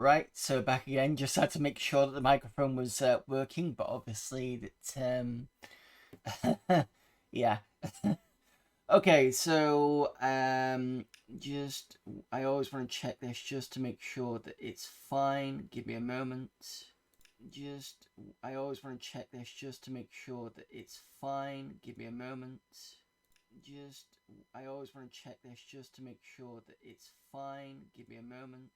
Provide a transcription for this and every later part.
Right, so back again. Just had to make sure that the microphone was working, but obviously that yeah. Okay, so just I always want to check this just to make sure that it's fine. Give me a moment. Just I always want to check this just to make sure that it's fine. Give me a moment. Just I always want to check this just to make sure that it's fine. Give me a moment.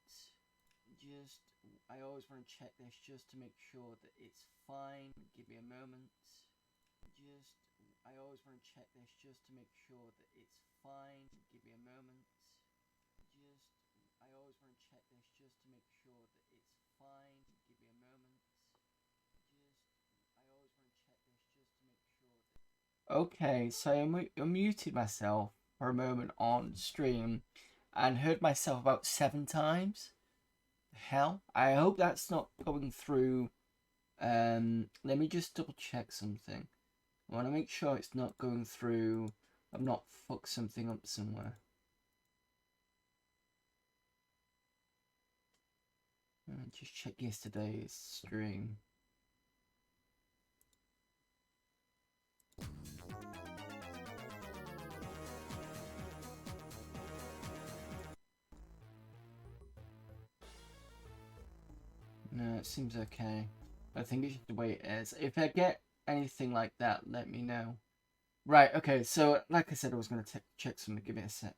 Just I always want to check this just to make sure that it's fine. Give me a moment. Just I always want to check this just to make sure that it's fine. Give me a moment. Just I always want to check this just to make sure that it's fine. Give me a moment. Just I always want to check this just to make sure that. Okay, so I muted myself for a moment on stream and heard myself about 7 times. Hell, I hope that's not going through. Let me just double check something. I want to make sure it's not going through. I've not fucked something up somewhere. Just check yesterday's stream. No, it seems okay. I think it's just the way it is. If I get anything like that, let me know. Right, okay, so like I said, I was going to check something. Give me a sec.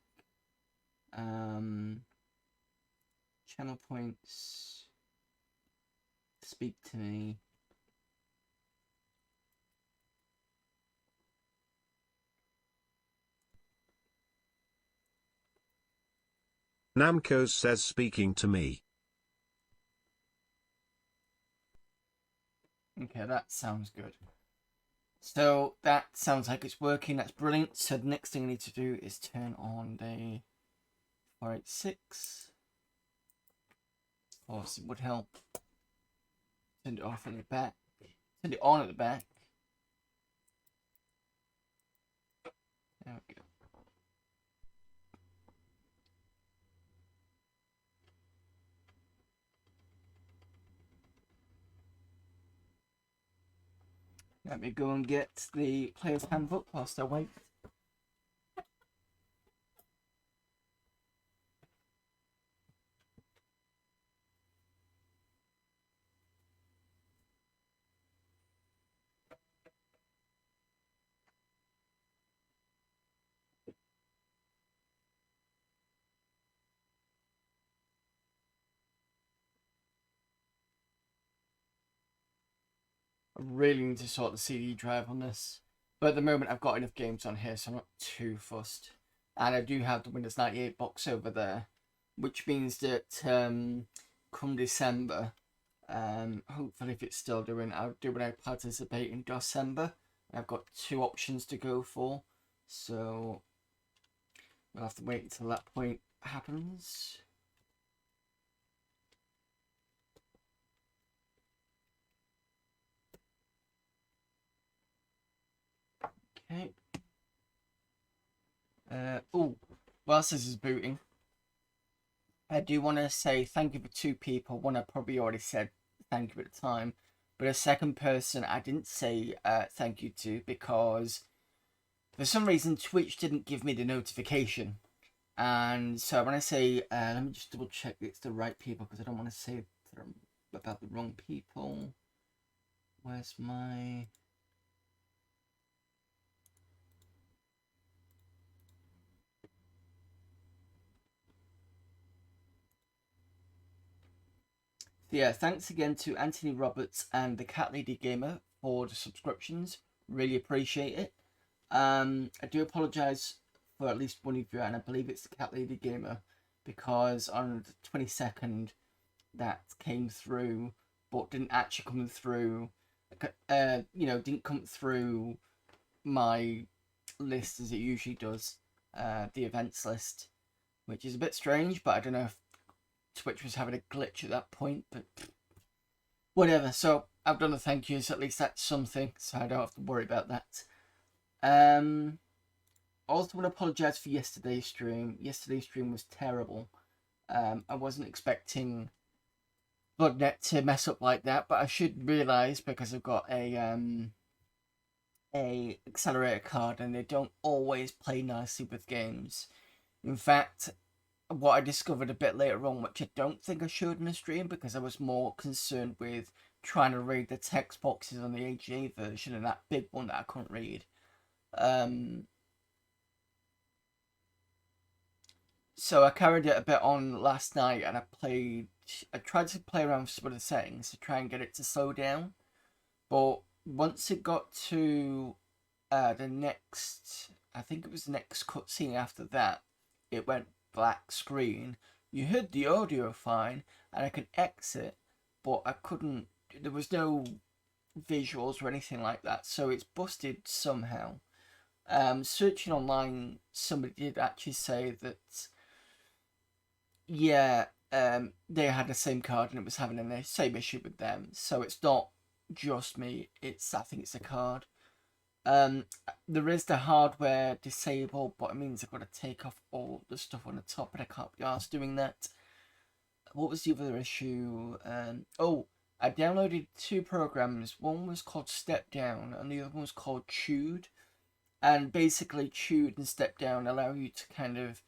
Channel points. Speak to me. Namco says speaking to me. Okay, that sounds good. So that sounds like it's working. That's brilliant. So the next thing I need to do is turn on the 486. Of course, it would help. Turn it off at the back. Turn it on at the back. There we go. Let me go and get the player's handbook whilst I wait. I really need to sort the CD drive on this. But at the moment, I've got enough games on here, so I'm not too fussed. And I do have the Windows 98 box over there, which means that come December, hopefully if it's still doing, I'll do when I participate in December. I've got 2 options to go for, so we'll have to wait until that point happens. Okay. Whilst this is booting, I do want to say thank you for 2 people. One I probably already said thank you at the time, but a second person I didn't say thank you to because for some reason Twitch didn't give me the notification. And so when I say, let me just double check it's the right people because I don't want to say about the wrong people. Where's my... So yeah, thanks again to Anthony Roberts and the Cat Lady Gamer for the subscriptions. Really appreciate it. I do apologise for at least one of you, and I believe it's the Cat Lady Gamer, because on the 22nd that came through, but didn't actually come through. Didn't come through my list as it usually does, the events list, which is a bit strange. But I don't know if Twitch was having a glitch at that point, but whatever. So I've done the thank yous. At least that's something, so I don't have to worry about that. Also want to apologise for yesterday's stream. Yesterday's stream was terrible. I wasn't expecting Bloodnet to mess up like that, but I should realise because I've got a accelerator card and they don't always play nicely with games. In fact, what I discovered a bit later on, which I don't think I showed in the stream because I was more concerned with trying to read the text boxes on the AGA version and that big one that I couldn't read. So I carried it a bit on last night and I tried to play around with some of the settings to try and get it to slow down. But once it got to the next, I think it was the next cutscene after that, it went black screen. You heard the audio fine, and I could exit, but I couldn't. There was no visuals or anything like that, so it's busted somehow. Searching online, somebody did actually say that, yeah, they had the same card and it was having the same issue with them. So it's not just me. I think it's a card. Um, there is the hardware disabled, but it means I've got to take off all the stuff on the top, and I can't be arsed doing that. What was the other issue? I downloaded two programs. One was called Step Down, and the other one was called Chewed. And basically, Chewed and Step Down allow you to kind of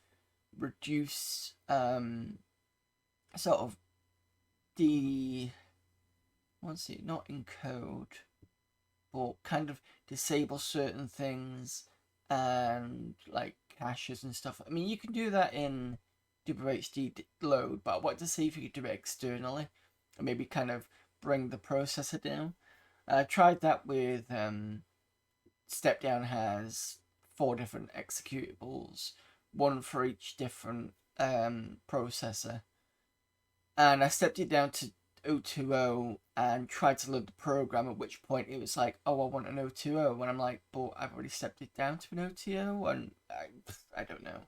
reduce sort of the what's it? Not encode, but kind of disable certain things and like caches and stuff. I mean, you can do that in WHD load, but I wanted to see if you could do it externally and maybe kind of bring the processor down. I tried that with Step Down has 4 different executables, one for each different processor, and I stepped it down to 020 and tried to load the program, at which point it was like, oh, I want an 020, and I'm like, but I've already stepped it down to an 020, and I don't know.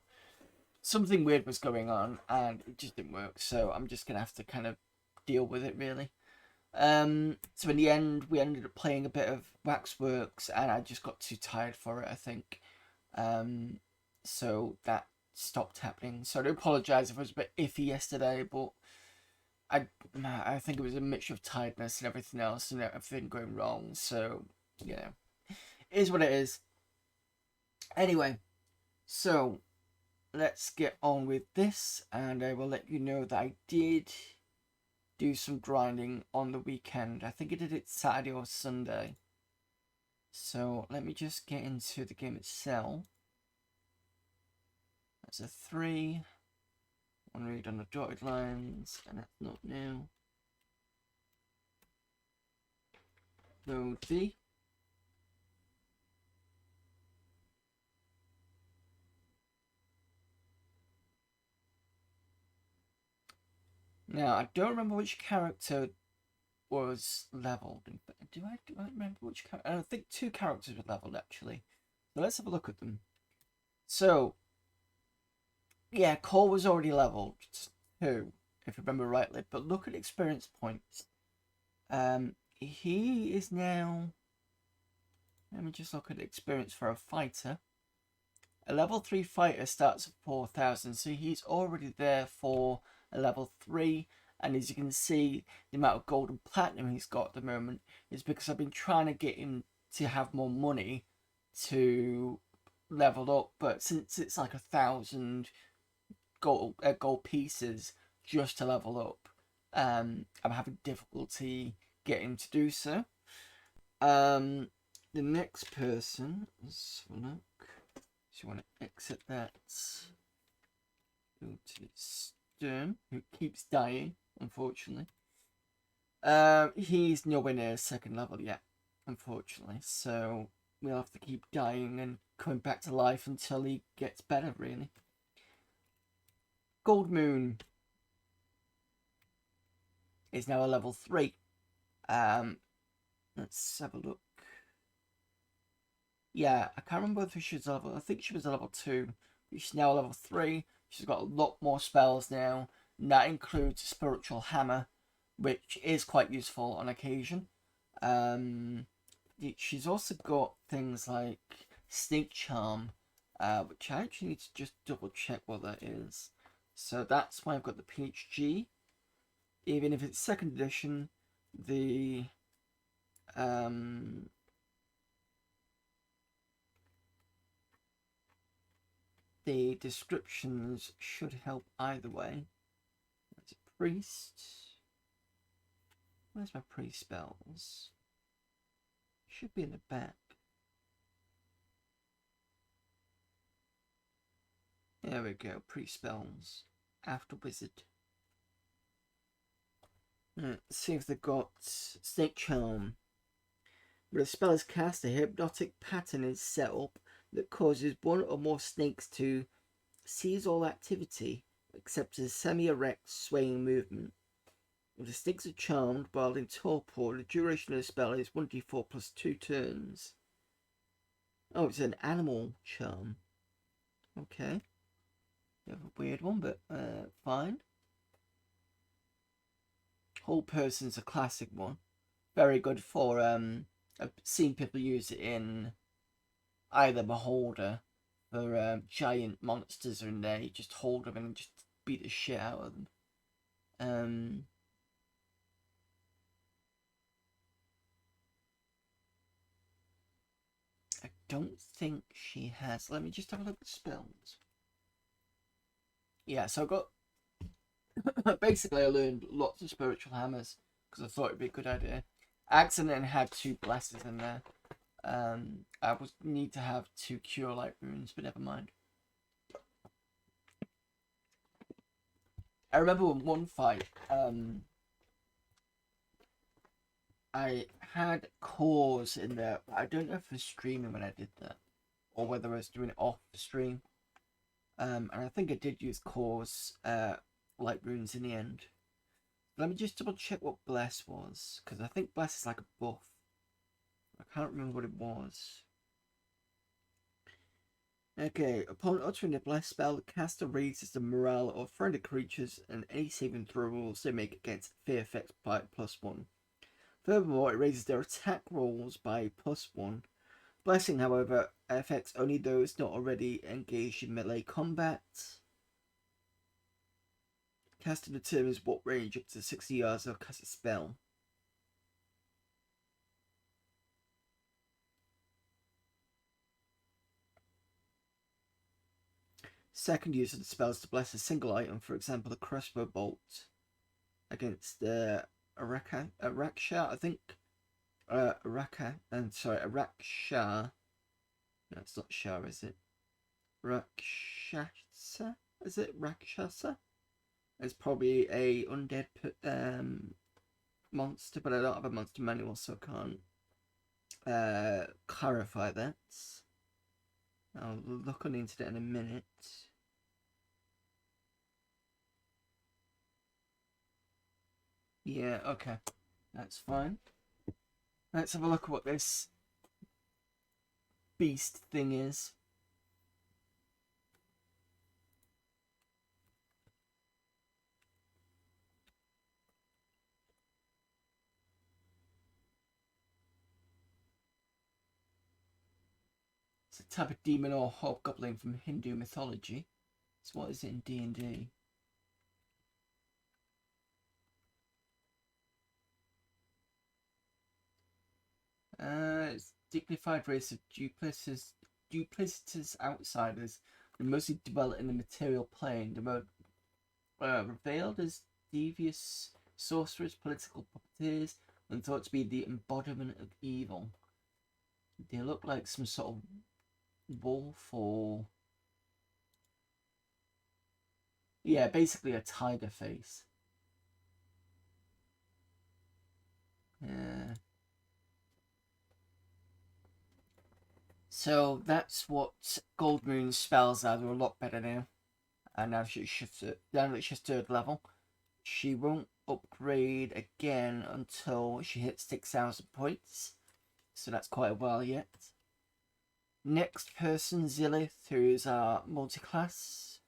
Something weird was going on, and it just didn't work, so I'm just going to have to kind of deal with it, really. So in the end, we ended up playing a bit of Waxworks, and I just got too tired for it, I think. So that stopped happening. So I do apologise if I was a bit iffy yesterday, but I think it was a mixture of tiredness and everything else and everything going wrong. So yeah, it is what it is. Anyway, so let's get on with this, and I will let you know that I did do some grinding on the weekend. I think I did it Saturday or Sunday. So let me just get into the game itself. That's a 3. One read on the dotted lines, and that's not new. Load D. Now, I don't remember which character was leveled. Do I remember which character? I think 2 characters were leveled, actually. So let's have a look at them. So, yeah, Cole was already leveled 2, if I remember rightly. But look at experience points. He is now... Let me just look at experience for a fighter. A level 3 fighter starts at 4,000, so he's already there for a level 3. And as you can see, the amount of gold and platinum he's got at the moment is because I've been trying to get him to have more money to level up. But since it's like 1,000 gold pieces just to level up, I'm having difficulty getting to do so. The next person, let's have a look. So you want to exit that. Go to Sturm, who keeps dying, unfortunately. He's nowhere near 2nd level yet, unfortunately. So we'll have to keep dying and coming back to life until he gets better, really. Gold Moon is now a level 3. Let's have a look. Yeah, I can't remember if she was a level... I think she was a level 2. She's now a level 3. She's got a lot more spells now. And that includes Spiritual Hammer, which is quite useful on occasion. She's also got things like Snake Charm, which I actually need to just double check what that is. So that's why I've got the PHG. even if it's second edition, the descriptions should help either way. That's a priest. Where's my priest spells? Should be in the back. There we go, priest spells. After wizard. Let's see if they've got Snake Charm. When a spell is cast, a hypnotic pattern is set up that causes one or more snakes to cease all activity except a semi-erect swaying movement. If the snakes are charmed while in torpor, the duration of the spell is 1d4 plus 2 turns. Oh, it's an animal charm. Okay. A weird one, but fine. Whole Person's a classic one. Very good for I've seen people use it in either Beholder for giant monsters are in there. You just hold them and just beat the shit out of them. I don't think she has. Let me just have a look at spells. Yeah, so I got basically I learned lots of spiritual hammers because I thought it'd be a good idea. I accidentally had 2 blessings in there. I would need to have 2 cure light runes, but never mind. I remember one fight, I had cores in there. I don't know if I was streaming when I did that, or whether I was doing it off the stream. And I think I did use cores, light runes in the end. Let me just double check what bless was, because I think bless is like a buff. I can't remember what it was. Okay, upon uttering the bless spell, the caster raises the morale of friendly creatures, and any saving throw rolls they make against fear effects by +1. Furthermore, it raises their attack rolls by +1. Blessing, however, affects only those not already engaged in melee combat. Caster determines what range up to 60 yards they'll cast a spell. Second use of the spell is to bless a single item, for example, a crossbow bolt against Araksha, I think. Araksha. No, it's not Shah, is it? Rakshasa? Is it Rakshasa? It's probably a undead monster, but I don't have a monster manual, so I can't clarify that. I'll look on the internet in a minute. Yeah, okay. That's fine. Let's have a look at what this beast thing is. It's a type of demon or hobgoblin from Hindu mythology. So what is it in D&D? It's dignified race of duplicitous outsiders who mostly dwell in the material plane. The most revealed as devious sorcerers, political puppeteers, and thought to be the embodiment of evil. They look like some sort of wolf or... yeah, basically a tiger face. Yeah. So that's what Gold Moon's spells are. They're a lot better now. And now she's shifted down that she's 3rd level. She won't upgrade again until she hits 6,000 points. So that's quite a while yet. Next person, Zilith, who is our multi-class.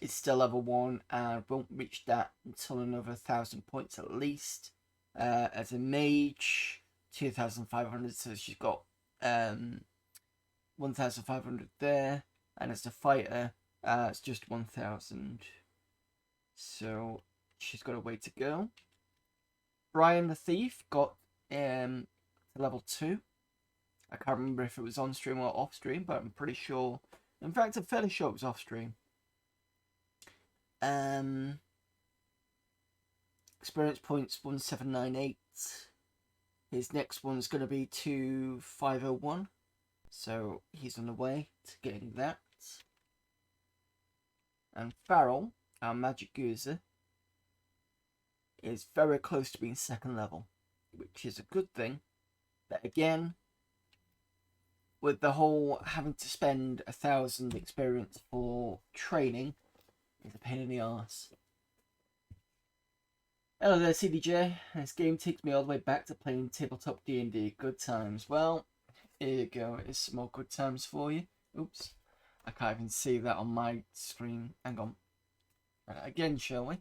Is still level 1 and won't reach that until another 1,000 points at least. As a mage, 2,500, so she's got 1,500 there. And as a fighter, it's just 1,000. So she's got a way to go. Brian the Thief got to level 2. I can't remember if it was on stream or off stream, but I'm pretty sure. In fact, I'm fairly sure it was off stream. Experience points 1798. His next one's going to be 2501. So he's on the way to getting that. And Farrell, our magic user, is very close to being 2nd level, which is a good thing. But again, with the whole having to spend 1,000 experience for training, is a pain in the arse. Hello there, CDJ. This game takes me all the way back to playing tabletop D&D. Good times. Well, here you go. It's some more good times for you. Oops. I can't even see that on my screen. Hang on. Right, again, shall we?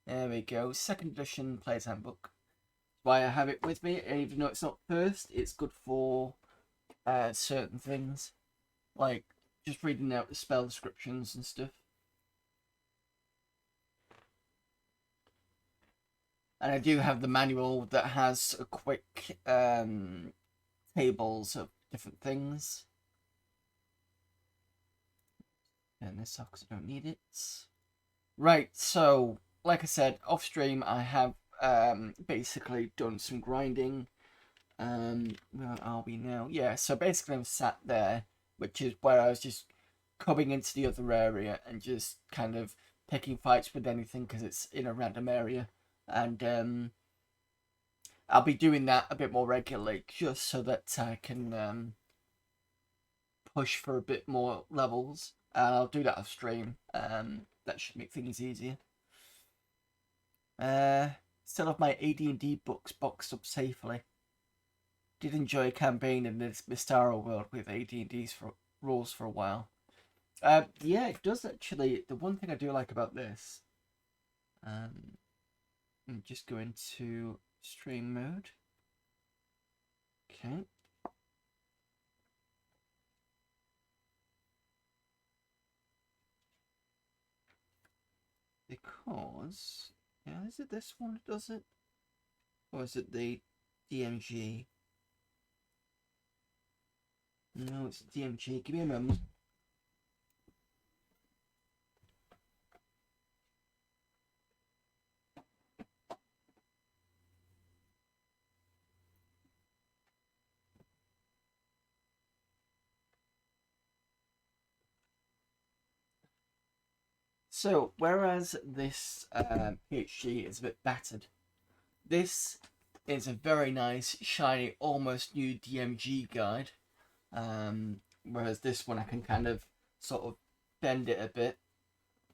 There we go. 2nd edition Player's Handbook. Why I have it with me, even though it's not first, it's good for certain things. Like just reading out the spell descriptions and stuff. And I do have the manual that has a quick tables of different things. And this sucks, I don't need it. Right, so like I said, off stream I have basically done some grinding. Where are we now? Yeah, so basically I'm sat there, which is where I was just coming into the other area and just kind of picking fights with anything because it's in a random area. And I'll be doing that a bit more regularly just so that I can push for a bit more levels. I'll do that off stream. That should make things easier. Still have my AD&D books boxed up safely. Did enjoy a campaign in this Mystara world with AD&D's rules for a while. Yeah, it does actually. The one thing I do like about this, I'm just go into stream mode. Okay. Because, yeah, is it this one that does it? Or is it the DMG? No, it's DMG. Give me a moment. So, whereas this PhD is a bit battered, this is a very nice, shiny, almost new DMG guide. Whereas this one I can kind of sort of bend it a bit.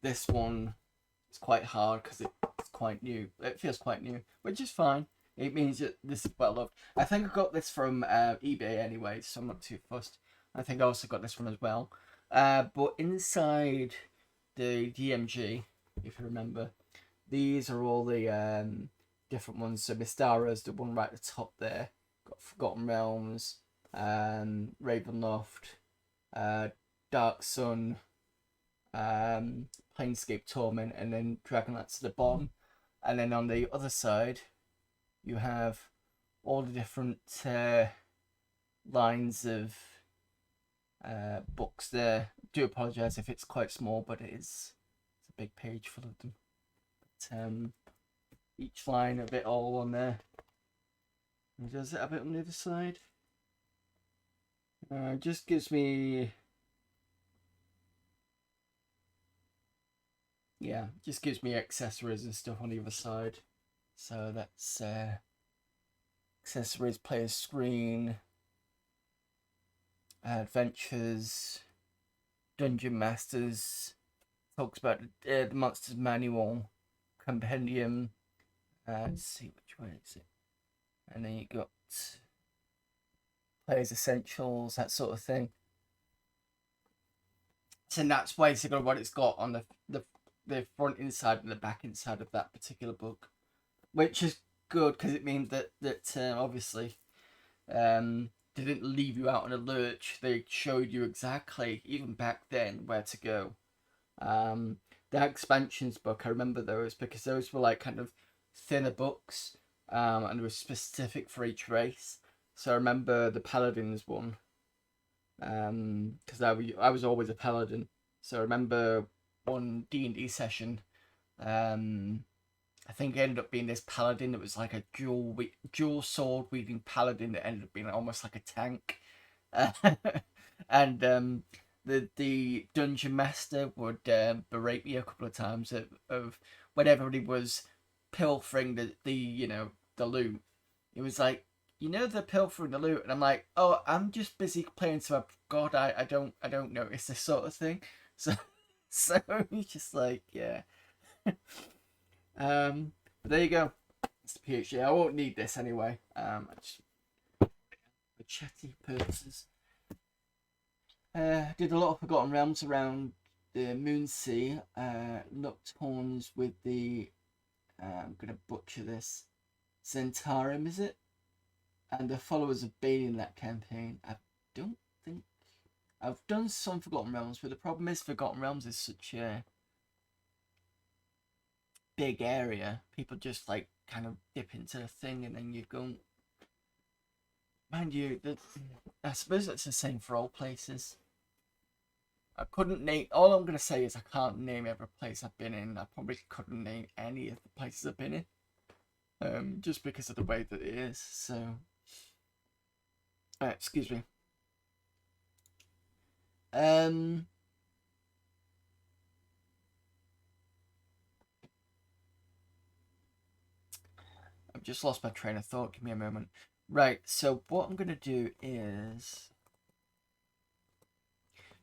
This one is quite hard because it's quite new. It feels quite new, which is fine. It means that this is well loved. I think I got this from eBay anyway, so I'm not too fussed. I think I also got this one as well. But inside the DMG, if you remember, these are all the different ones. So Mystara's the one right at the top there. Got Forgotten Realms, Ravenloft, Dark Sun, Planescape Torment, and then Dragonlance at the bottom. And then on the other side, you have all the different lines of books there. I do apologise if it's quite small, but it's a big page full of them. But each line of it all on there. And does it have it on the other side? Just gives me, yeah, just gives me accessories and stuff on the other side. So that's accessories, player screen, adventures, dungeon masters, talks about the monsters manual, compendium. Let's see which one is it. And then you got players essentials, that sort of thing. So that's basically what it's got on the front inside and the back inside of that particular book, which is good because it means that obviously they didn't leave you out on a lurch. They showed you exactly, even back then, where to go. the expansions book, I remember those because those were like kind of thinner books, and they were specific for each race. So I remember the Paladins one, because I was always a Paladin. So I remember one D&D session, I think it ended up being this paladin that was like a dual sword wielding paladin that ended up being almost like a tank. Uh, and the dungeon master would berate me a couple of times of when everybody was pilfering the loot. It was like, they're pilfering the loot, and I'm like, oh, I'm just busy playing some God. I don't notice this sort of thing. So so it's just like, yeah. But there you go. It's the PhD. I won't need this anyway. Just for chatty purposes. Did a lot of Forgotten Realms around the Moonsea. Nocturnes with the I'm gonna butcher this. Zentarum, is it? And the followers of Bane in that campaign. I don't think I've done some Forgotten Realms, but the problem is Forgotten Realms is such a big area. People just like kind of dip into the thing and then you go. Mind you, I suppose it's the same for all places. I couldn't name. All I'm gonna say is I can't name every place I've been in. I probably couldn't name any of the places I've been in, just because of the way that it is. So, excuse me. I've just lost my train of thought. Give me a moment. Right. So what I'm gonna do is.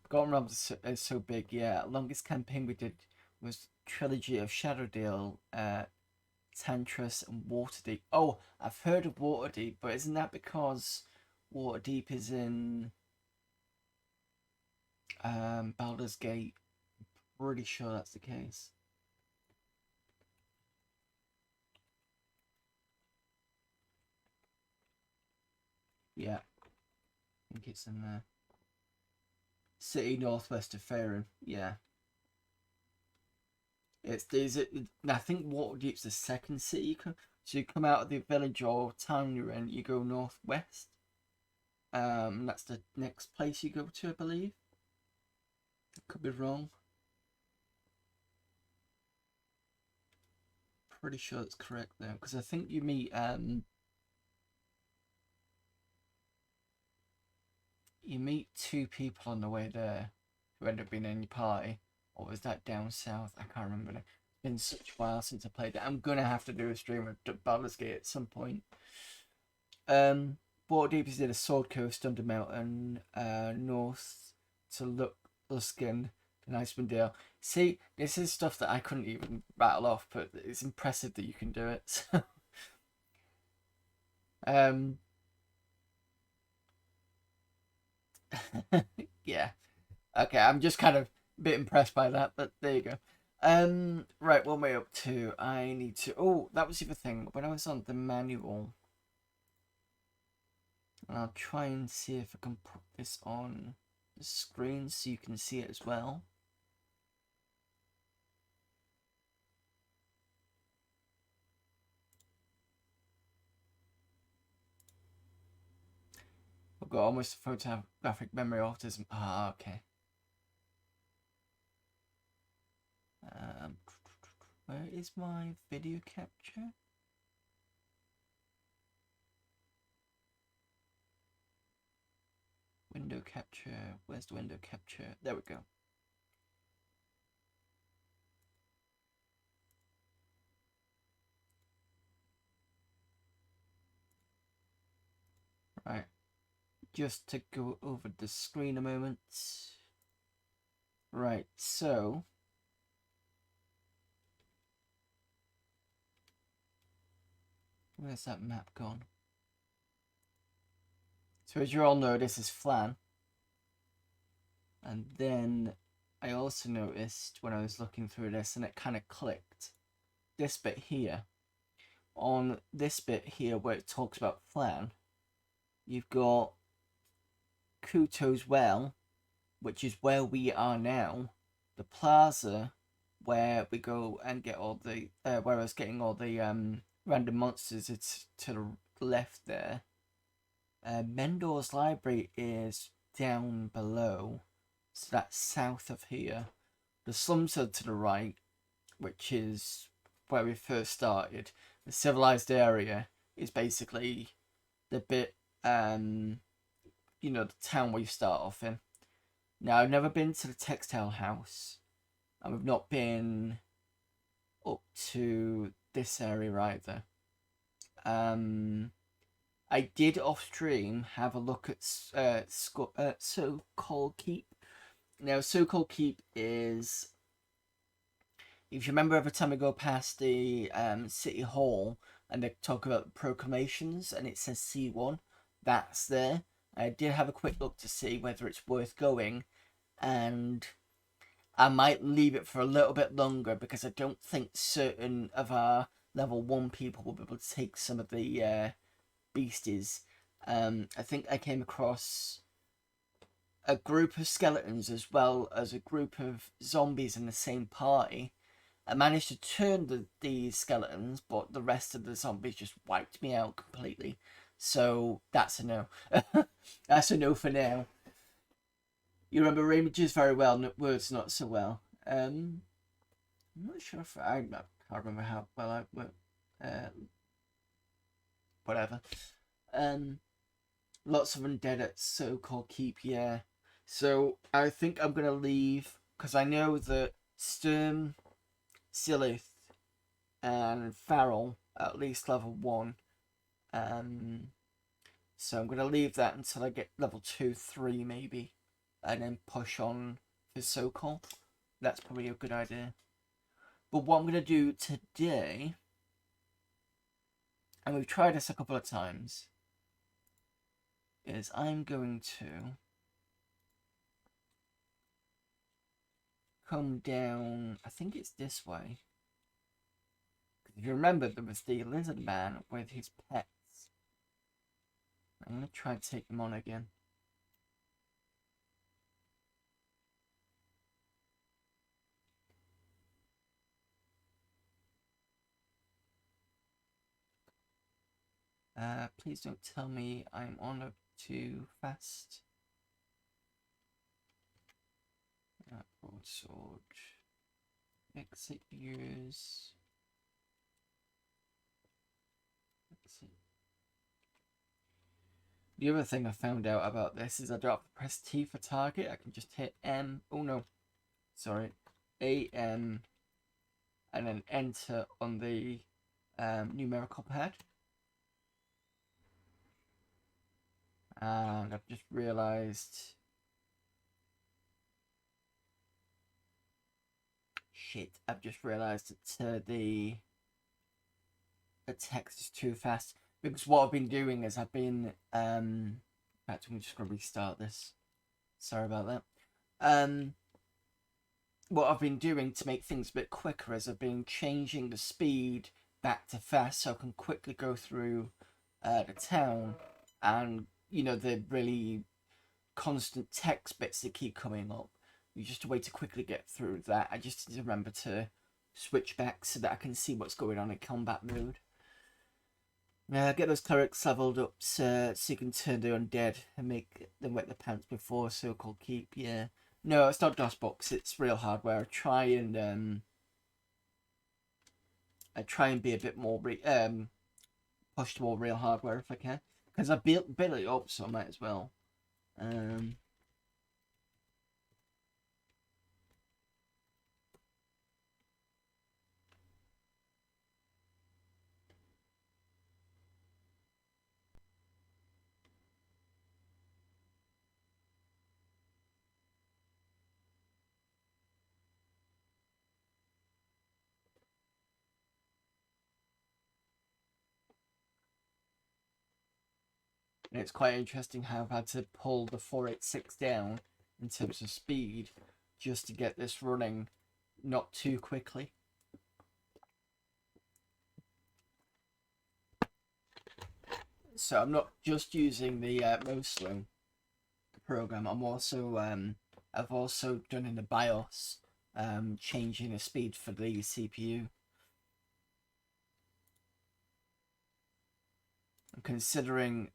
Forgotten Realms is so big, yeah. Longest campaign we did was Trilogy of Shadowdale, Tantras, and Waterdeep. Oh, I've heard of Waterdeep, but isn't that because Waterdeep is in Baldur's Gate? Pretty sure that's the case. Yeah, I think it's in there. City northwest of Faerun. Yeah. I think Waterdeep's the second city. So you come out of the village or town you're in, you go northwest. That's the next place you go to, I believe. Could be wrong. Pretty sure that's correct though, because I think you meet two people on the way there who end up being in your party. Or was that down south? I can't remember. It's been such a while since I played it. I'm gonna have to do a stream of Baldur's Gate at some point. Waterdeep is in a Sword Coast, Under Mountain, north to Luskan, and Icewind Dale. See, this is stuff that I couldn't even rattle off, but it's impressive that you can do it. um, yeah. Okay, I'm just kind of a bit impressed by that, but there you go. Right, what am I up to? I need to. Oh, that was the other thing. When I was on the manual, I'll try and see if I can put this on the screen so you can see it as well. I've got almost photographic memory autism. Ah, okay. Where is my video capture? Window capture. Where's the window capture? There we go. Right. Just to go over the screen a moment. Right, so where's that map gone? So as you all know, this is Flan. And then I also noticed when I was looking through this, and it kind of clicked, this bit here. On this bit here where it talks about Flan, you've got Kuto's Well, which is where we are now, the plaza, where we go and get all the where I was getting all the random monsters. It's to the left there. Mendor's library is down below, so that's south of here. The slums are to the right, which is where we first started. The civilized area is basically the bit, the town where you start off in. Now, I've never been to the textile house, and we've not been up to this area either. I did off stream have a look at So-Called Keep. Now, So-Called Keep is, if you remember, every time I go past the city hall and they talk about proclamations and it says C1, that's there. I did have a quick look to see whether it's worth going, and I might leave it for a little bit longer because I don't think certain of our level 1 people will be able to take some of the beasties. I think I came across a group of skeletons as well as a group of zombies in the same party. I managed to turn the skeletons, but the rest of the zombies just wiped me out completely. So that's a no. That's a no for now. You remember images very well, words not so well. I'm not sure if I can't remember how well I went. Whatever. Lots of undead at So-Called Keep, yeah. So I think I'm gonna leave because I know that Sturm, Silith, and Farrell at least level 1. So I'm gonna leave that until I get level 2, 3 maybe, and then push on for So-Called. That's probably a good idea. But what I'm gonna do today, and we've tried this a couple of times, is I'm going to come down, I think it's this way. If you remember, there was the lizard man with his pets. I'm going to try and take him on again. Please don't tell me I'm on up too fast. Broadsword. Exit use. Exit. The other thing I found out about this is I don't have to press T for target. I can just hit M. Oh no. Sorry. AM. And then enter on the numerical pad. And I've just realised. Shit, I've just realised that the text is too fast. Because what I've been doing is I've been in fact I'm just gonna restart this. Sorry about that. What I've been doing to make things a bit quicker is I've been changing the speed back to fast so I can quickly go through the town, and the really constant text bits that keep coming up. You just a way to quickly get through that. I just need to remember to switch back so that I can see what's going on in combat mode. Get those clerics leveled up so you can turn the undead and make them wet their pants before So-Called Keep. Yeah, no, it's not DOSBox. It's real hardware. I try and be a bit more push toward real hardware if I can, because I built it up, so I might as well. And it's quite interesting how I've had to pull the 486 down in terms of speed just to get this running not too quickly. So I'm not just using the Mosling program. I'm also I've also done in the BIOS changing the speed for the CPU. Considering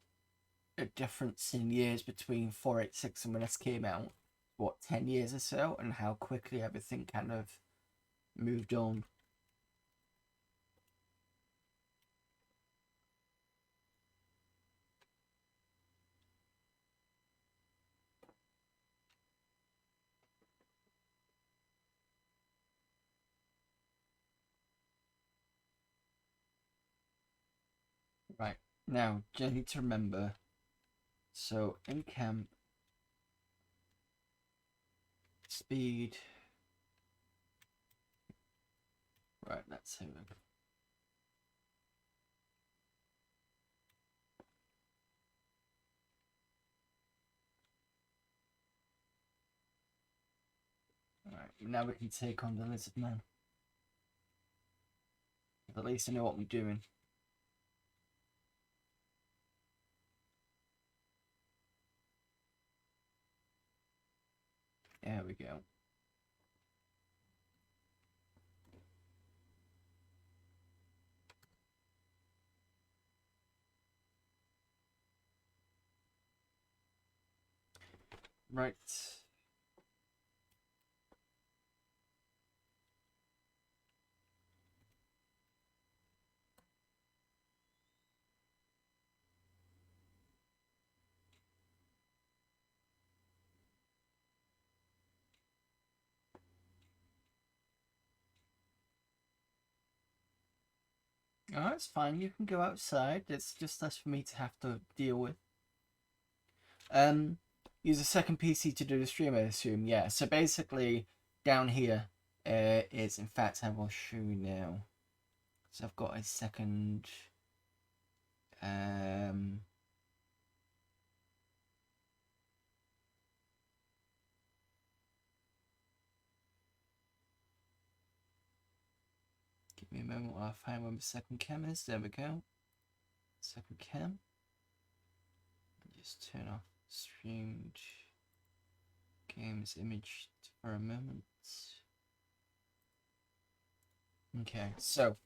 a difference in years between 486 and when this came out, what, 10 years or so, and how quickly everything kind of moved on. Right, now, you need to remember, so in camp, speed, right, that's it. Alright, now we can take on the lizard man. At least I know what I'm doing. There we go. Right. Oh, it's fine. You can go outside. It's just less for me to have to deal with. Use a second PC to do the stream, I assume. Yeah. So basically, down here is, in fact, I will show you now. So I've got a second. Give me a moment while I find where my second cam is. There we go. Second cam. Just turn off streamed games image for a moment. Okay, so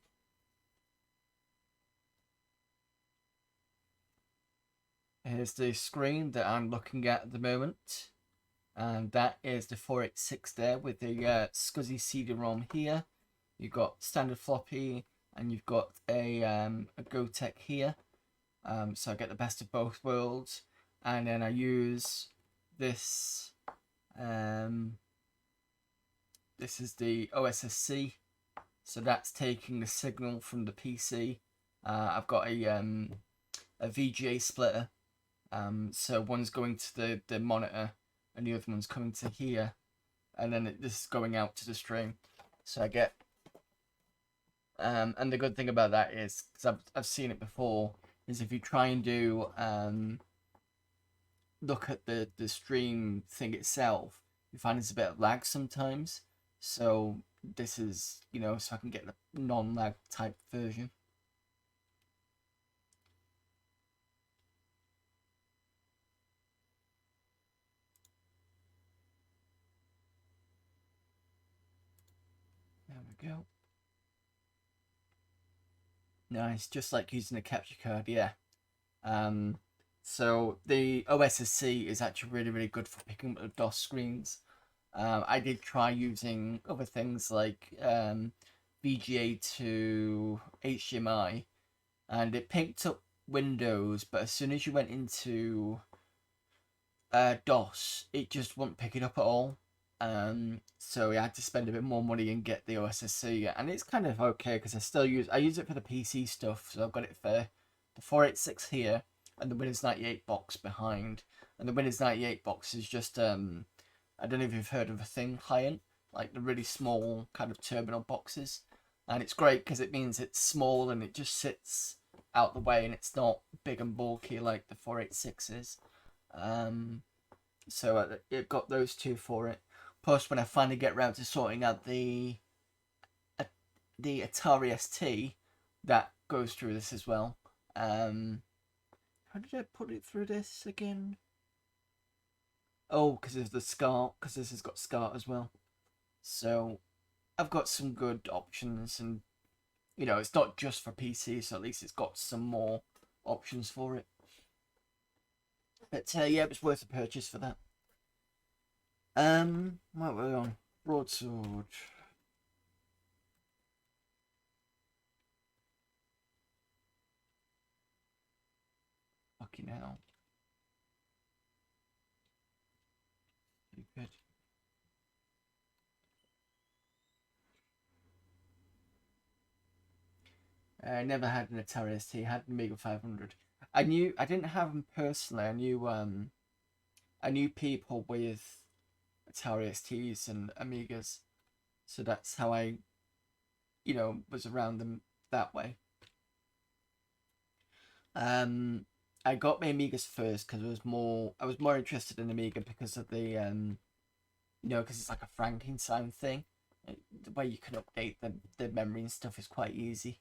here's the screen that I'm looking at the moment, and that is the 486 there with the SCSI CD-ROM here. You've got standard floppy, and you've got a GoTech here. So I get the best of both worlds, and then I use this. This is the OSSC, so that's taking the signal from the PC. I've got a VGA splitter, so one's going to the monitor, and the other one's coming to here, and then this is going out to the stream. So I get. And the good thing about that is, because I've seen it before, is if you try and do look at the stream thing itself, you find there's a bit of lag sometimes. So this is, so I can get the non-lag type version. There we go. Nice, just like using a capture card, yeah. So the OSSC is actually really, really good for picking up the DOS screens. I did try using other things like VGA to HDMI, and it picked up Windows, but as soon as you went into DOS, it just wouldn't pick it up at all. So I had to spend a bit more money and get the OSSC, and it's kind of okay because I use it for the PC stuff. So I've got it for the 486 here and the Windows 98 box behind. And the Windows 98 box is just I don't know if you've heard of a thing client, like the really small kind of terminal boxes, and it's great because it means it's small and it just sits out the way and it's not big and bulky like the 486 is. So it got those two for it. Plus, when I finally get around to sorting out the Atari ST, that goes through this as well. How did I put it through this again? Oh, because there's the SCART, because this has got SCART as well. So I've got some good options, and you know, it's not just for PC, so at least it's got some more options for it. But yeah, it was worth a purchase for that. What were we on? Broadsword. Fucking hell. Stupid. I never had an Atari ST. I had an Amiga 500. I didn't have them personally. I knew people with Atari STs and Amigas, so that's how I, was around them that way. Um, I got my Amigas first because I was more interested in Amiga because of the because it's like a Frankenstein thing. The way you can update the memory and stuff is quite easy.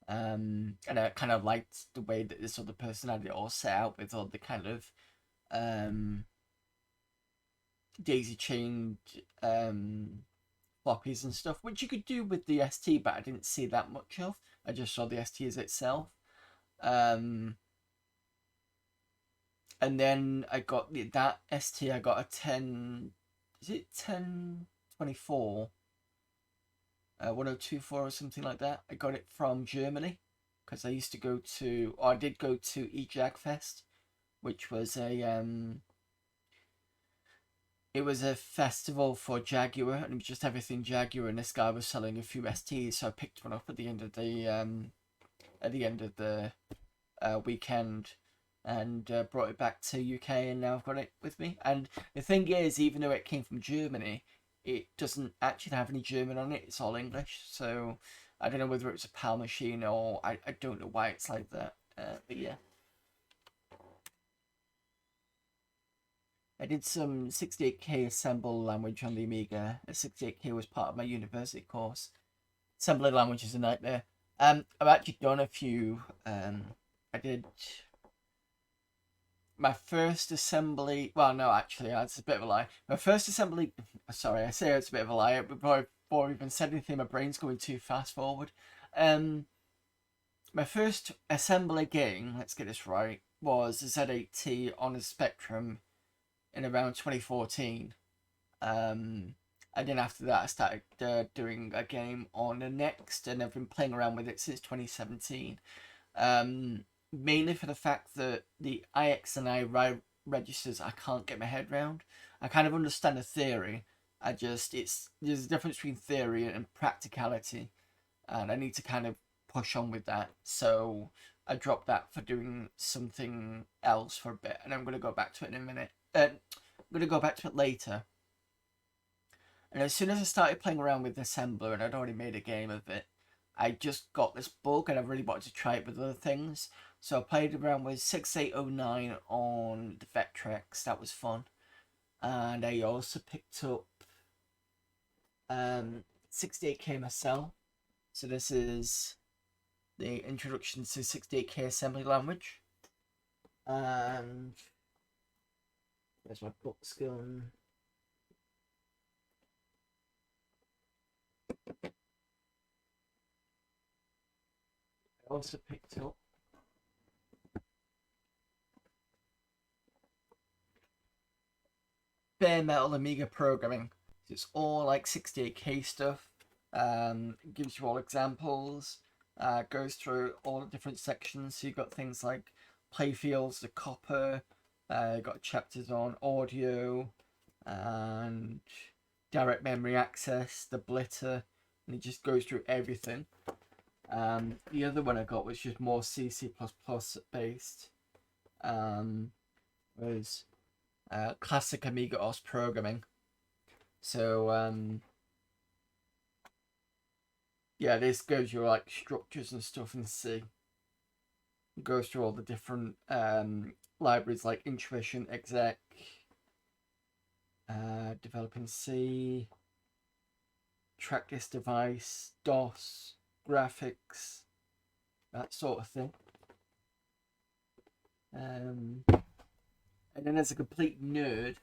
And I kind of liked the way that this other person had it all set out with all the kind of um, daisy chained floppies and stuff, which you could do with the ST, but I didn't see that much of. I just saw the ST as itself. Um, and then I got that ST. I got a 10. Is it 1024? 1024 or something like that. I got it from Germany because I used to go to, or I did go to EJAG Fest, which was it was a festival for Jaguar, and it was just everything Jaguar. And this guy was selling a few STs, so I picked one up at the end of the weekend, and brought it back to UK, and now I've got it with me. And the thing is, even though it came from Germany, it doesn't actually have any German on it. It's all English, so I don't know whether it was a PAL machine or I don't know why it's like that. But yeah. I did some 68K assembly language on the Amiga. 68K was part of my university course. Assembly language is a nightmare. I've actually done a few. I did my first assembly. Well, no, actually, that's a bit of a lie. My first assembly. Sorry, I say it's a bit of a lie. Before I even said anything, my brain's going too fast forward. Um, my first assembly game. Let's get this right. Was a Z8T on a Spectrum in around 2014. Um, and then after that, I started doing a game on the Next, and I've been playing around with it since 2017. Mainly for the fact that the IX and I registers I can't get my head around. I kind of understand the theory. There's a difference between theory and practicality, and I need to kind of push on with that. So I dropped that for doing something else for a bit, and I'm gonna go back to it in a minute. I'm gonna go back to it later. And as soon as I started playing around with Assembler, and I'd already made a game of it, I just got this bug, and I really wanted to try it with other things. So I played around with 6809 on the Vectrex. That was fun. And I also picked up 68K myself. So this is the introduction to 68K assembly language. And there's my books going. I also picked up bare metal Amiga programming. It's all like 68K stuff. Gives you all examples. Goes through all the different sections. So you've got things like playfields, the copper. Got chapters on audio and direct memory access, the blitter, and it just goes through everything. The other one I got was just more C++ based. Was classic Amiga OS programming. So yeah, this goes through like structures and stuff in C. It goes through all the different libraries like Intuition, Exec, developing C, track this device, DOS, graphics, that sort of thing. And then as a complete nerd,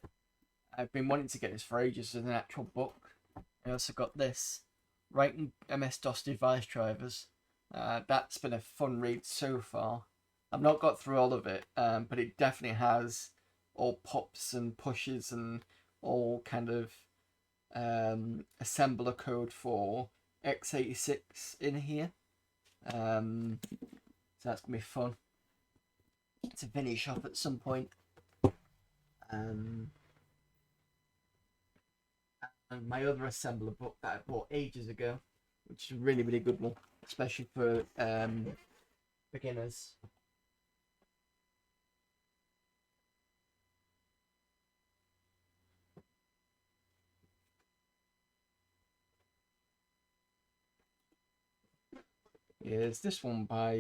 I've been wanting to get this for ages as an actual book. I also got this, Writing MS-DOS device drivers. That's been a fun read so far. I've not got through all of it, but it definitely has all pops and pushes and all kind of assembler code for x86 in here. So that's gonna be fun to finish off at some point. Um, and my other assembler book that I bought ages ago, which is a really, really good one, especially for beginners. Is this one by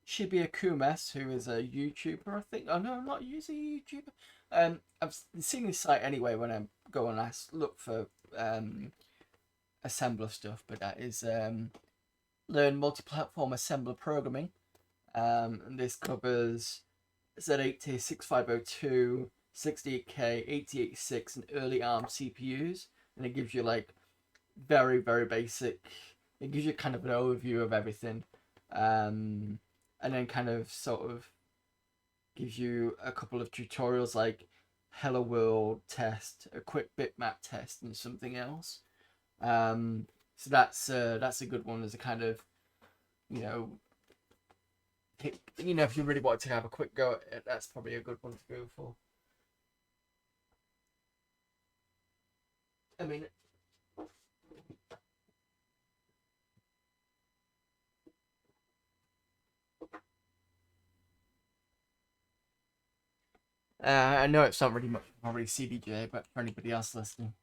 Shibuya Kumes, who is a YouTuber, I think. Oh no, not using a YouTuber. I've seen his site anyway when I go and look for assembler stuff, but that is Learn Multi-Platform Assembler Programming. And this covers Z80, 6502, 68K, 8086, and early ARM CPUs, and it gives you like very, very basic. It gives you kind of an overview of everything, and then kind of sort of gives you a couple of tutorials like Hello World test, a quick bitmap test, and something else. So that's a good one as a kind of, you know, if you really want to have a quick go at it, that's probably a good one to go for. I mean, I know it's not really much probably CDJ, but for anybody else listening,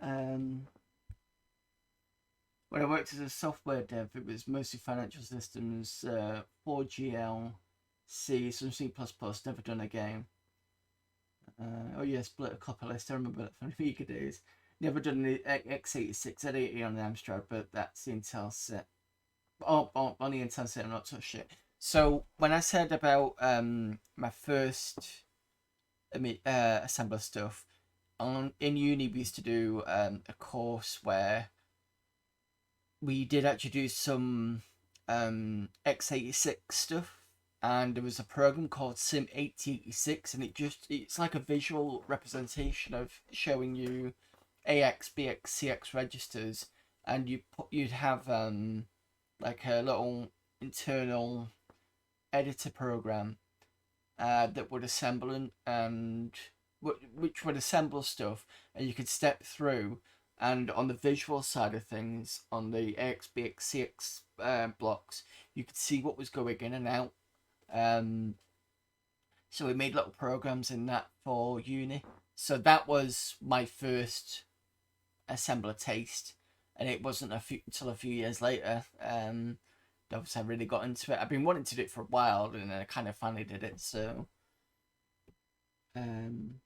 um, when I worked as a software dev, it was mostly financial systems, 4GL, C, some C++, never done a game. Oh yeah, split a copy list. I remember that from the Amiga days. Never done the x86, Z80 on the Amstrad, but that's the Intel set. Oh, on the Intel set, I'm not so shit. So when I said about my first assembler stuff, in uni we used to do a course where we did actually do some x86 stuff, and there was a program called Sim 8086, and it's like a visual representation of showing you AX, BX, CX registers, and you'd have like a little internal editor program that would assemble and which would assemble stuff, and you could step through. And on the visual side of things, on the AXBXCX blocks, you could see what was going in and out. Um, so we made little programs in that for uni. So that was my first assembler taste, and it wasn't until a few years later. Obviously, I really got into it. I've been wanting to do it for a while, and I kind of finally did it. So, from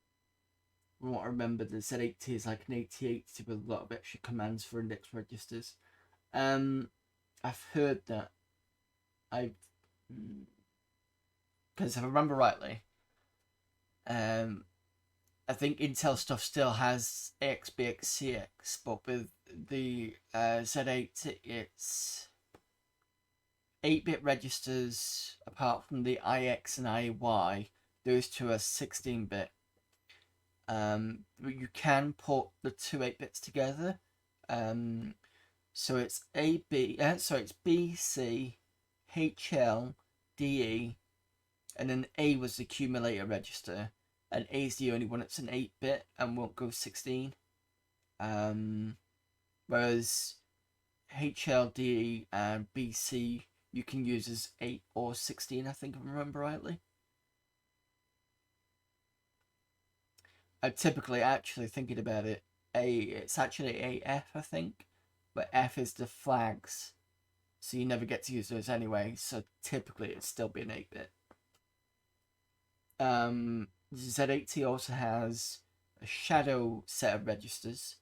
what I remember, the Z80 is like an 8080 with a lot of extra commands for index registers. I've heard that I, because if I remember rightly, I think Intel stuff still has AXBXCX, but with the Z80, it's 8-bit registers apart from the IX and IY. Those two are 16-bit. But you can put the two 8-bits together. So it's it's B, C, H, L, D, E, and then A was the accumulator register, and A is the only one that's an 8-bit and won't go 16. Whereas HLD and BC you can use as 8 or 16, I think, if I remember rightly. I typically, actually thinking about it, it's actually AF, I think, but F is the flags, so you never get to use those anyway. So typically, it'd still be an 8-bit. Z80 also has a shadow set of registers.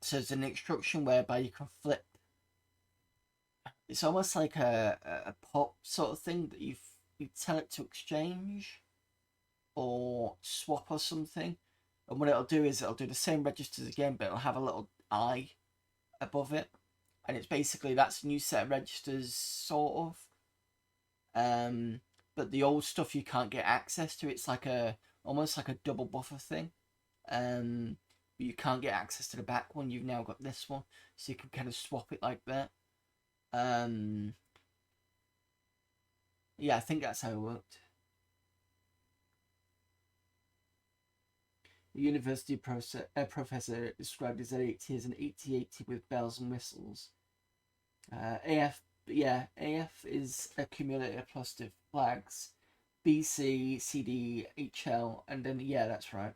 So there's an instruction whereby you can flip. It's almost like a pop sort of thing that you tell it to exchange or swap or something. And what it'll do is it'll do the same registers again, but it'll have a little eye above it. And it's basically, that's a new set of registers, sort of. But the old stuff you can't get access to. It's like almost like a double buffer thing. But you can't get access to the back one. You've now got this one, so you can kind of swap it like that. Yeah, I think that's how it worked. The university professor described his 80 as an 80-80 with bells and whistles. AF is accumulated positive flags. BC, CD, HL, and then yeah, that's right.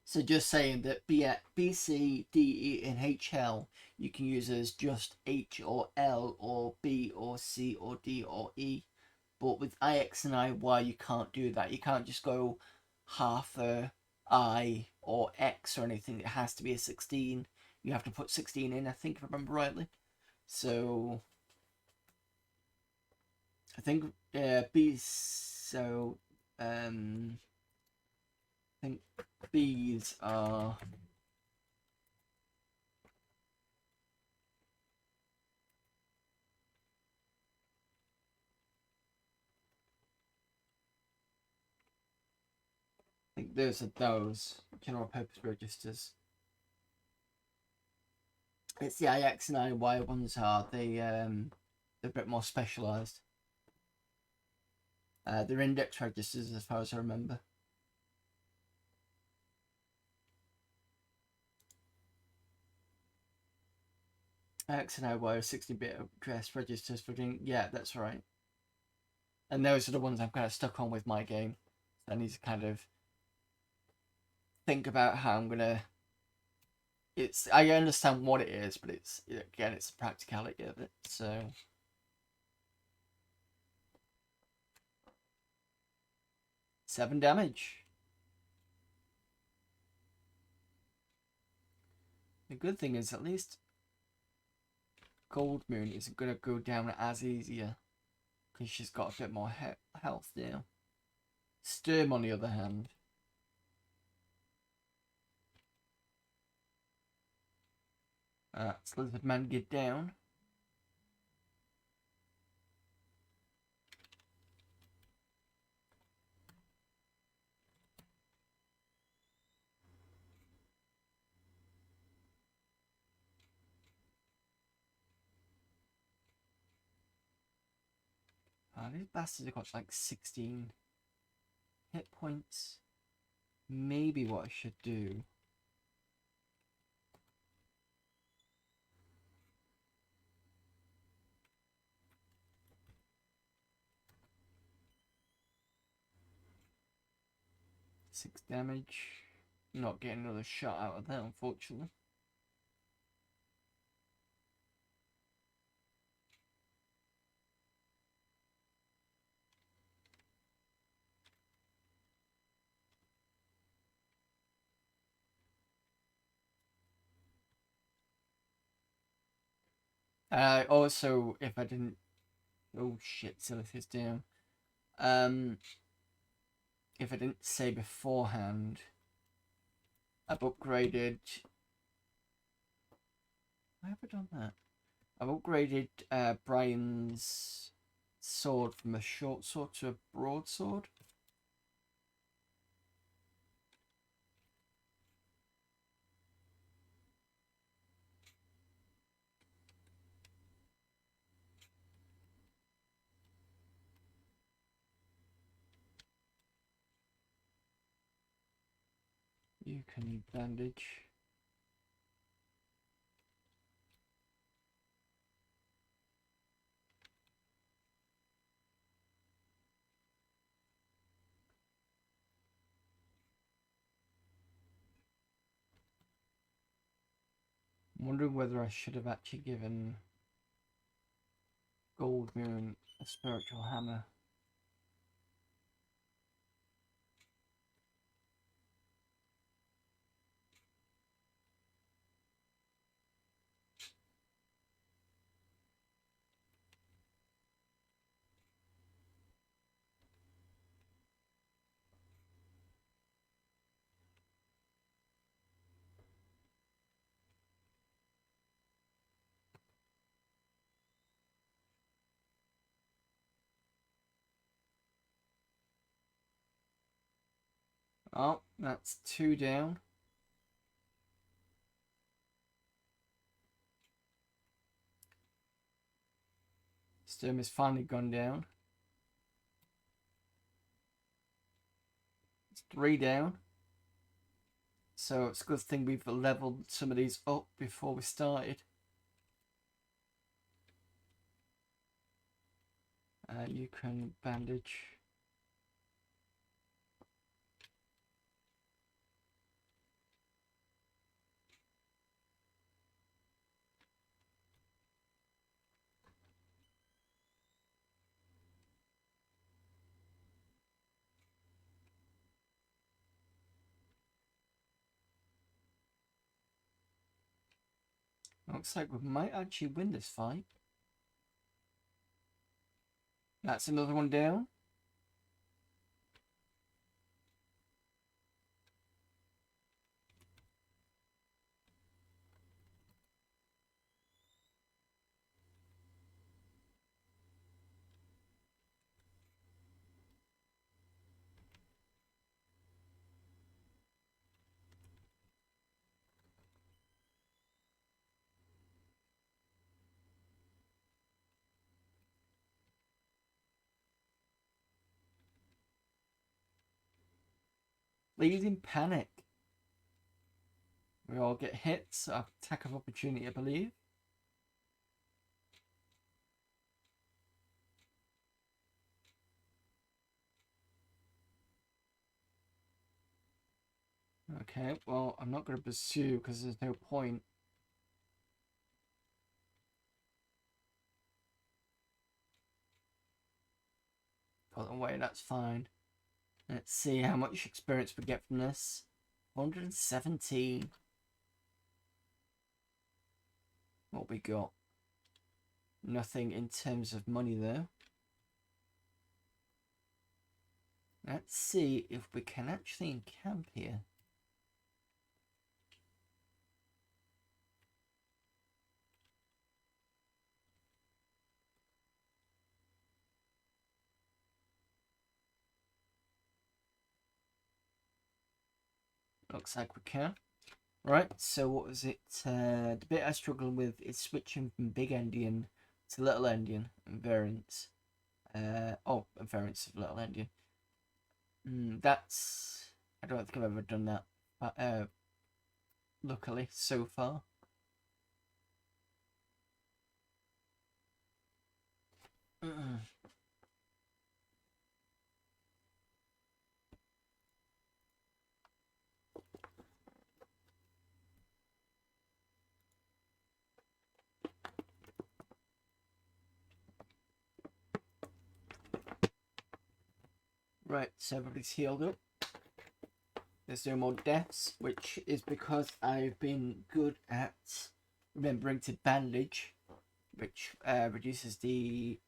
So just saying that B, C, D, E, and HL you can use as just H or L or B or C or D or E. But with IX and IY you can't do that. You can't just go half a I or X or anything. It has to be a 16. You have to put 16 in, I think, if I remember rightly. So I think B. So I think B's are. I think those general purpose registers. It's the IX and IY ones are they're a bit more specialised. They're index registers as far as I remember. IX and IY are 60-bit address registers for doing. Yeah, that's right. And those are the ones I'm kind of stuck on with my game. So I need to kind of think about how I'm gonna. I understand what it is, but it's the practicality of it. So 7 damage. The good thing is at least Gold Moon isn't gonna go down as easier because she's got a bit more health now. Sturm, on the other hand, Lizard Man get down. These bastards have got like 16 hit points. Maybe what I should do. Six damage. Not getting another shot out of that, unfortunately. Also, if I didn't, oh shit, Silith is down. If I didn't say beforehand, I've upgraded. Why have I done that? I've upgraded Brian's sword from a short sword to a broadsword. You can bandage. I'm wondering whether I should have actually given Gold Moon a spiritual hammer. Oh, that's 2 down. Sturm has finally gone down. It's 3 down. So it's a good thing we've leveled some of these up before we started. You can bandage. Looks like we might actually win this fight. That's another one down. Leading panic. We all get hits. Attack of opportunity, I believe. Okay, well, I'm not going to pursue because there's no point. Put them away, that's fine. Let's see how much experience we get from this. 117. What we got? Nothing in terms of money though. Let's see if we can actually encamp here. Looks like we can. Right, so what was it? The bit I struggle with is switching from big endian to little endian and variants. Variants of little endian. That's... I don't think I've ever done that, but luckily so far. Right, so everybody's healed up. There's no more deaths, which is because I've been good at remembering to bandage, which reduces the...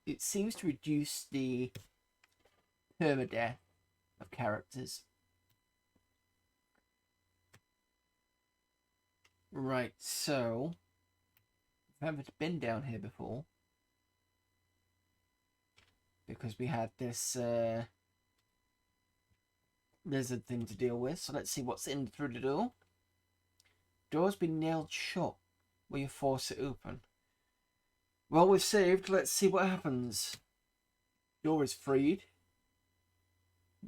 it seems to reduce the permadeath of characters. Right, so... I haven't been down here before. Because we had this lizard thing to deal with. So let's see what's in through the door. Door's been nailed shut. Will you force it open? Well, we're saved. Let's see what happens. Door is freed.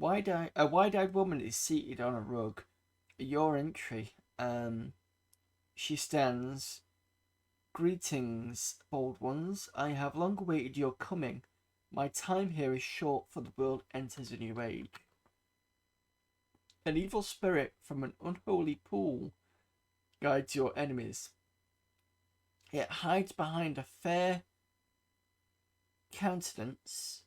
A wide-eyed woman is seated on a rug. Your entry. She stands. Greetings, bold ones. I have long awaited your coming. My time here is short, for the world enters a new age. An evil spirit from an unholy pool guides your enemies. It hides behind a fair countenance.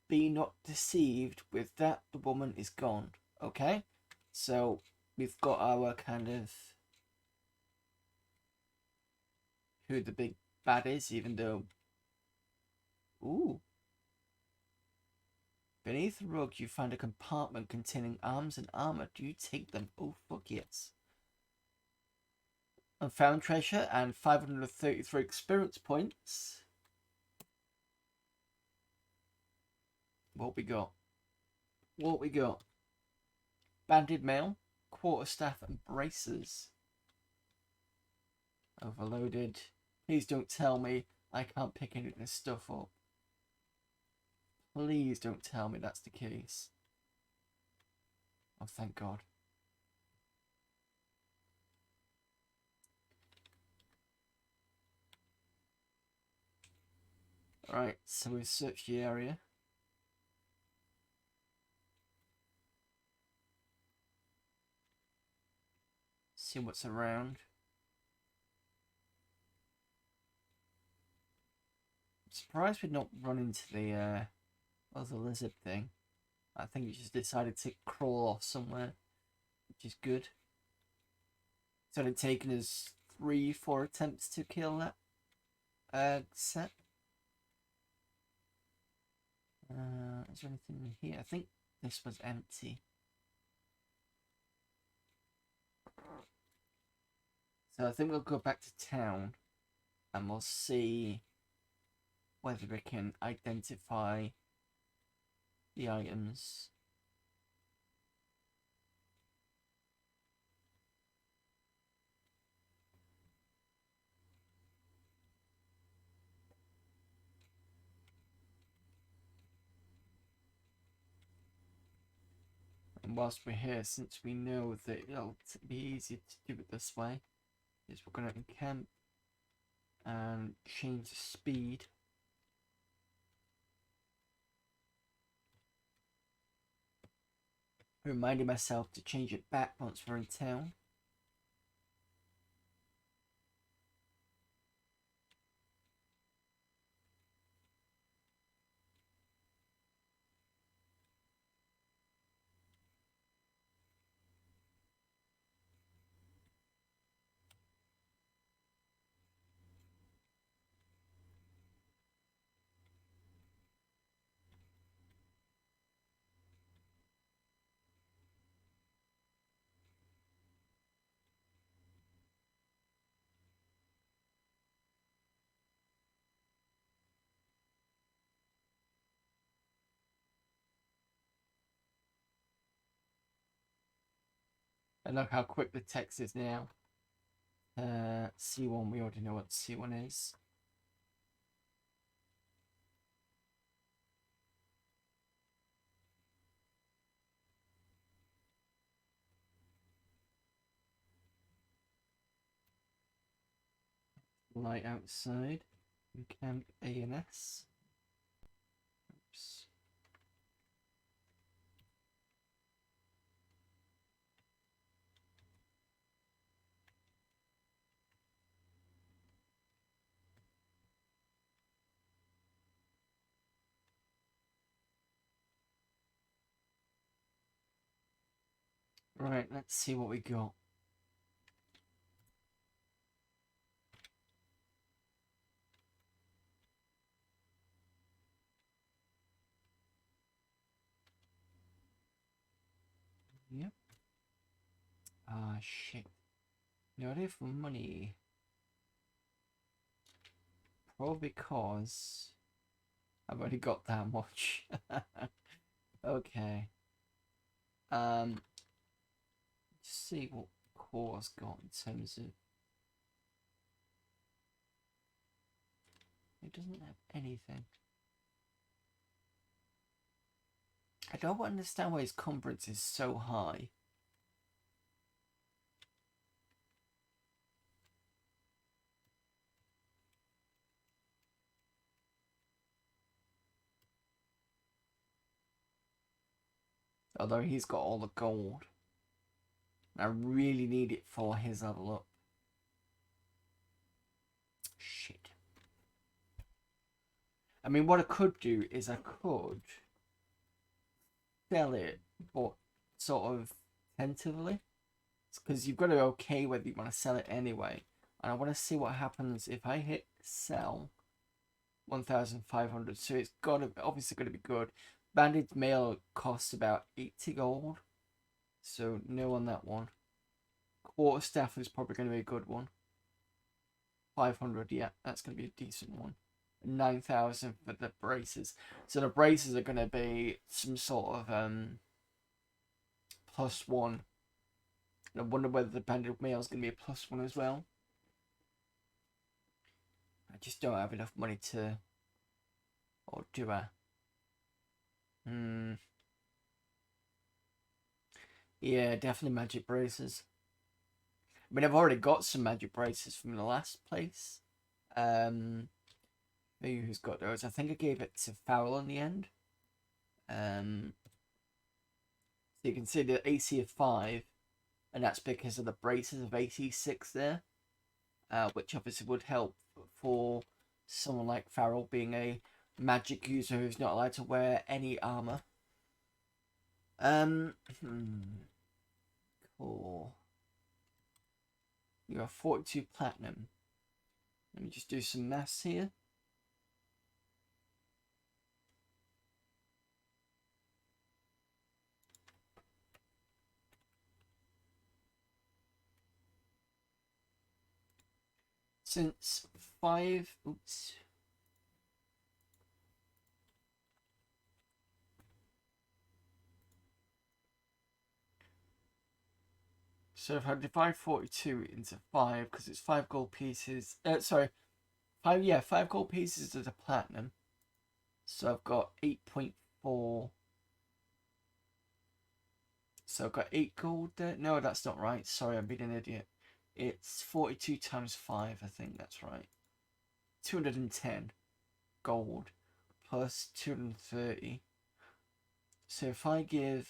Be not deceived, with that the woman is gone. Okay, so we've got our kind of who the big bad is, even though... Ooh. Beneath the rug, you find a compartment containing arms and armor. Do you take them? Oh, fuck yes. Unfound treasure and 533 experience points. What we got? What we got? Banded mail, quarterstaff, and braces. Overloaded. Please don't tell me I can't pick any of this stuff up. Please don't tell me that's the case. Oh, thank God. Alright, so we've searched the area. See what's around. I'm surprised we've not run into the other lizard thing. I think it just decided to crawl off somewhere, which is good. It's only taken us 3-4 attempts to kill that set. Is there anything in here? I think this was empty. So I think we'll go back to town and we'll see whether we can identify the items. And whilst we're here, since we know that it'll be easier to do it this way, is we're going to encamp and change the speed. Reminding myself to change it back once we're in town. And look how quick the text is now. C1, we already know what C1 is. Light outside. Encamp A and S. Oops. Right, let's see what we got. Yep. Ah, shit. No idea for money. Probably because I've already got that much. Okay. Just see what Core's got in terms of. It doesn't have anything. I don't understand why his confidence is so high. Although he's got all the gold. I really need it for his level up. Shit. I mean, what I could do is I could sell it, but sort of tentatively. Because you've got to be okay whether you want to sell it anyway. And I want to see what happens if I hit sell 1,500. So it's obviously got to be good. Banded mail costs about 80 gold. So no on that one. Quarterstaff is probably going to be a good one. 500, yeah, that's going to be a decent one. 9,000 for the braces. So the braces are going to be some sort of +1. And I wonder whether the banded mail is going to be a +1 as well. I just don't have enough money to... Or do I? Yeah, definitely magic braces. I mean, I've already got some magic braces from the last place. Who's got those? I think I gave it to Farrell in the end. So you can see the AC of 5, and that's because of the braces of AC 6 there, which obviously would help for someone like Farrell being a magic user who's not allowed to wear any armor. Cool. You have 42 platinum. Let me just do some maths here. Since 5... Oops. So if I divide 42 into 5, because it's 5 gold pieces... sorry. 5 gold pieces is a platinum. So I've got 8.4. So I've got 8 gold there. No, that's not right. Sorry, I'm being an idiot. It's 42 times 5, I think that's right. 210 gold plus 230. So if I give...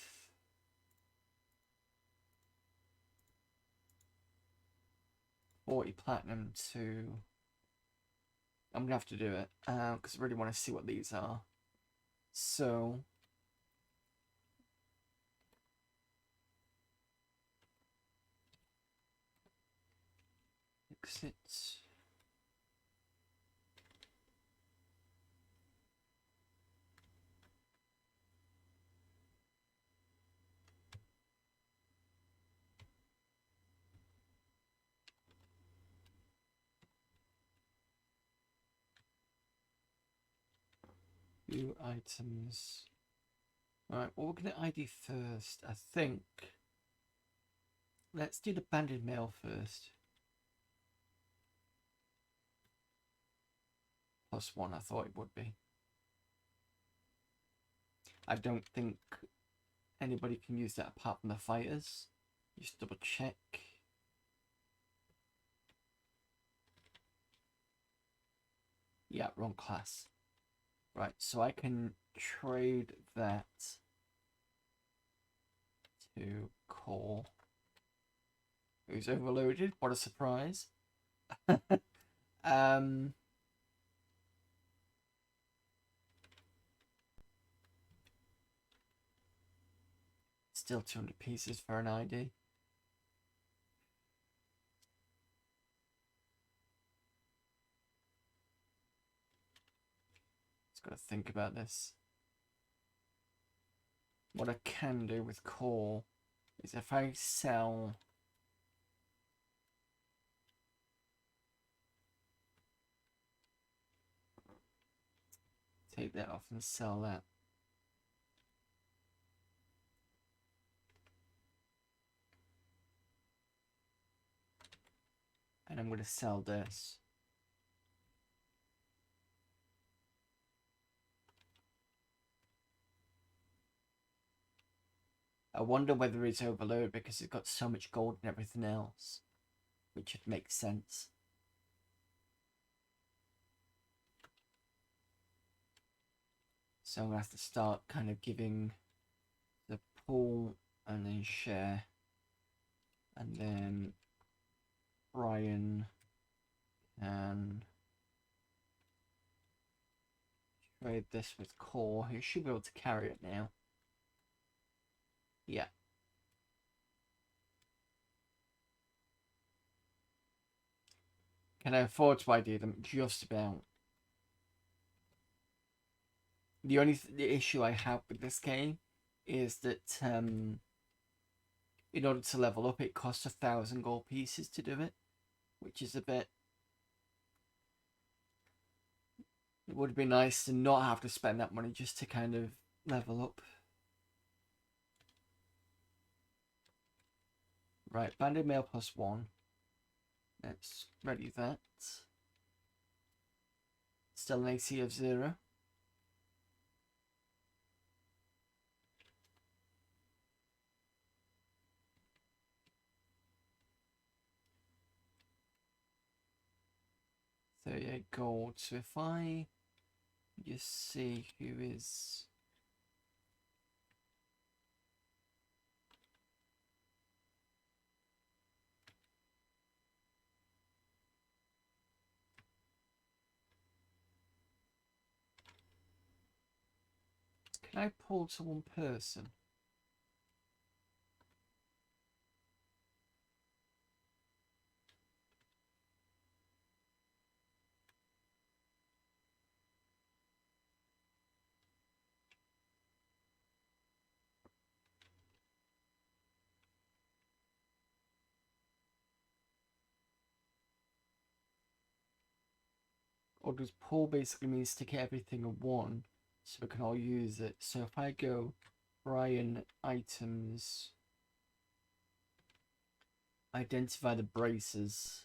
$40 platinum to... I'm gonna have to do it because I really want to see what these are. So exit. View items. Alright, well, we're gonna ID first, I think. Let's do the banded mail first. +1, I thought it would be. I don't think anybody can use that apart from the fighters. Just double check. Yeah, wrong class. Right, so I can trade that to Core. Who's overloaded? What a surprise. Still 200 pieces for an ID. Just gotta think about this. What I can do with Core is if I sell... Take that off and sell that. And I'm going to sell this. I wonder whether it's overloaded because it's got so much gold and everything else. Which would make sense. So I'm going to have to start kind of giving the pool and then share. And then Brian can trade this with Core. He should be able to carry it now. Yeah. Can I afford to ID them? Just about. The only issue I have with this game is that in order to level up, it costs 1,000 gold pieces to do it, which is a bit... It would be nice to not have to spend that money just to kind of level up. Right, banded mail +1. Let's ready that. Still an AC of 0. $38 gold. So if I just see who is... Can I pull to one person? Or does pull basically mean stick everything in one so we can all use it? So if I go Brian items, identify the braces.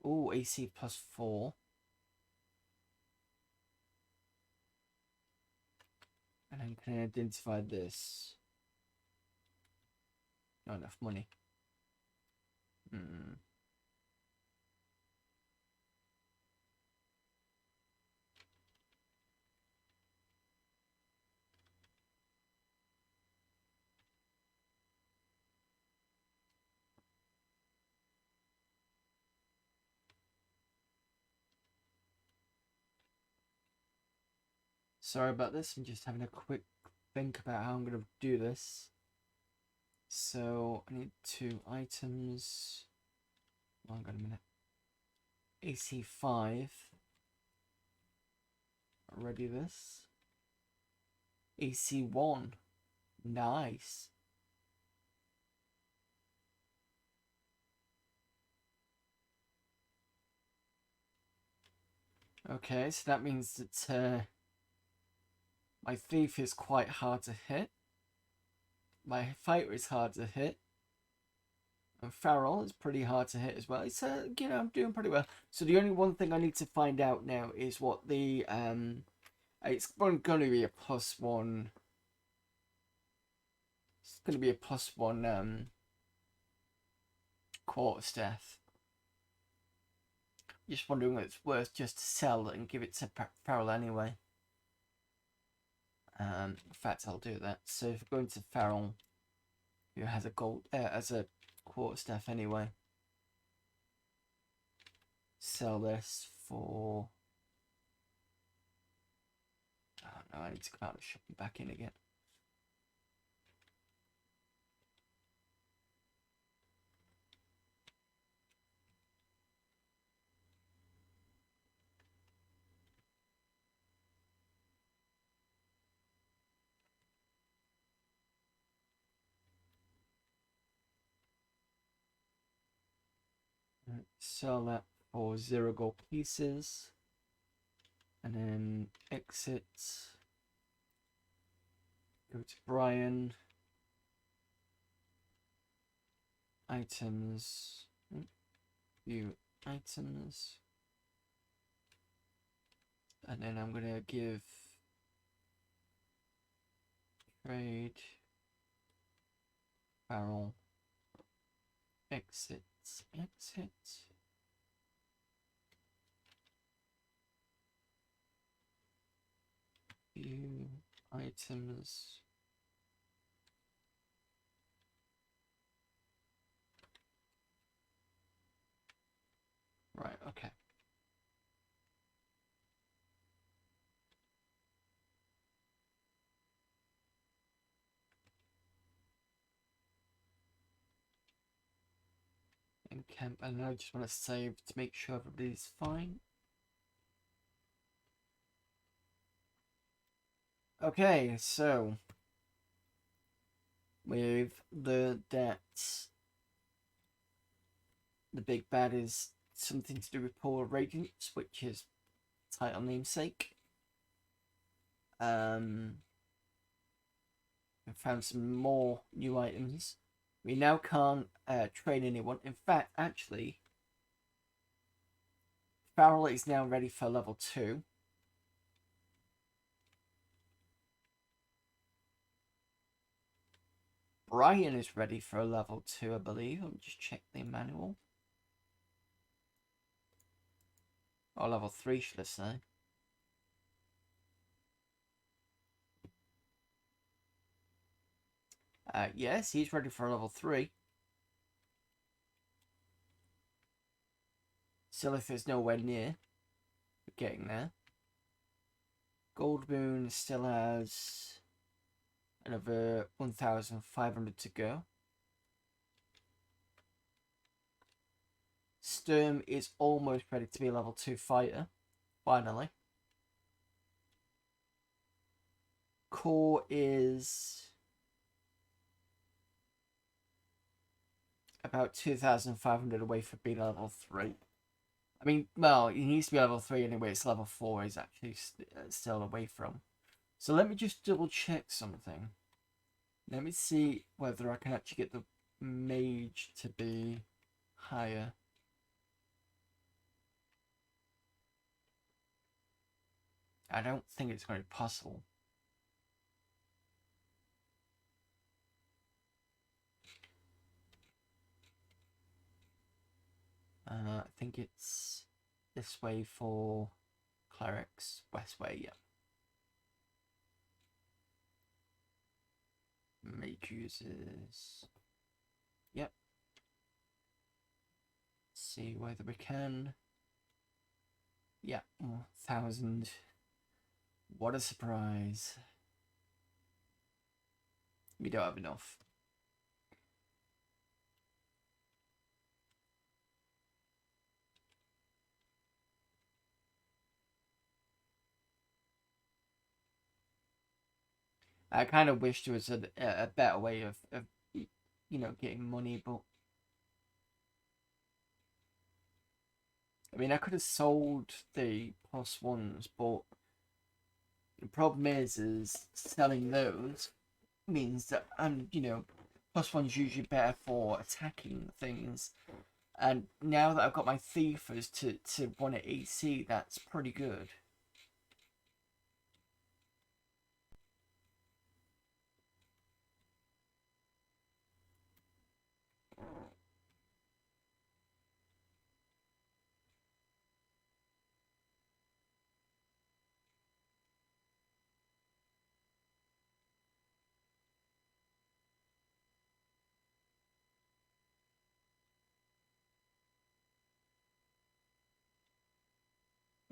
Oh, AC +4. And then can I identify this? Not enough money. Sorry about this, I'm just having a quick think about how I'm going to do this. So I need 2 items. Hang on a minute. AC 5. Ready this. AC 1. Nice. Okay, so that means that my thief is quite hard to hit. My fighter is hard to hit. And Farrell is pretty hard to hit as well. It's you know, I'm doing pretty well. So the only one thing I need to find out now is what the it's going to be a +1. It's going to be a +1 quarterstaff. Just wondering if it's worth just to sell and give it to Farrell anyway. In fact, I'll do that. So if we're going to Farrell, who has a gold as a quarterstaff anyway, sell this for... Oh no, I need to come out of the shop and back in again. Sell that for 0 gold pieces. And then exit. Go to Brian. Items. View items. And then I'm going to give trade barrel exit. View items. Right, okay. And camp, and I just want to save to make sure everybody's fine. Okay, so with the debts, the big bad is something to do with Paul Radiance, which is title namesake. We found some more new items. We now can't train anyone. In fact, actually, Farrell is now ready for level 2. Brian is ready for a level 2, I believe. Let me just check the manual. Or level 3, should I say. Yes, he's ready for a level 3. Silith is nowhere near. We're getting there. Gold Moon still has another 1,500 to go. Sturm is almost ready to be a level 2 fighter. Finally. Core is about 2,500 away from being level 3. I mean, well, he needs to be level 3 anyway. It's level 4 he's actually still away from. So let me just double check something. Let me see whether I can actually get the mage to be higher. I don't think it's going to be possible. I think it's this way for clerics, west way, yeah. Mage users. Yep. See whether we can. Yeah, 1,000. What a surprise. We don't have enough. I kind of wish there was a better way of you know, getting money, but I mean, I could have sold the +1s, but the problem is selling those means that you know, +1's usually better for attacking things, and now that I've got my thiefers to 1 at AC, that's pretty good.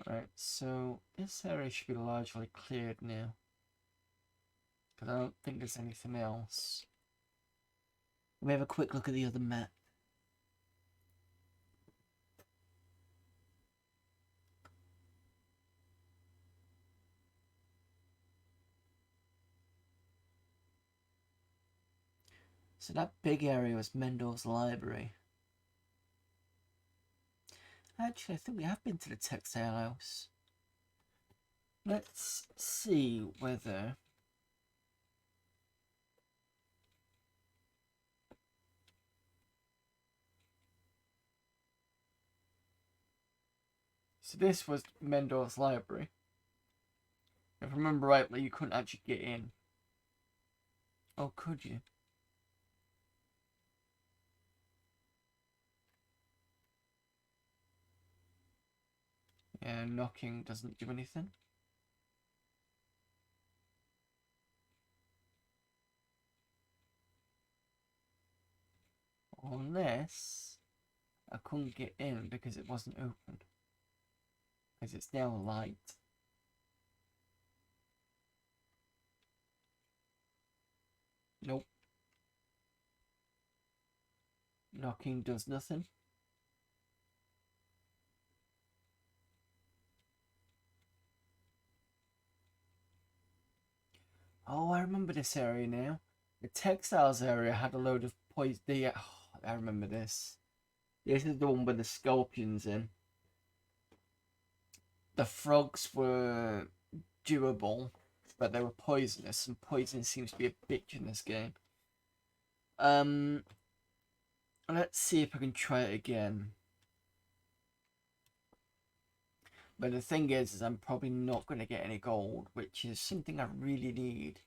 Right, so this area should be largely cleared now, because I don't think there's anything else. Let me have a quick look at the other map. So that big area was Mendor's library. Actually, I think we have been to the textile house. Let's see whether... So this was Mendor's library. If I remember rightly, you couldn't actually get in. Oh, could you? Yeah, knocking doesn't do anything. Unless I couldn't get in because it wasn't open. Because it's now light. Nope. Knocking does nothing. Oh, I remember this area now. The textiles area had a load of poison. I remember this. This is the one with the scorpions in. The frogs were durable, but they were poisonous, and poison seems to be a bitch in this game. Let's see if I can try it again. But the thing is I'm probably not going to get any gold, which is something I really need.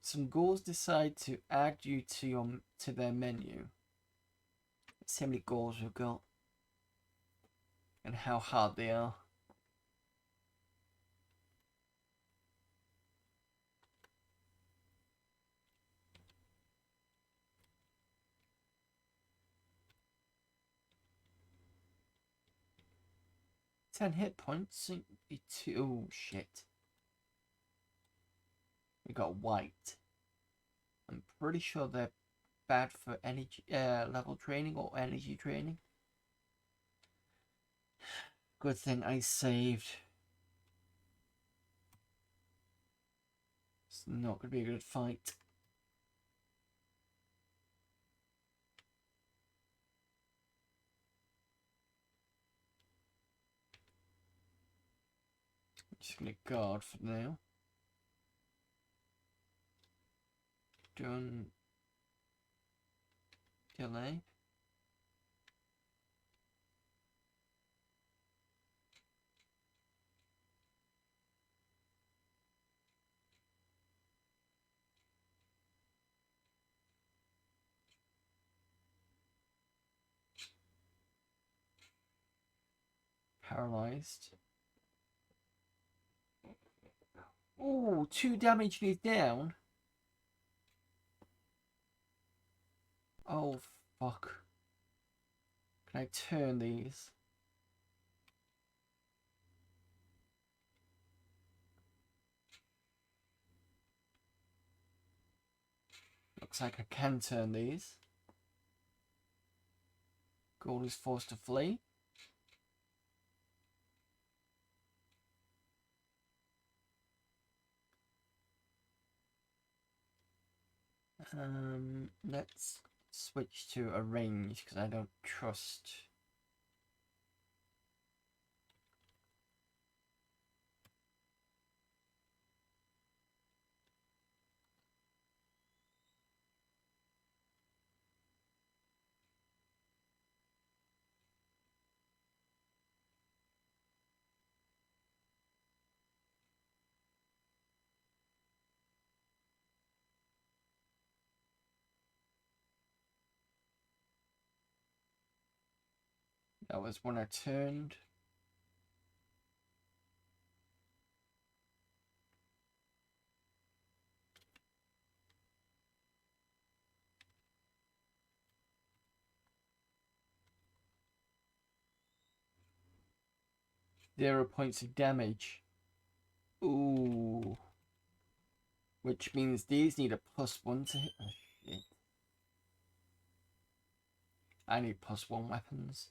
Some ghouls decide to add you to their menu. Let's see how many ghouls we've got and how hard they are. Ten hit points. Oh shit. We got white. I'm pretty sure they're bad for energy level training or energy training. Good thing I saved. It's not going to be a good fight. I'm just going to guard for now. Don't delay. Paralyzed. Oh, 2 damage and he's down. Oh, fuck. Can I turn these? Looks like I can turn these. Gold is forced to flee. Let's switch to a range because I don't trust. That was when I turned. Zero points of damage. Ooh. Which means these need a +1 to hit. Oh shit. I need +1 weapons.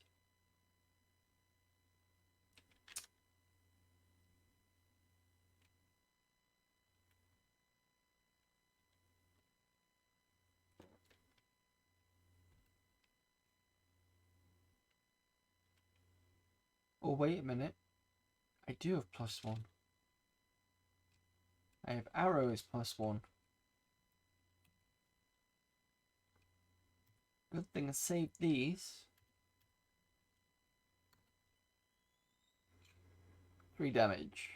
Oh, wait a minute. I do have +1. I have arrows +1. Good thing I saved these. 3 damage.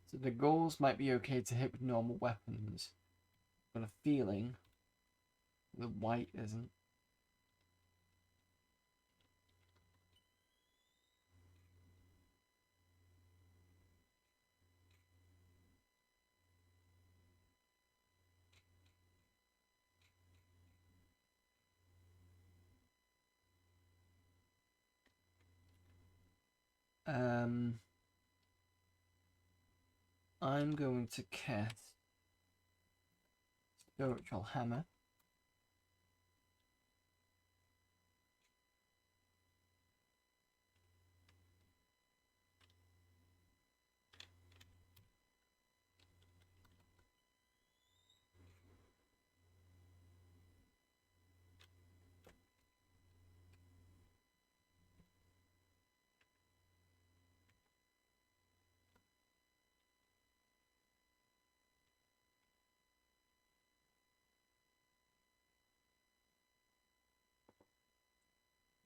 So the ghouls might be okay to hit with normal weapons. But a feeling the white isn't. Um, I'm going to cast Spiritual Hammer.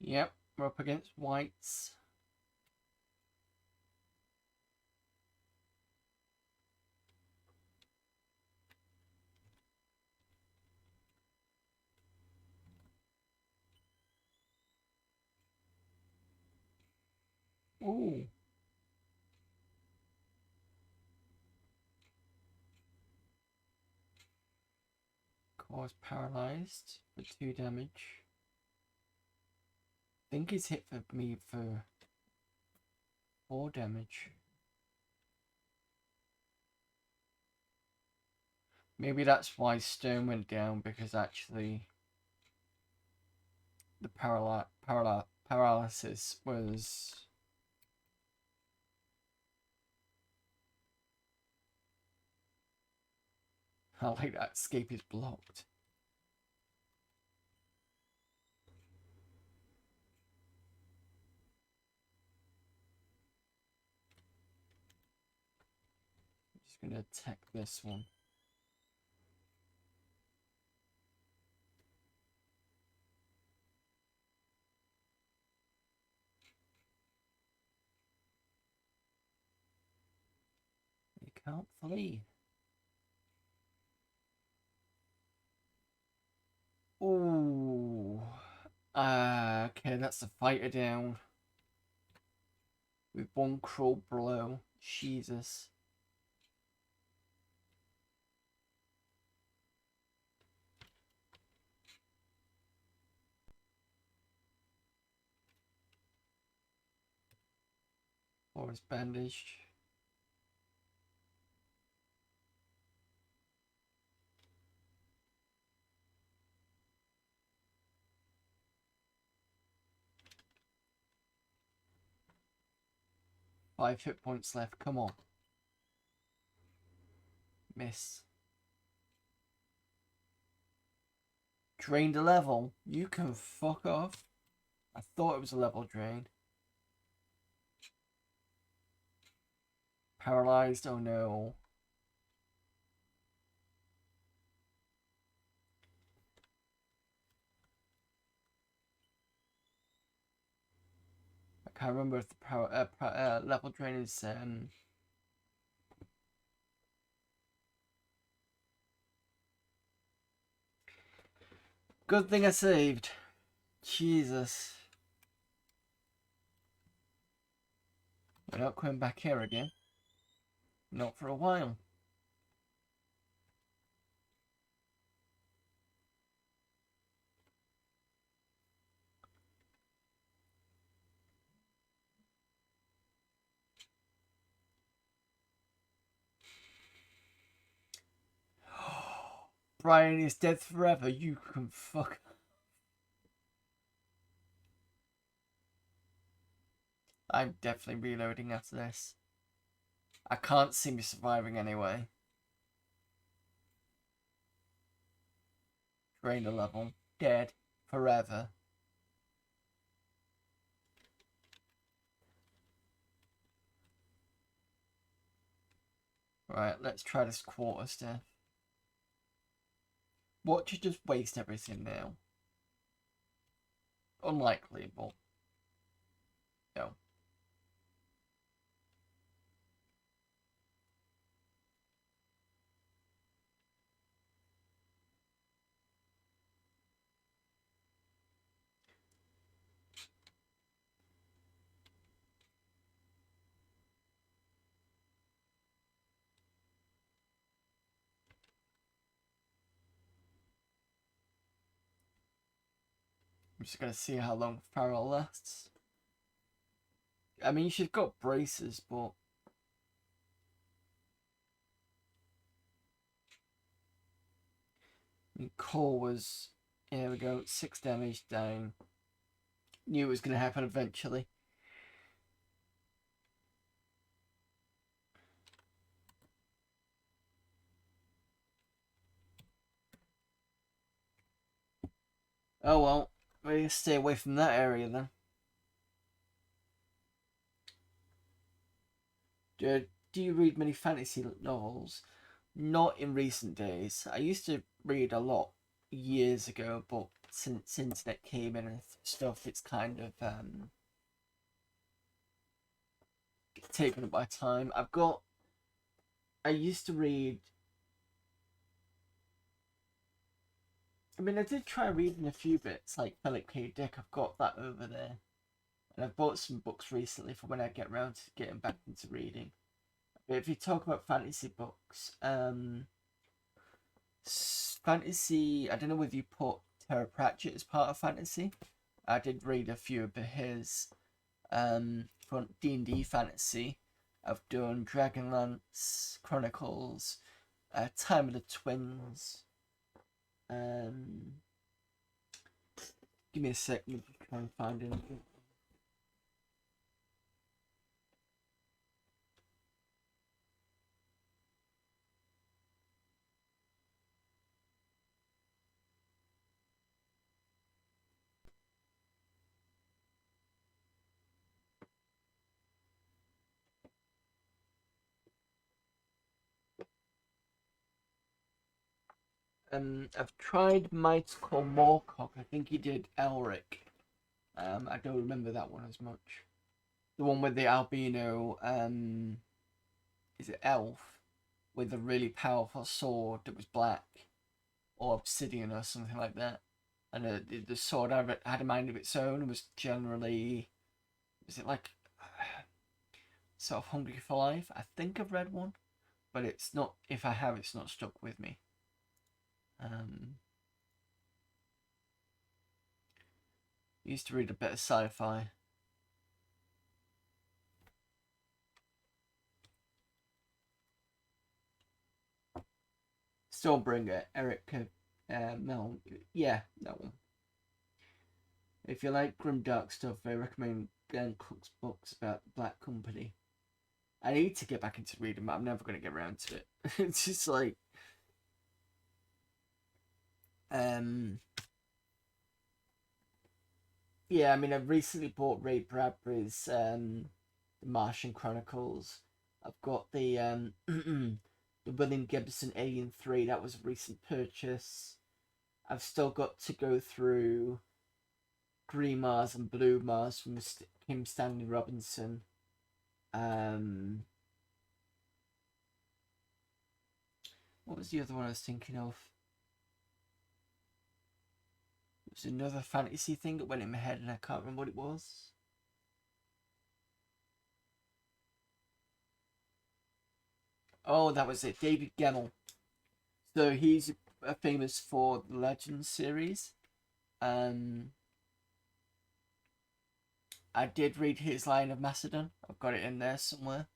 Yep, we're up against whites. Ooh. Cause paralyzed for 2 damage. I think he's hit for me for 4 damage. Maybe that's why Stone went down, because actually the paralysis was... I like that escape is blocked. I'm just going to attack this one. You can't flee. Ooh. Okay, that's the fighter down. With 1 cruel blow. Jesus. Or is bandaged. Five hit points left. Come on. Miss. Drained a level. You can fuck off. I thought it was a level drain. Paralyzed. Oh no. I can't remember if the level drain is Good thing I saved. Jesus. We're not coming back here again. Not for a while. Brian is dead forever. You can fuck. I'm definitely reloading after this. I can't see me surviving anyway. Drained a level. Dead. Forever. Right, let's try this quarter staff. Watch you just waste everything now. Unlikely, but... No. I'm just gonna see how long Farrell lasts. I mean, she's got braces, but... And core was, here we go, 6 damage down. Knew it was going to happen eventually. Oh well, we're going to stay away from that area then. Do you read many fantasy novels? Not in recent days. I used to read a lot years ago, but since internet came in and stuff, it's kind of taken up my time. I used to read. I mean, I did try reading a few bits, like Philip K. Dick. I've got that over there, and I've bought some books recently for when I get around to getting back into reading. But if you talk about fantasy books, fantasy. I don't know whether you put Terra Pratchett as part of fantasy. I did read a few of his. For D&D fantasy, I've done Dragonlance Chronicles, Time of the Twins. Give me a second to try and find anything. I've tried Might Call Moorcock. I think he did Elric. I don't remember that one as much. The one with the albino, is it elf with a really powerful sword that was black or obsidian or something like that, and the sword had a mind of its own and was generally, was it like sort of hungry for life? I think I've read one, but it's not. If I have, it's not stuck with me. Um, Used to read a bit of sci-fi. Stormbringer, Eric Mel. Yeah, that one. If you like grim dark stuff, I recommend Glenn Cook's books about the Black Company. I need to get back into reading, but I'm never going to get around to it. It's just like, yeah. I mean, I've recently bought Ray Bradbury's The Martian Chronicles. I've got the the William Gibson Alien 3. That was a recent purchase. I've still got to go through Green Mars and Blue Mars from Kim Stanley Robinson. What was the other one I was thinking of? It was another fantasy thing that went in my head and I can't remember what it was. Oh, that was it. David Gemmell. So he's famous for the Legends series. I did read his Lion of Macedon. I've got it in there somewhere.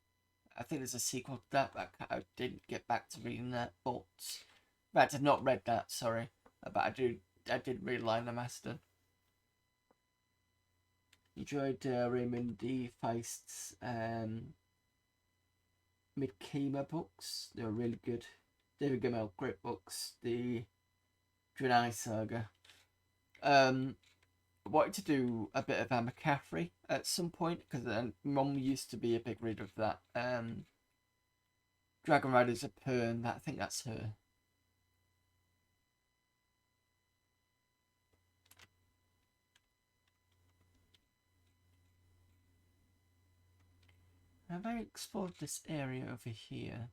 I think there's a sequel to that, but I didn't get back to reading that. But in fact, I've not read that. Sorry, but I did read Lion of Macedon. Enjoyed Raymond D. Feist's Midkema books. They were really good. David Gemmell, great books. The Draenei Saga. I wanted to do a bit of Anne McCaffrey at some point because Mum used to be a big reader of that. Dragon Riders of Pern. I think that's her. Have I explored this area over here?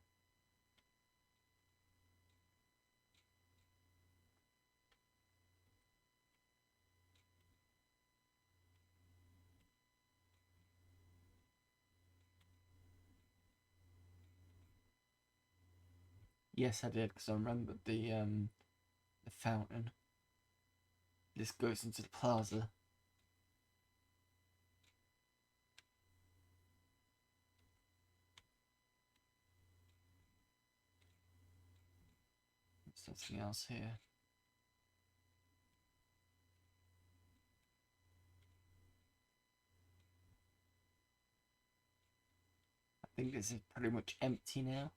Yes, I did because I remembered the fountain. This goes into the plaza. There's something else here. think this is pretty much empty now.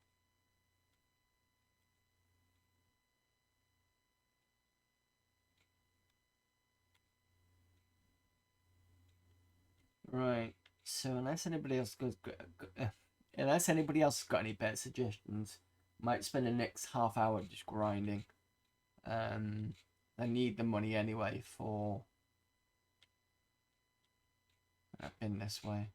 Right. So unless anybody else unless anybody else has got any better suggestions, might spend the next half hour just grinding. I need the money anyway for in this way.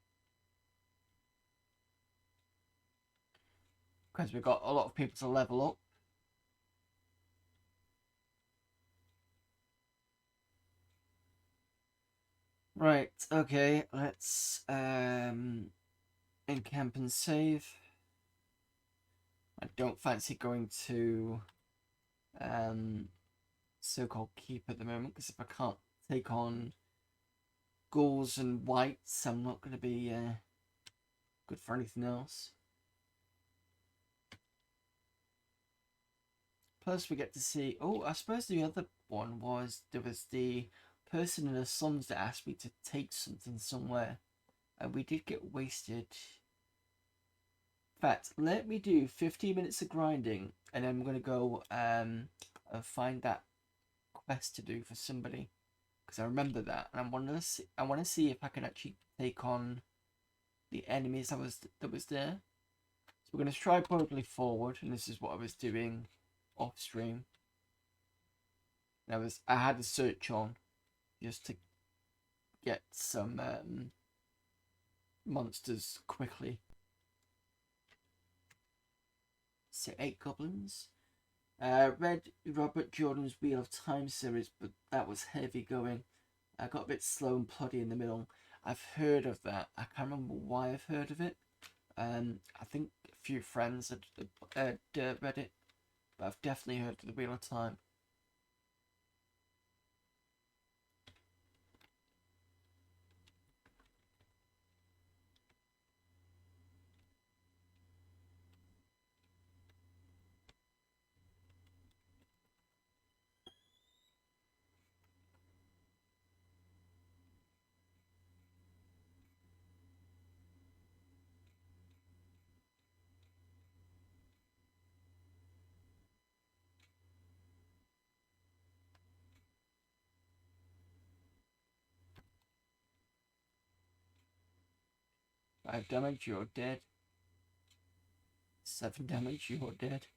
Because we've got a lot of people to level up. Right, okay, let's encamp and save. I don't fancy going to so-called keep at the moment, because if I can't take on ghouls and whites, I'm not going to be good for anything else. Plus we get to see, oh, I suppose the other one was, there was the person in the slums that asked me to take something somewhere, and we did get wasted. In fact, let me do 15 minutes of grinding, and then I'm going to go and find that quest to do for somebody, because I remember that, and I want to see if I can actually take on the enemies that was there. So we're going to try boldly forward, and this is what I was doing off stream. I had a search on just to get some monsters quickly. So 8 goblins. Read Robert Jordan's Wheel of Time series, but that was heavy going. I got a bit slow and ploddy in the middle. I've heard of that. I can't remember why I've heard of it. I think a few friends had read it, but I've definitely heard of the Wheel of Time. Five damage, you're dead. 7 damage, you're dead.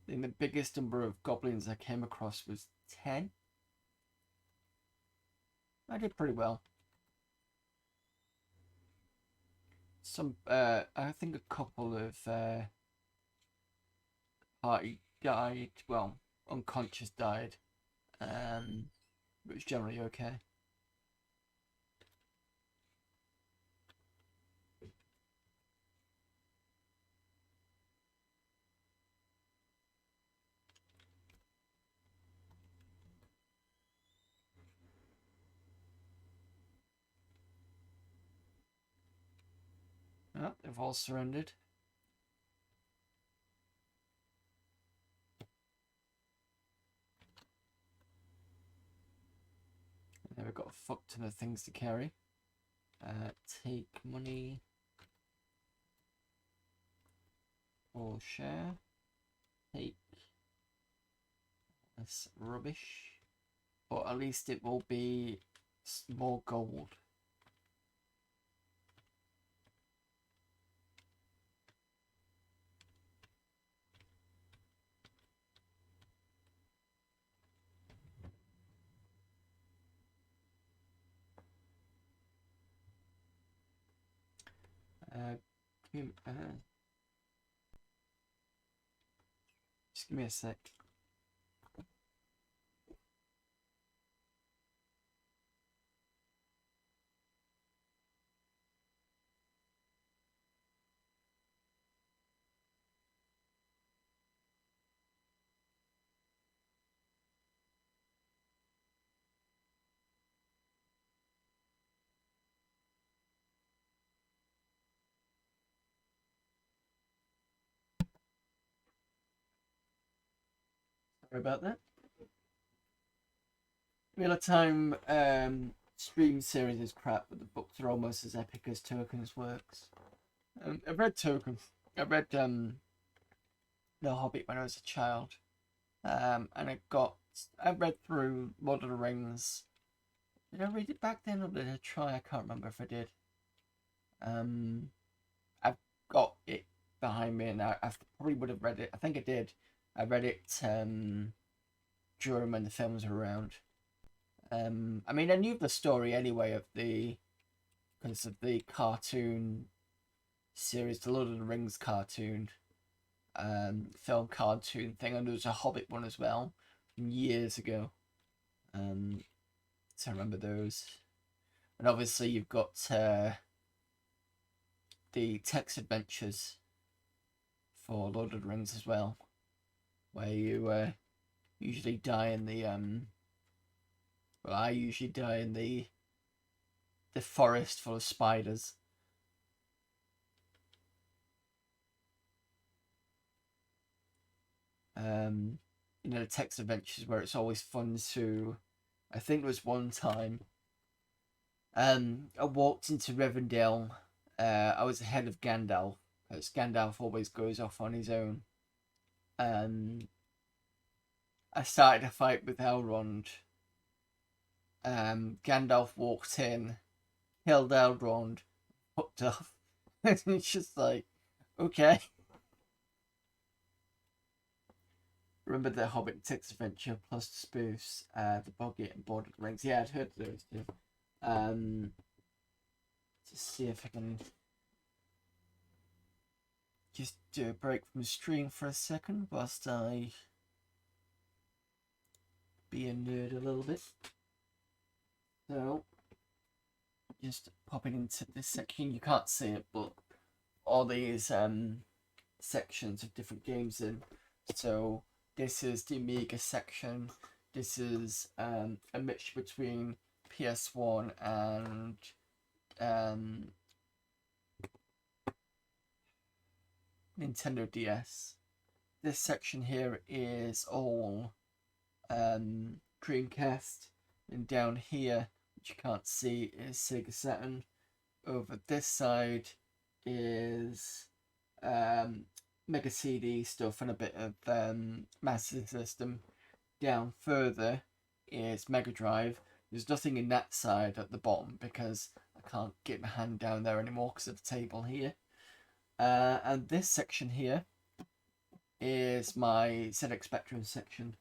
I think the biggest number of goblins I came across was 10. I did pretty well. I think a couple of party died. Well, unconscious died. But it's generally okay. Oh, they've all surrendered. And then we've got a fuck ton of things to carry. Take money. Or share. Take this rubbish. But at least it will be more gold. Just give me a sec. Sorry about that. Wheel of Time stream series is crap, but the books are almost as epic as Tolkien's works. I've read Tolkien. I read The Hobbit when I was a child, and I read through Lord of the Rings. Did I read it back then or did I try? I can't remember if I did. I've got it behind me and I probably would have read it. I think I did. I read it during when the films were around. I mean, I knew the story anyway because of the cartoon series, the Lord of the Rings cartoon, film cartoon thing, and there was a Hobbit one as well from years ago. So I remember those, and obviously you've got the text adventures for Lord of the Rings as well, where you usually die in the well, I usually die in the forest full of spiders. You know, the text adventures where it's always fun to. I think there was one time. I walked into Rivendell. I was ahead of Gandalf, because Gandalf always goes off on his own. I started a fight with Elrond. Gandalf walked in, killed Elrond, fucked off. And it's just like, okay. Remember the Hobbit text adventure plus the spoofs, the Boggart and Lord of the Rings. Yeah, I'd heard those too. Just see if I can just do a break from the stream for a second whilst I be a nerd a little bit. So, just popping into this section. You can't see it, but all these sections of different games in. So this is the Amiga section. This is a mixture between PS1 and Nintendo DS. This section here is all Dreamcast, and down here, which you can't see, is Sega Saturn. Over this side is Mega CD stuff and a bit of Master System. Down further is Mega Drive. There's nothing in that side at the bottom because I can't get my hand down there anymore because of the table here. And this section here is my ZX Spectrum section.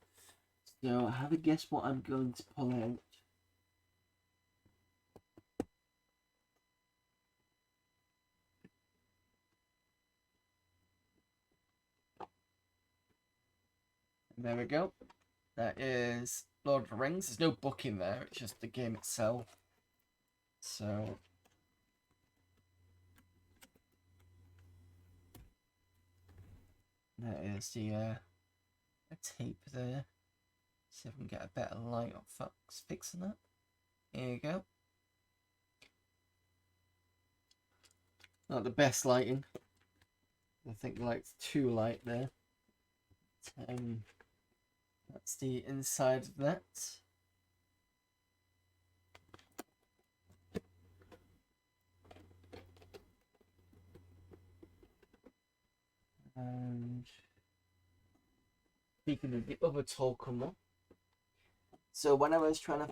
So have a guess what I'm going to pull out. And there we go. That is Lord of the Rings. There's no book in there, it's just the game itself. So that is the a tape there. See if I can get a better light on fixing that. Here you go. Not the best lighting. I think the light's too light there. That's the inside of that. And speaking of the other Tolkien one, so when I was trying to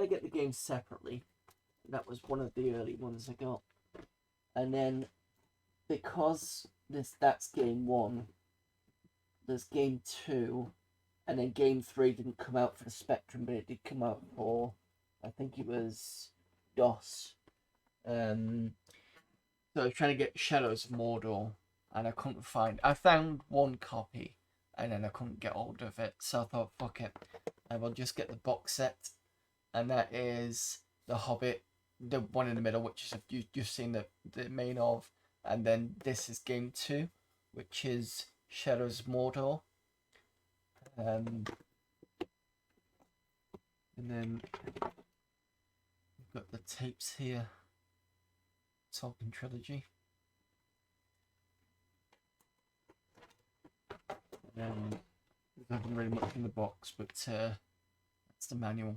get the games separately. That was one of the early ones I got, and then because that's game 1, there's game 2, and then game 3 didn't come out for the Spectrum, but it did come out for, I think it was DOS. So I was trying to get Shadows of Mordor, and I found one copy, and then I couldn't get hold of it, so I thought, fuck it, I will just get the box set, and that is The Hobbit, the one in the middle, which is you've seen the main of, and then this is game 2, which is Shadows of Mordor. And then we've got the tapes here, Tolkien trilogy. There's nothing really much in the box, but that's the manual.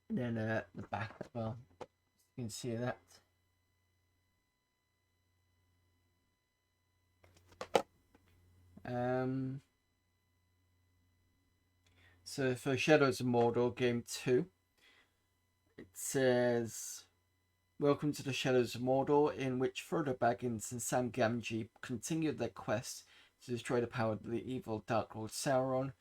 And then the back as well. You can see that. So for Shadows of Mordor Game 2, it says, "Welcome to the Shadows of Mordor, in which Frodo Baggins and Sam Gamgee continue their quest to destroy the power of the evil Dark Lord Sauron.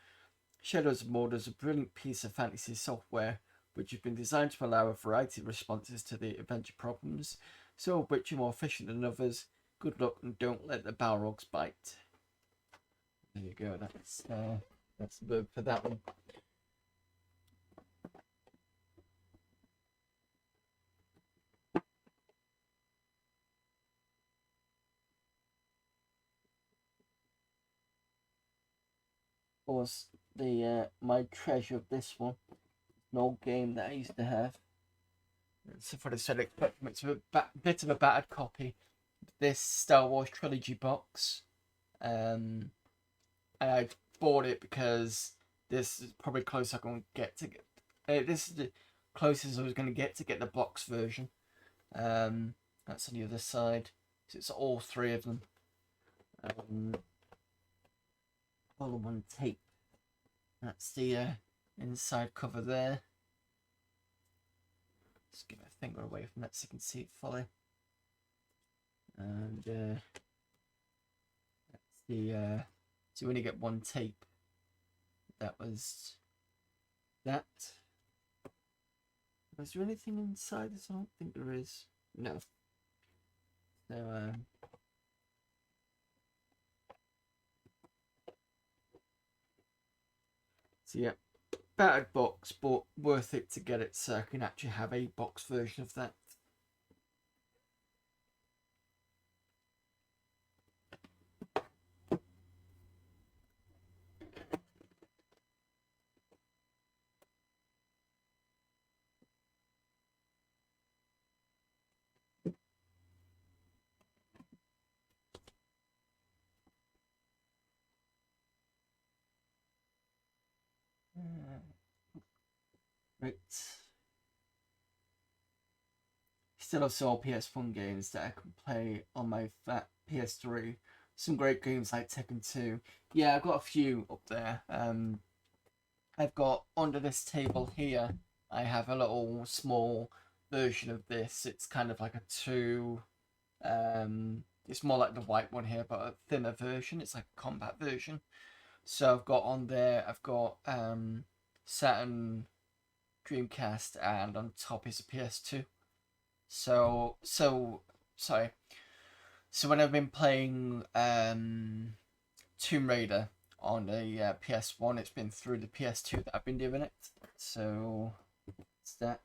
Shadows of Mordor is a brilliant piece of fantasy software which has been designed to allow a variety of responses to the adventure problems, some of which are more efficient than others. Good luck and don't let the Balrogs bite." There you go, that's the verb for that one. Was the my treasure of this one, an old game that I used to have. So for the select spectrum, it's a bit of a battered copy. This Star Wars trilogy box. I bought it because this is probably close I can get to get. This is the closest I was going to get the box version. That's on the other side. So it's all three of them. All in one tape. That's the inside cover there. Just get my finger away from that so you can see it fully. And that's the so you only get one tape. That was that. Was there anything inside this? I don't think there is. No. So yeah, battered box, but worth it to get it so I can actually have a box version of that. Right. Still have some old PS1 games that I can play on my fat PS3. Some great games like Tekken 2. Yeah, I've got a few up there. I've got under this table here, I have a little small version of this. It's kind of like a two. It's more like the white one here, but a thinner version. It's like a combat version. So I've got on there, I've got Saturn, Dreamcast, and on top is a PS2. So sorry. So when I've been playing Tomb Raider on the PS1, it's been through the PS2 that I've been doing it. So it's that.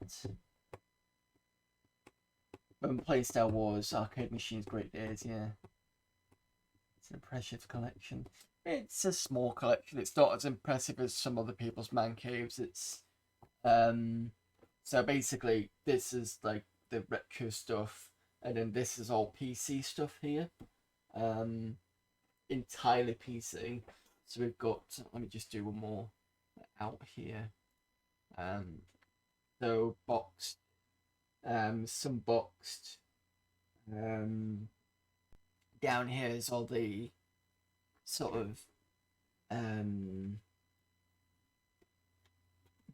When playing Star Wars arcade machines, great days, yeah. It's an impressive collection. It's a small collection. It's not as impressive as some other people's man caves. It's so basically this is like the retro stuff, and then this is all PC stuff here. Entirely PC. So we've got, let me just do one more out here. So boxed, some boxed. Down here is all the sort of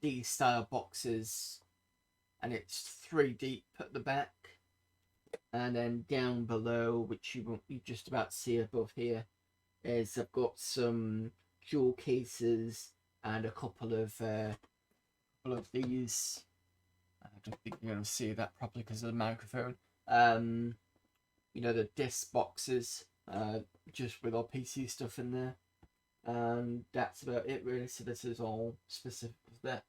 these style boxes, and it's 3 deep at the back. And then down below, which you just about see above here, is I've got some jewel cases and a couple of these. I don't think you're going to see that properly because of the microphone. You know, the disc boxes, just with our PC stuff in there. And that's about it really. So this is all specific for that.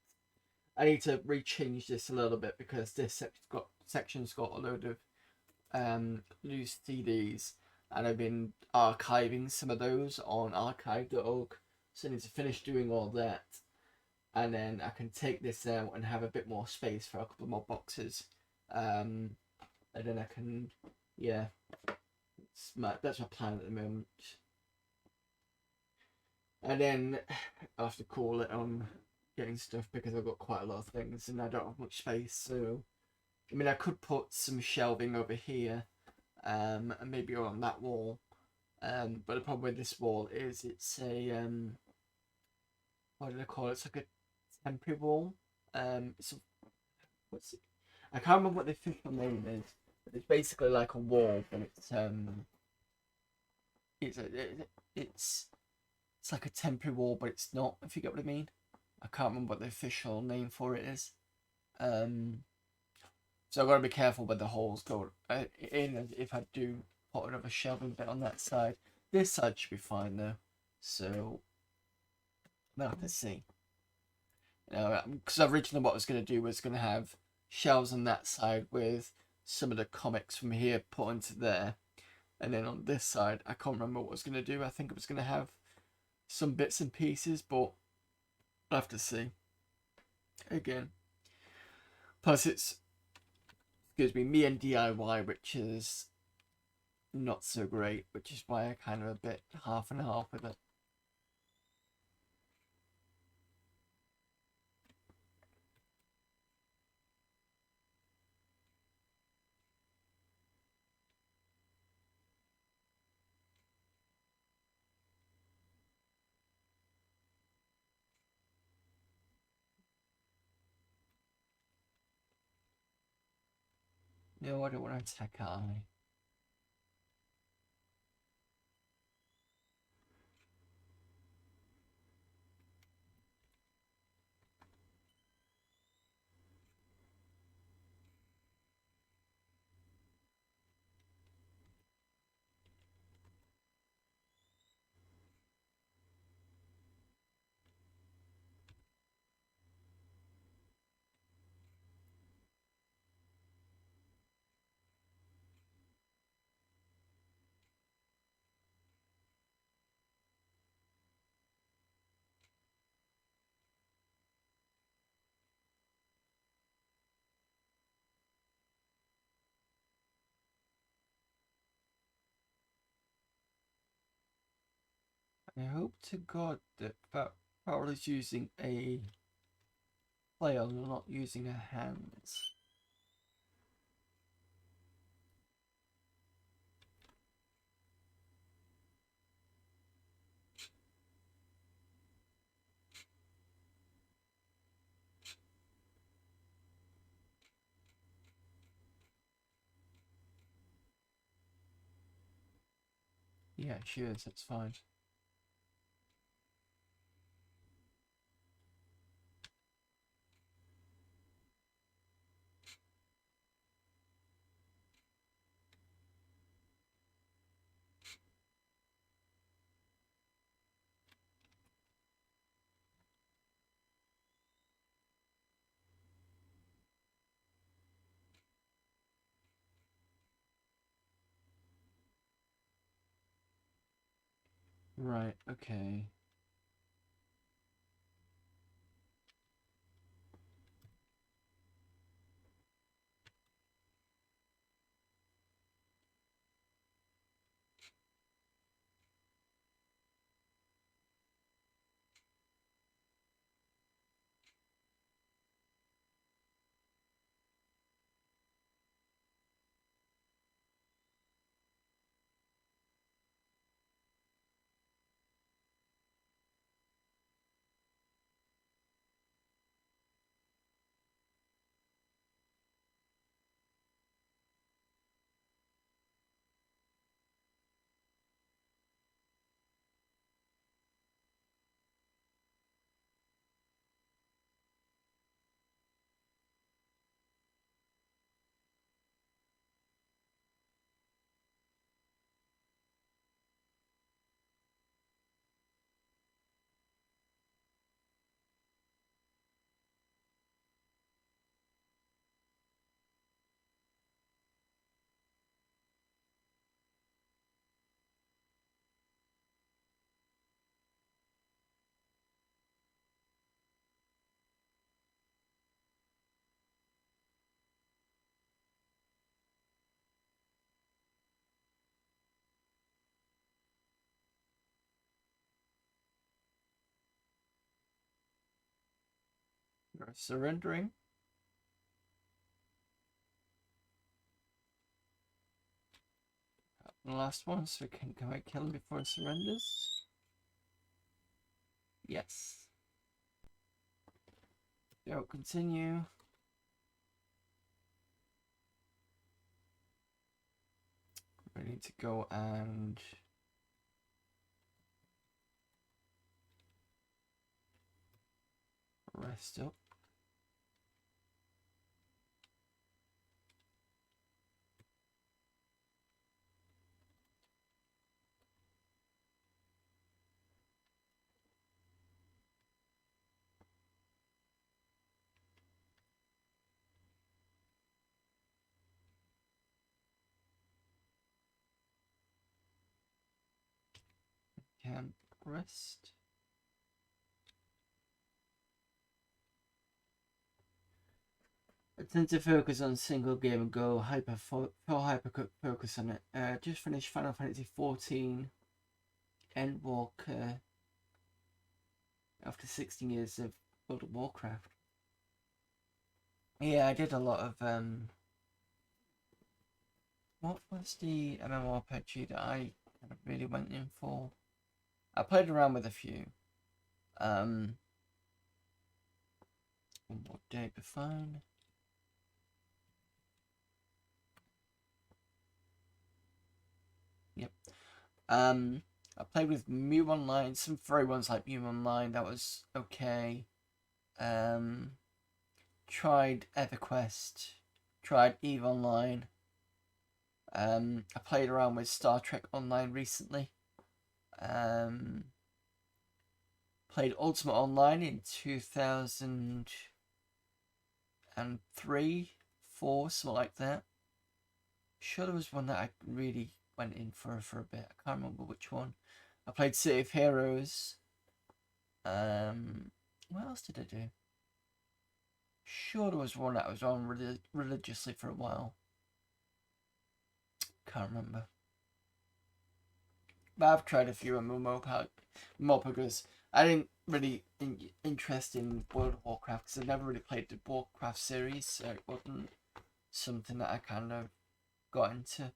I need to rechange this a little bit because this section's got a load of loose CDs, and I've been archiving some of those on archive.org, so I need to finish doing all that. and then I can take this out and have a bit more space for a couple more boxes. And then I can, yeah, that's my plan at the moment. And then I'll have to call it on getting stuff because I've got quite a lot of things and I don't have much space. So, I mean, I could put some shelving over here, and maybe on that wall. But the problem with this wall is it's a what did I call it? It's like a temporary wall. It's a, what's it? I can't remember what the official name is, but it's basically like a wall, but it's a, it's like a temporary wall, but it's not. If you get what I mean. I can't remember what the official name for it is. Um, so I've got to be careful where the holes go in if I do put another shelving bit on that side. This side should be fine though. So we'll have to see. Because originally what I was going to do was going to have shelves on that side with some of the comics from here put into there. And then on this side, I can't remember what I was going to do. I think I was going to have some bits and pieces, but I'll have to see. Again. Plus it's, excuse me and DIY, which is not so great, which is why I kind of a bit half and half with it. No, I don't want to attack eye. I hope to God that Farrell is using a flail and not using her hands. Yeah, she is, that's fine. Right, okay. You're surrendering. The last one, so can I kill him before he surrenders? Yes. Go, continue. We need to go and rest up. Can rest. I tend to focus on single game and go hyper focus on it. Just finished Final Fantasy 14 Endwalker after 16 years of World of Warcraft. Yeah, I did a lot of what was the MMORPG that I kind of really went in for? I played around with a few. One more day be fine. Yep. I played with Mew Online, some free ones like Mew Online, that was okay. Tried EverQuest, tried EVE Online. I played around with Star Trek Online recently. Played Ultimate Online in 2003, 4, something like that. Sure, there was one that I really went in for a bit. I can't remember which one. I played City of Heroes. What else did I do? Sure, there was one that I was on religiously for a while. Can't remember. But I've tried a few more because I didn't really interest in World of Warcraft because I never really played the Warcraft series, so it wasn't something that I kind of got into.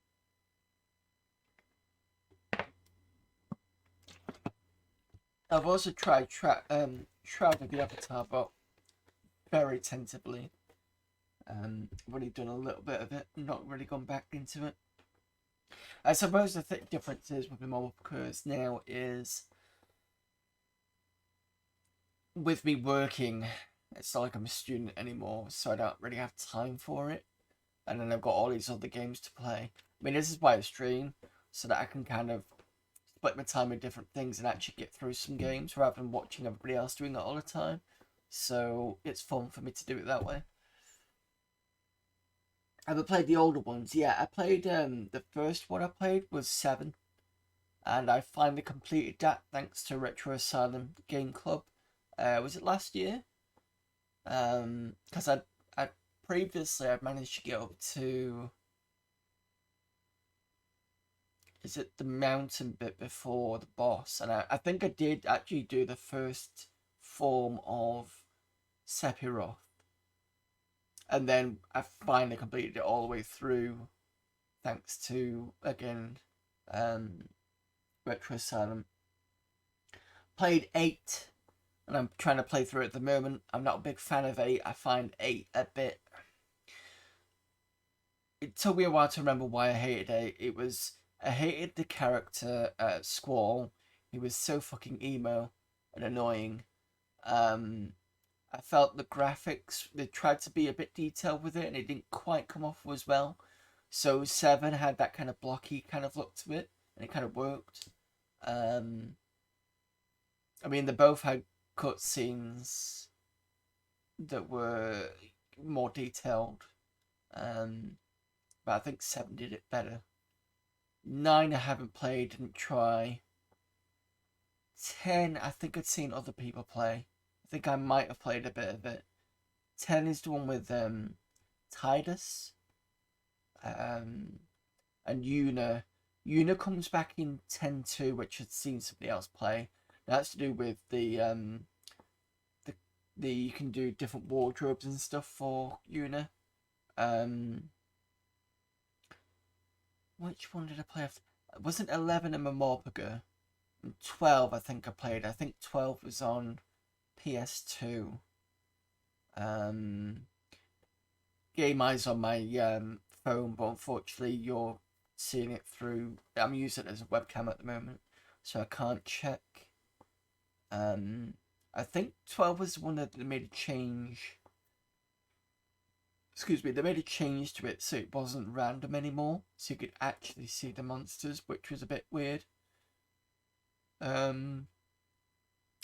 I've also tried Shroud of the Avatar, but very tentatively. I've only done a little bit of it, not really gone back into it. I suppose the difference is with the mobile because now is with me working, it's not like I'm a student anymore, so I don't really have time for it. And then I've got all these other games to play. I mean, this is why I stream, so that I can kind of split my time with different things and actually get through some games rather than watching everybody else doing it all the time. So it's fun for me to do it that way. I've played the older ones. Yeah, I played the first one I played was 7, and I finally completed that thanks to Retro Asylum Game Club. Was it last year? Because I previously I'd managed to get up to, is it the mountain bit before the boss, and I think I did actually do the first form of Sephiroth, and then I finally completed it all the way through thanks to again Retro Asylum. Played 8, and I'm trying to play through it at the moment. I'm not a big fan of 8. I find 8 a bit. It took me a while to remember why I hated 8. It was I hated the character Squall. He was so fucking emo and annoying. I felt the graphics, they tried to be a bit detailed with it and it didn't quite come off as well. So 7 had that kind of blocky kind of look to it and it kind of worked. I mean, they both had cutscenes that were more detailed. But I think 7 did it better. 9 I haven't played, didn't try. 10 I think I'd seen other people play. I think I might have played a bit of it. 10 is the one with Tidus and Yuna. Yuna comes back in 10-2, which I'd seen somebody else play. That's to do with the you can do different wardrobes and stuff for Una. Which one did I play after? Wasn't 11 in Mamorpaga? And 12 I think I played. I think 12 was on PS2. Game Eyes on my phone, but unfortunately you're seeing it through. I'm using it as a webcam at the moment, so I can't check. I think 12 was the one that they made a change. Excuse me, they made a change to it so it wasn't random anymore, so you could actually see the monsters, which was a bit weird.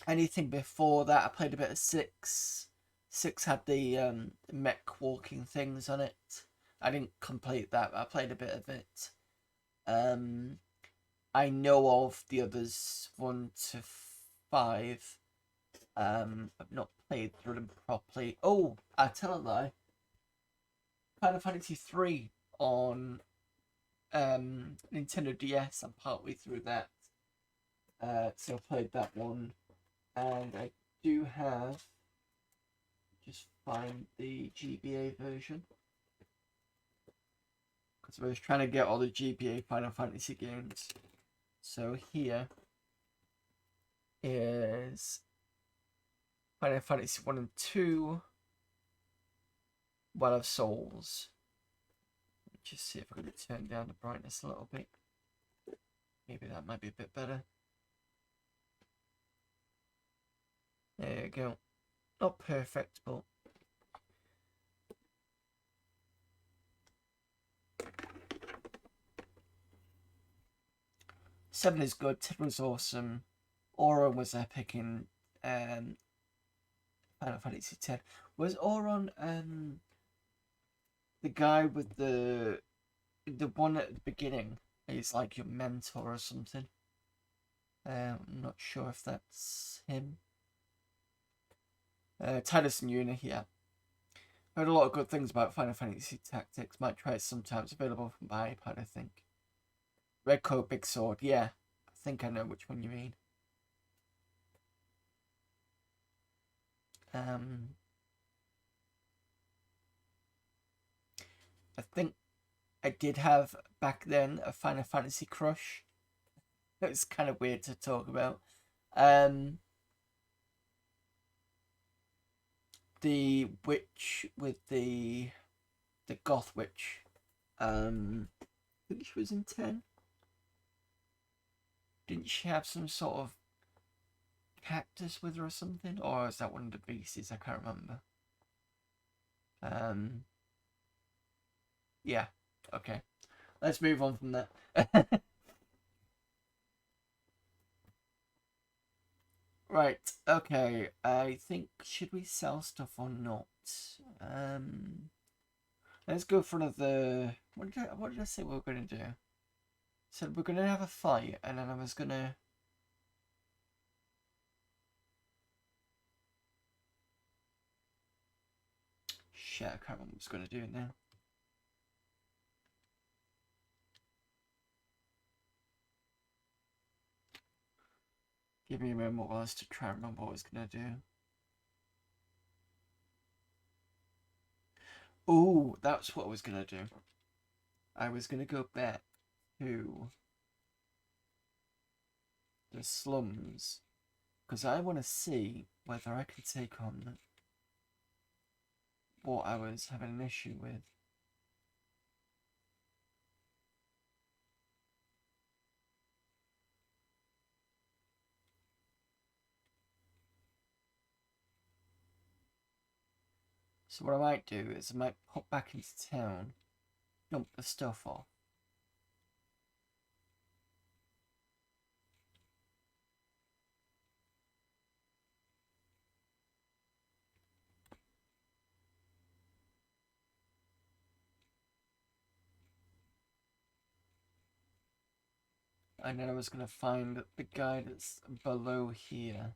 Anything before that, I played a bit of 6. 6 had the mech walking things on it. I didn't complete that, but I played a bit of it. I know of the others 1 to 5. I've not played through them properly. Oh, I tell a lie. Final Fantasy 3 on Nintendo DS. I'm partway through that. So I played that one. And I do have, just find the GBA version, because I was trying to get all the GBA Final Fantasy games. So here is Final Fantasy 1 and 2, Well of Souls. Let's just see if I can turn down the brightness a little bit. Maybe that might be a bit better. There you go. Not perfect, but seven is good. 10 was awesome. Auron was epic in Final Fantasy 10. Was Auron the guy with the one at the beginning? He's like your mentor or something. I'm not sure if that's him. Tidus and Una, yeah. I heard a lot of good things about Final Fantasy Tactics. Might try it sometimes. Available from my iPad, I think. Red Coat, Big Sword, yeah. I think I know which one you mean. I think I did have back then a Final Fantasy crush. It was kind of weird to talk about. The witch with the goth witch. I think she was in 10. Didn't she have some sort of cactus with her or something? Or is that one of the beasts? I can't remember. Yeah. Okay. Let's move on from that. Right. Okay. I think, should we sell stuff or not? Let's go for another. What did I say we were gonna do? So we're gonna have a fight, and then I was gonna. Shit, I can't remember what I was gonna do now. Give me a moment while I was to try and remember what I was gonna do. Oh, that's what I was gonna do. I was gonna go back to the slums because I want to see whether I can take on what I was having an issue with. So what I might do is I might pop back into town, dump the stuff off. And then I was going to find the guy that's below here.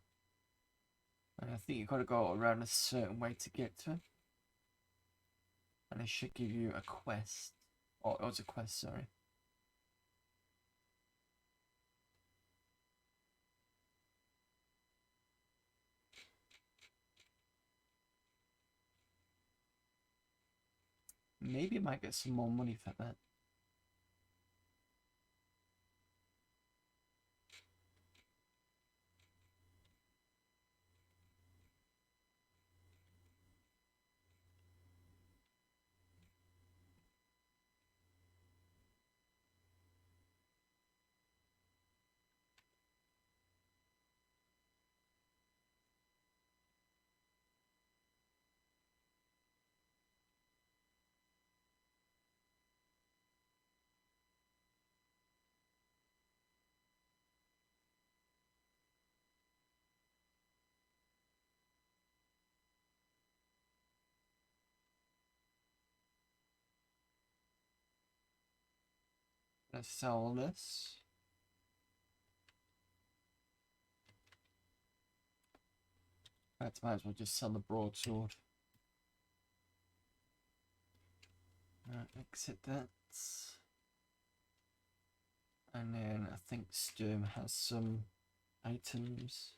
And I think you've got to go around a certain way to get to him. And it should give you a quest. Or it was a quest, sorry. Maybe I might get some more money for that. Let's sell this. I might as well just sell the broadsword. Exit that. And then I think Sturm has some items.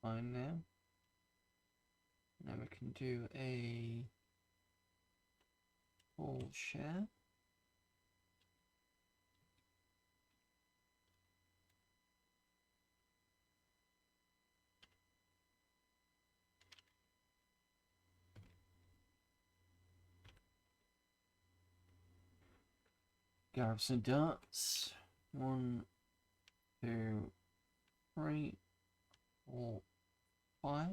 Fine now. Now we can do a full share. Garrison darts. 1, 2, 3, 4, 5.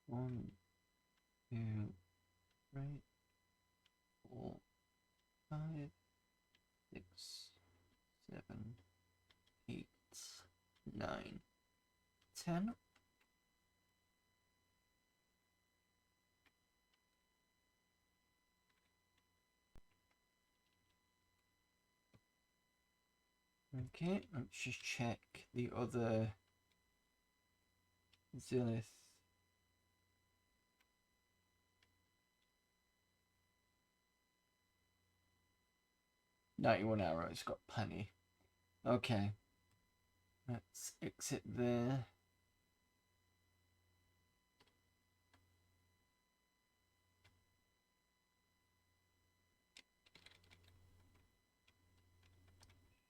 One, two, three, 4, 5, 6, 7, 8, 9, 10. Okay, let's just check the other Zilith. $91 arrows, got plenty. Okay, let's exit there.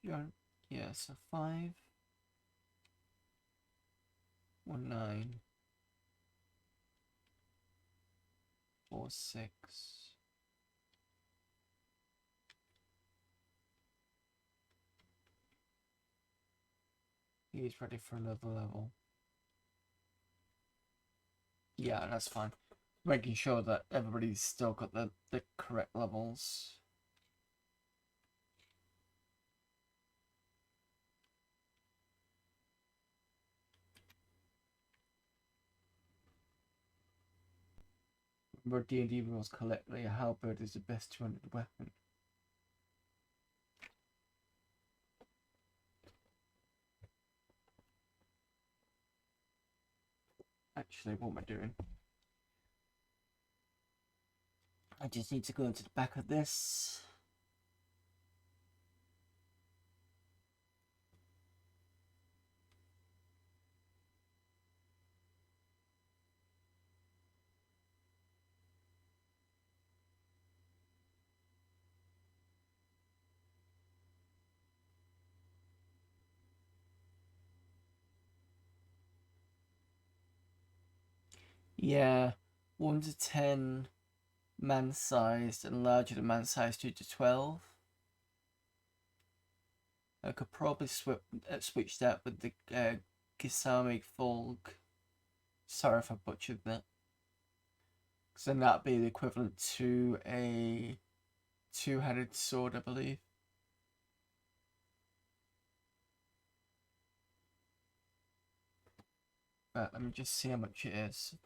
Yeah, so 5, 1, 9, 4, 6. He's ready for another level. Yeah, that's fine. Making sure that everybody's still got the correct levels. Remember D&D rules correctly, a halberd is the best 200 weapon. Actually, what am I doing? I just need to go into the back of this. Yeah, 1 to 10 man-sized and larger than man-sized 2 to 12. I could probably switch that with the Gisami Folg. Sorry if I butchered that. Because then that'd be the equivalent to a two-headed sword, I believe. But let me just see how much it is.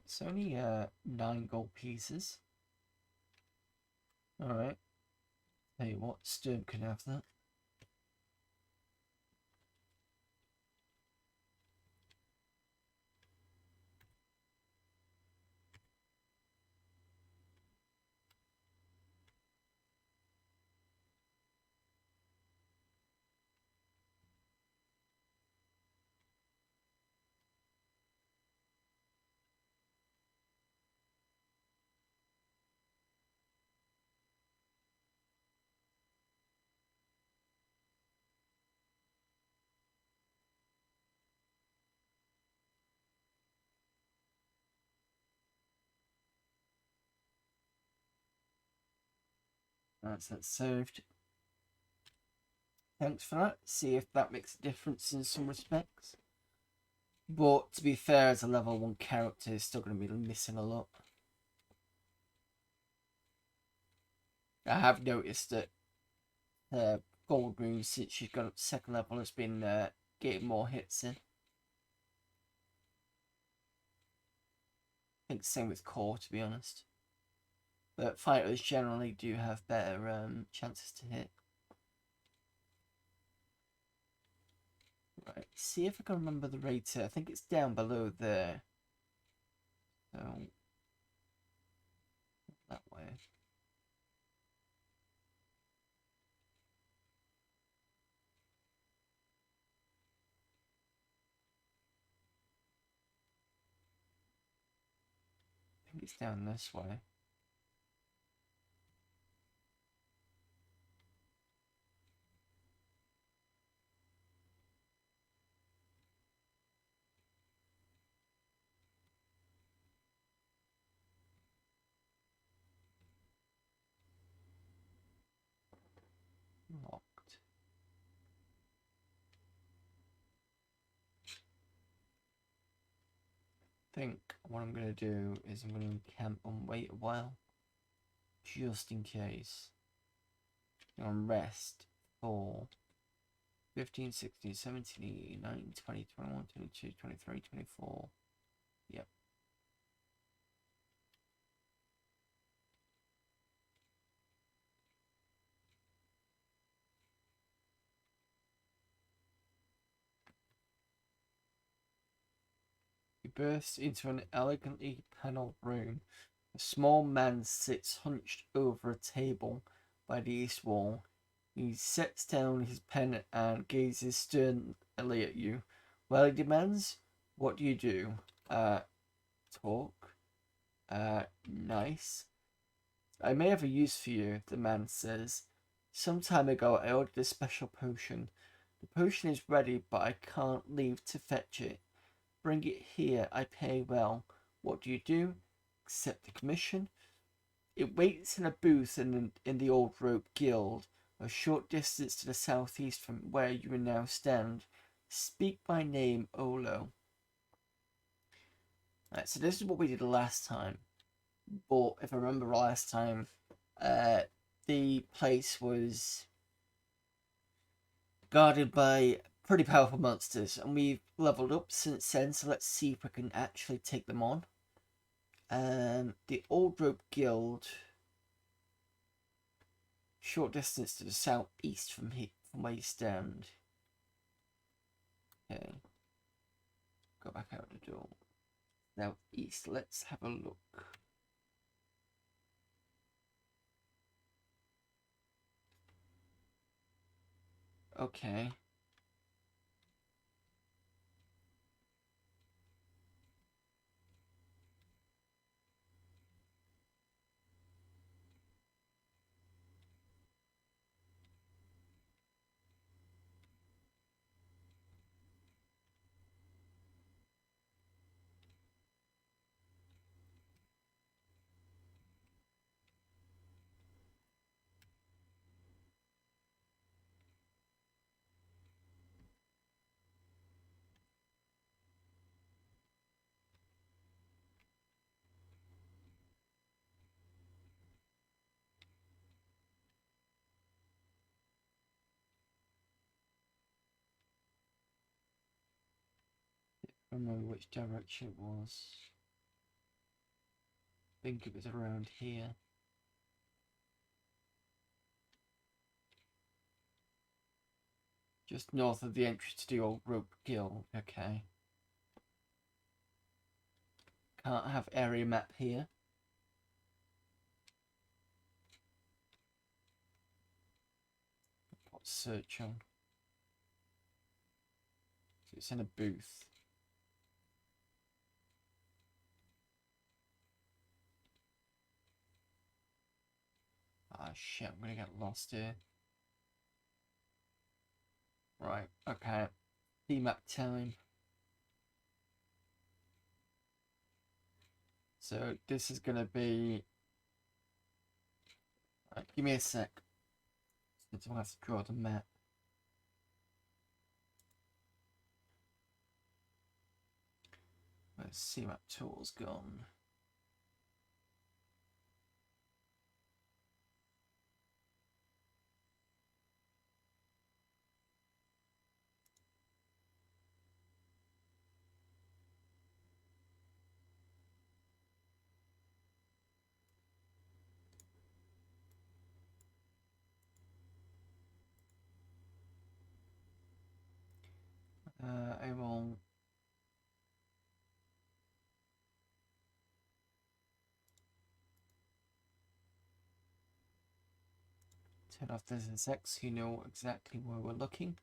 It's only 9 gold pieces. Alright. Tell you what, Sturm can have that. That's saved. Thanks for that. See if that makes a difference in some respects. But to be fair, as a level 1 character, it's still going to be missing a lot. I have noticed that Gold Moon, since she's got up to 2nd level, has been getting more hits in. I think same with Core, to be honest. But fighters generally do have better chances to hit. Right, see if I can remember the rate. I think it's down below there. So, that way. I think it's down this way. Locked. I think what I'm going to do is I'm going to camp and wait a while. Just in case. And rest for 15, 16, 17, 18, 19, 20, 21, 22, 23, 24. Yep. He bursts into an elegantly panelled room. A small man sits hunched over a table by the east wall. He sets down his pen and gazes sternly at you. Well, he demands, what do you do? Talk. Nice. I may have a use for you, the man says. Some time ago I ordered a special potion. The potion is ready, but I can't leave to fetch it. Bring it here, I pay well. What do you do? Accept the commission? It waits in a booth in the Old Rope Guild, a short distance to the southeast from where you now stand. Speak my name, Olo. Right, so this is what we did last time. But if I remember last time, the place was guarded by pretty powerful monsters, and we've leveled up since then, so let's see if we can actually take them on. The Old Rope Guild, short distance to the southeast from where you stand. Okay, go back out the door. Southeast, let's have a look. Okay. don't remember which direction it was. I think it was around here. Just north of the entrance to the old rope guild. Okay. Can't have area map here. Put search on. It's in a booth. Ah, shit, I'm gonna get lost here. Right, okay. Map time. So this is gonna be... Right, give me a sec. So I have to draw the map. Where's map tools gone? I will... turn off this insect so you know exactly where we're looking.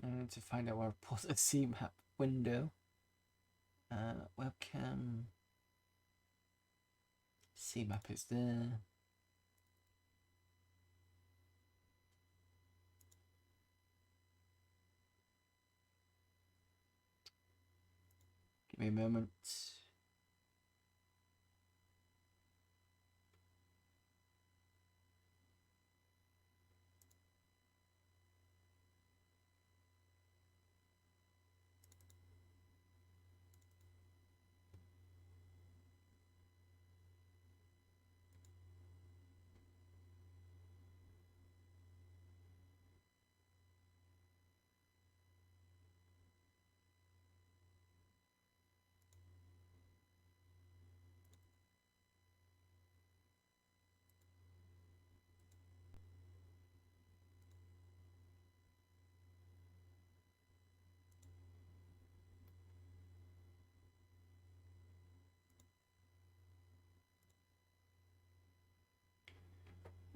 I need to find out where I put a CMap window. Webcam. CMap is there. Give me a moment.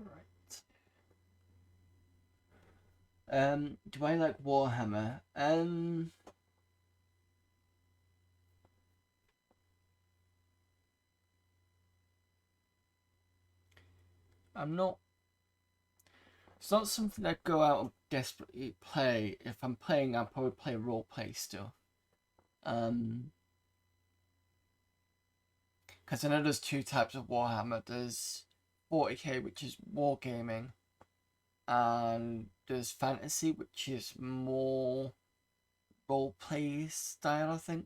Right. Do I like Warhammer? I'm not... It's not something I'd go out and desperately play. If I'm playing, I'll probably play roleplay stuff. Because I know there's two types of Warhammer. There's 40k, which is wargaming, and there's fantasy, which is more roleplay style, I think.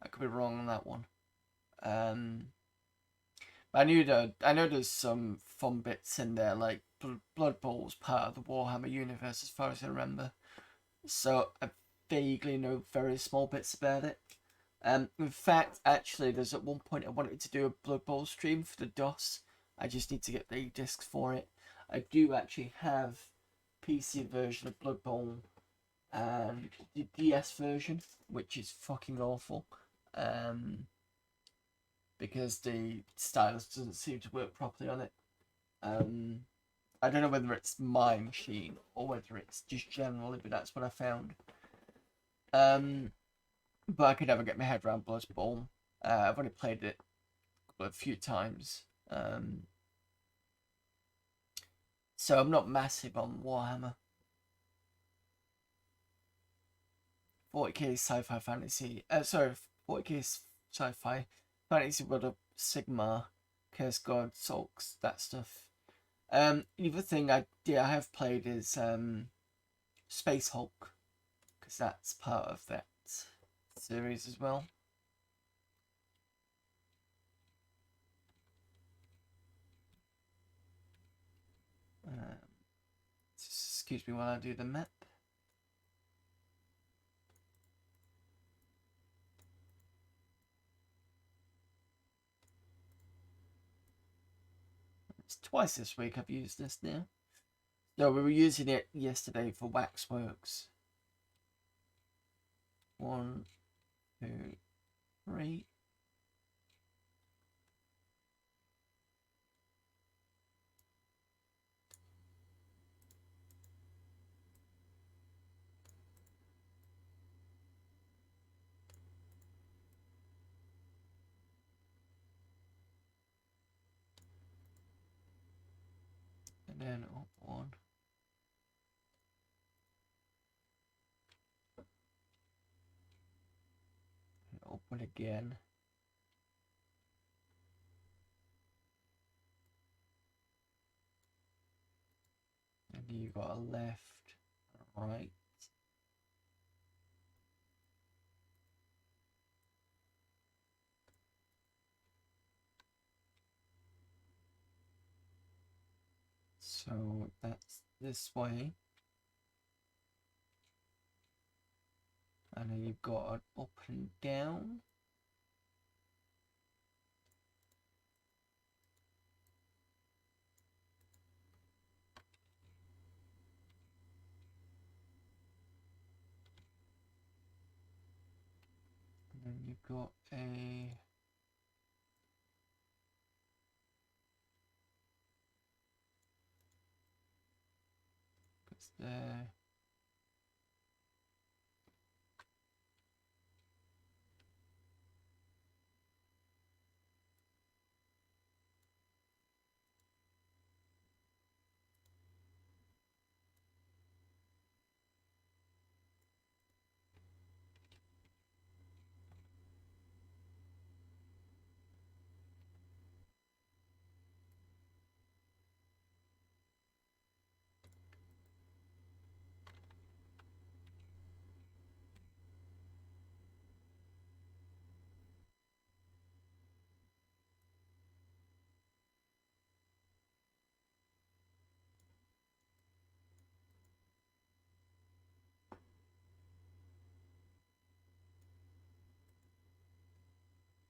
I could be wrong on that one. But I know there's some fun bits in there, like Blood Bowl's part of the Warhammer universe, as far as I remember. So I vaguely know very small bits about it. In fact, actually, there's at one point I wanted to do a Blood Bowl stream for the DOS. I just need to get the discs for it. I do actually have PC version of Blood Bowl and the DS version, which is fucking awful. Because the stylus doesn't seem to work properly on it. I don't know whether it's my machine or whether it's just generally, but that's what I found. But I could never get my head around Blood Bowl. I've only played it a few times. So I'm not massive on Warhammer. 40k sci-fi fantasy. 40k sci-fi fantasy World of Sigmar, Curse God, Sulks, that stuff. The other thing I have played is Space Hulk, because that's part of that series as well. Excuse me while I do the map. It's twice this week I've used this now. No, we were using it yesterday for waxworks. 1, 2, 3. And then up 1. And up 1 again. And you got a left, a right. So that's this way. And then you've got an up and down. And then you've got a there.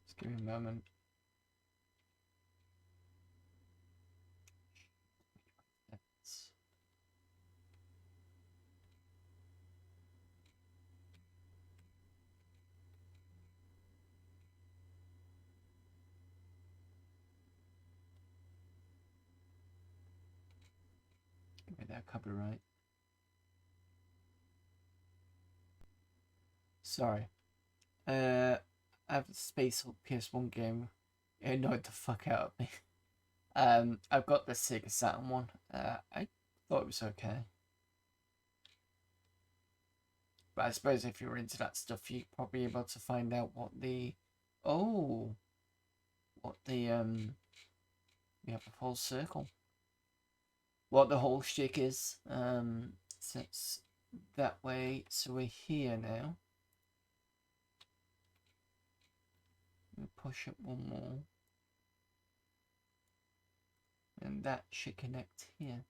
Just give me a moment. Give me that copyright. Sorry. I have a Space PS1 game. It annoyed the fuck out of me. I've got the Sega Saturn one. I thought it was okay. But I suppose if you're into that stuff, you're probably able to find out what the... Oh! What the, we have a full circle. What the whole shtick is. So it's that way. So we're here now. We'll push up one more. And that should connect here.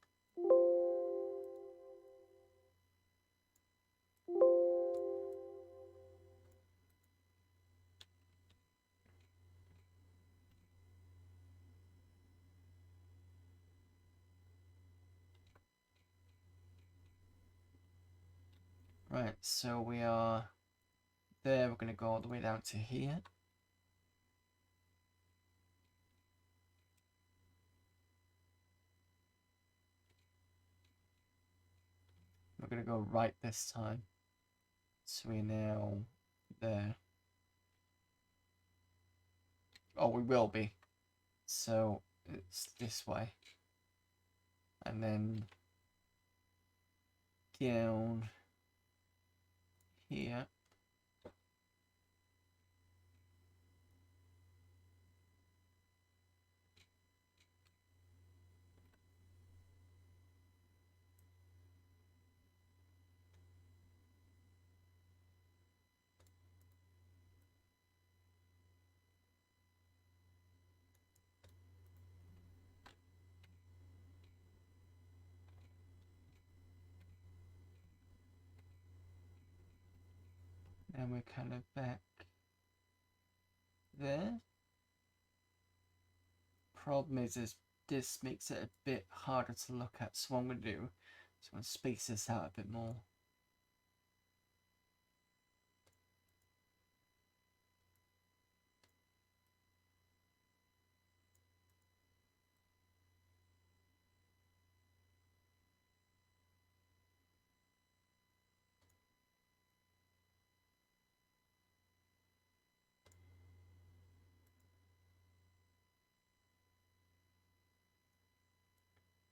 Right, so we are there. We're going to go all the way down to here. We're going to go right this time. So we're now there. Oh, we will be. So it's this way. And then down here. And we're kind of back there. Problem is this makes it a bit harder to look at, so what I'm going to do is I'm going to space this out a bit more.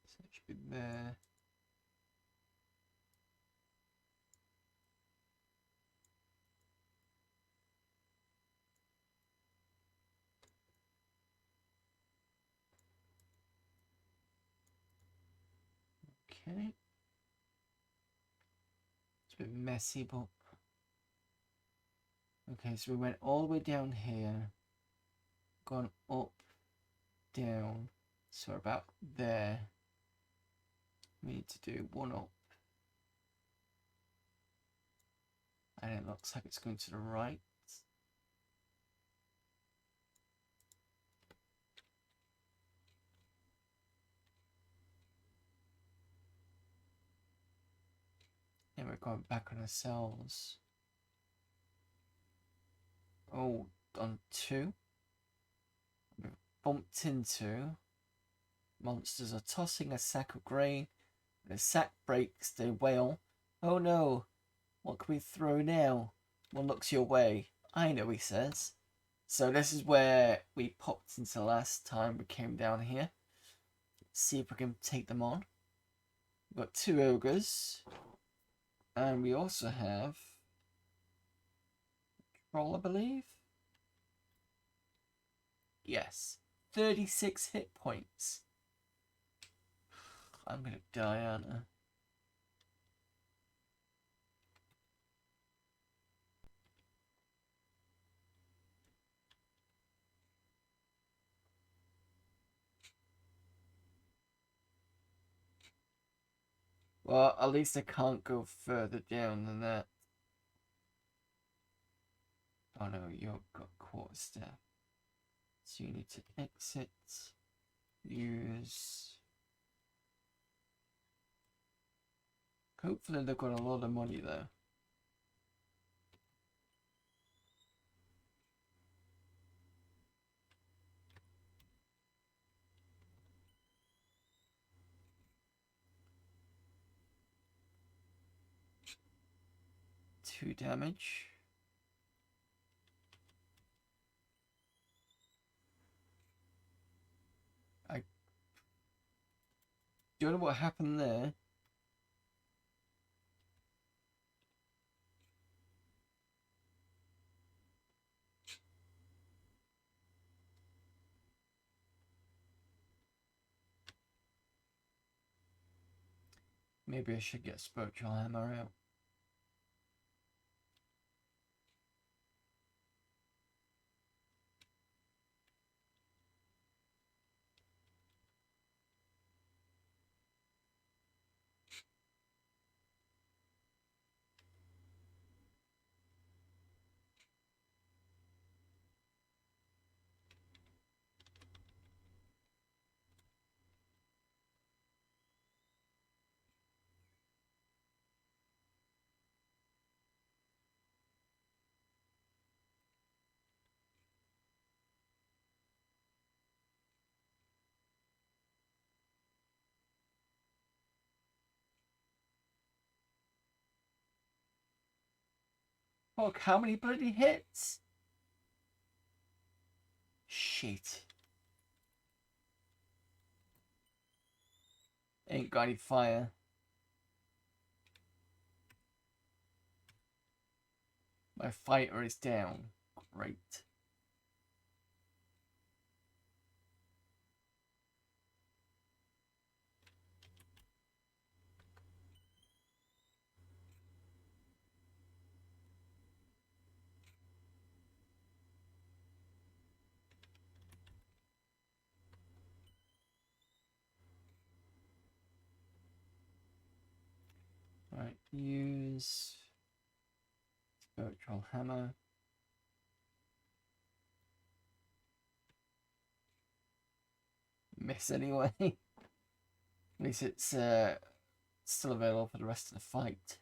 So it should be there. Okay. It's a bit messy, but okay, so we went all the way down here, gone up, down, so we're about there. We need to do one up, and it looks like it's going to the right. And we're going back on ourselves. Oh, on 2. We've bumped into. Monsters are tossing a sack of grain. The sack breaks, they wail. Oh no, what can we throw now? One looks your way. I know, he says. So this is where we popped into last time we came down here. Let's see if we can take them on. We've got 2 ogres. And we also have troll, I believe. Yes. 36 hit points. I'm gonna die, aren't I? Well, at least I can't go further down than that. Oh no, you've got quarterstaff. So you need to exit. Use. Hopefully they've got a lot of money though. Two damage. I don't know what happened there. Maybe I should get spiritual hammer out. Fuck, how many bloody hits? Shit. Ain't got any fire. My fighter is down. Great. Right, use Virtual hammer. Miss anyway. At least it's still available for the rest of the fight.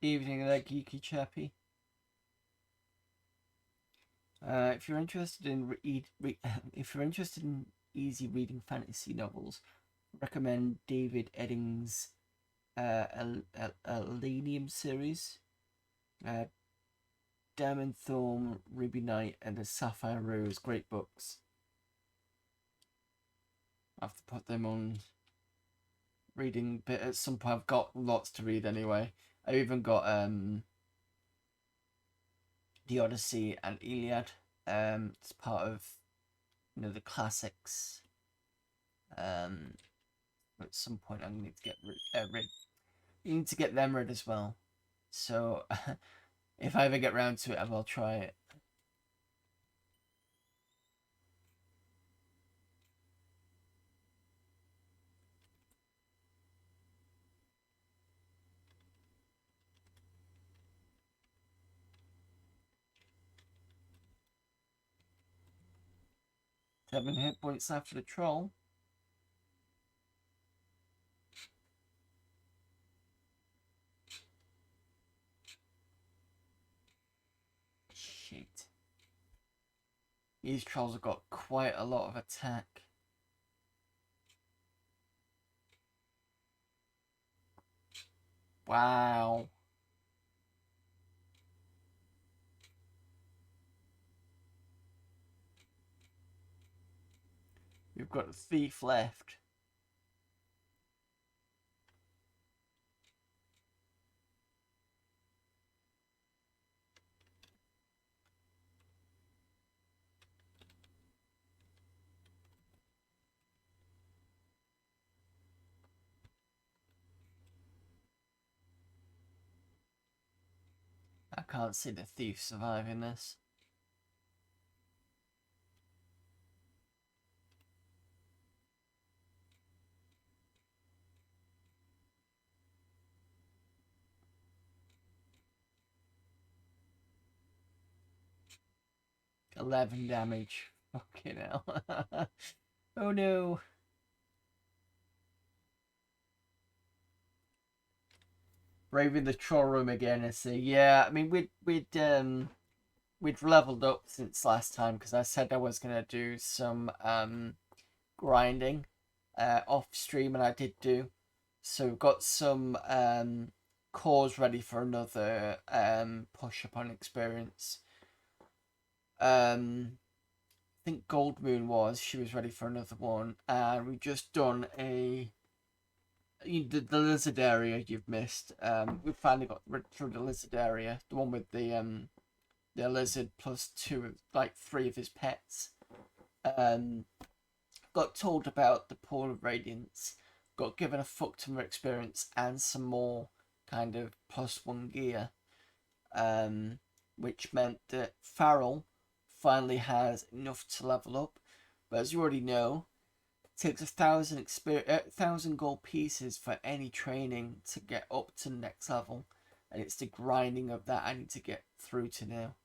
Evening there, geeky chappy. If you're interested in if you're interested in easy reading fantasy novels, recommend David Eddings' Elenium series. Diamond Thorn, Ruby Knight, and the Sapphire Rose, great books. I have to put them on reading bit at some point. I've got lots to read anyway. I've even got the Odyssey and Iliad. It's part of the classics. At some point I'm going to need to get rid. You need to get them rid as well. So if I ever get round to it, I will try it. Seven hit points after the troll. Shit. These trolls have got quite a lot of attack. Wow. We've got a thief left. I can't see the thief surviving this. $11 damage. Fucking hell. Oh no. Braving the troll room again, I see. Yeah, I mean we'd leveled up since last time because I said I was gonna do some grinding off stream, and I did do. So we've got some cores ready for another push up on experience. I think Gold Moon she was ready for another one, and we've just done the lizard area you've missed. We've finally got through the lizard area, the one with the lizard plus three of his pets. Got told about the Pool of Radiance, got given a fuck ton of experience and some more kind of +1 gear, which meant that Farrell finally has enough to level up. But as you already know, it takes 1,000 gold pieces for any training to get up to the next level, and it's the grinding of that I need to get through to now.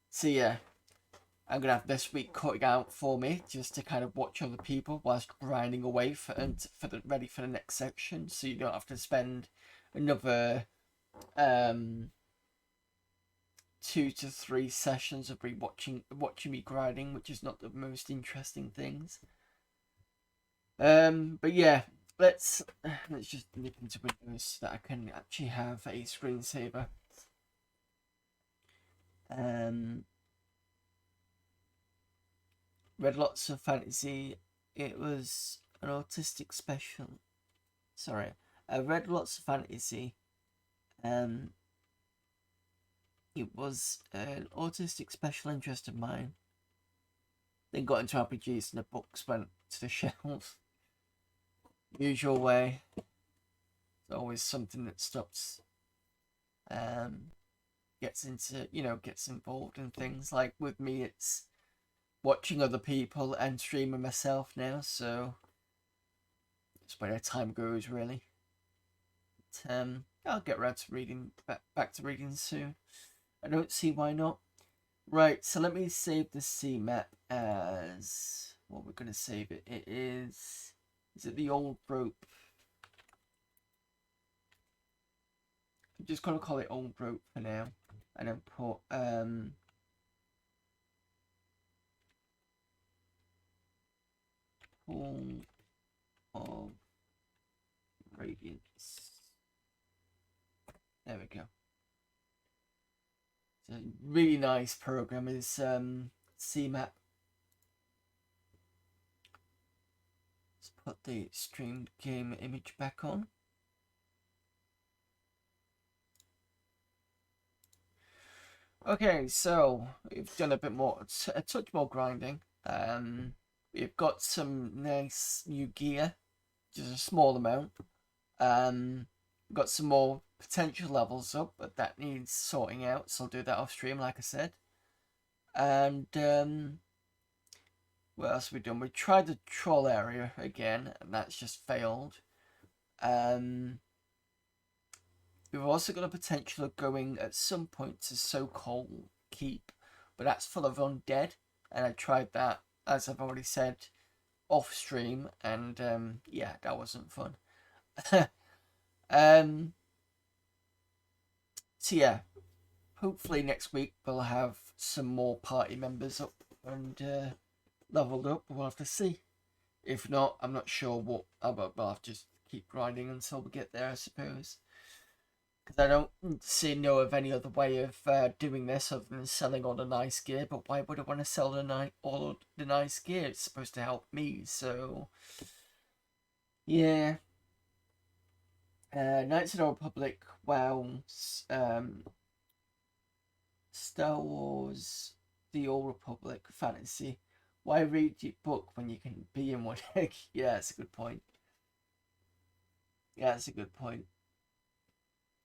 So yeah, I'm gonna have this week cutting out for me just to kind of watch other people whilst grinding away ready for the next section, so you don't have to spend another 2 to 3 sessions of watching me grinding, which is not the most interesting things. But yeah, let's just nip into Windows so that I can actually have a screensaver. Read lots of fantasy. It was an autistic special. Sorry, I read lots of fantasy. It was an autistic special interest of mine. Then got into RPGs and the books went to the shelves. Usual way. It's always something that stops. Gets into, gets involved in things. Like with me, it's watching other people and streaming myself now, so it's where time goes, really. But, I'll get around to reading, back to reading soon. I don't see why not. Right, so let me save the C map as what we're going to save it. It is it the old rope? I'm just going to call it old rope for now, and then put Pool of Radiance. There we go. It's a really nice program. Is CMAP. Let's put the streamed game image back on. Okay, so we've done a bit more, a touch more grinding. We've got some nice new gear, just a small amount. Got some more potential levels up, but that needs sorting out, so I'll do that off stream, like I said. And what else have we done? We tried the troll area again, and that's just failed. We've also got a potential of going at some point to So-Called Keep, but that's full of undead, and I tried that, as I've already said, off stream, and yeah, that wasn't fun. So yeah, hopefully next week we'll have some more party members up and leveled up. We'll have to see. If not, I'm not sure what. We'll have to just keep grinding until we get there, I suppose. Because I don't know of any other way of doing this other than selling all the nice gear. But why would I want to sell all the nice gear? It's supposed to help me, so yeah. Knights of the Old Republic, WoW, Star Wars, The Old Republic, Fantasy. Why read your book when you can be in one? Yeah, that's a good point. Yeah, that's a good point.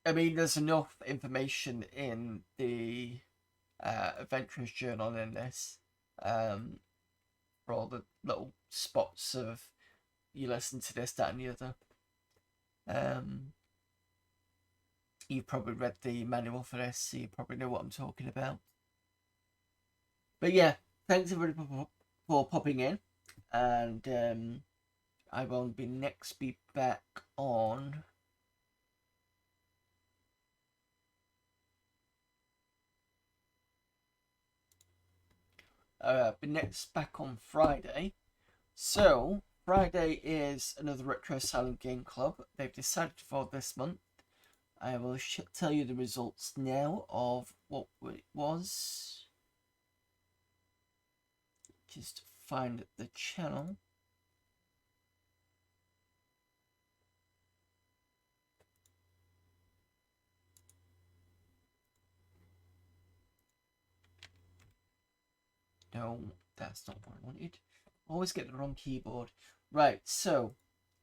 I mean, there's enough information in the Adventurer's Journal in this for all the little spots of you listen to this, that, and the other. You've probably read the manual for this, so you probably know what I'm talking about. But yeah, thanks everybody for popping in, and I will be back on back on Friday. So Friday is another Retro Silent Game Club. They've decided for this month. I will tell you the results now of what it was. Just find the channel. No, that's not what I wanted. Always get the wrong keyboard. Right, so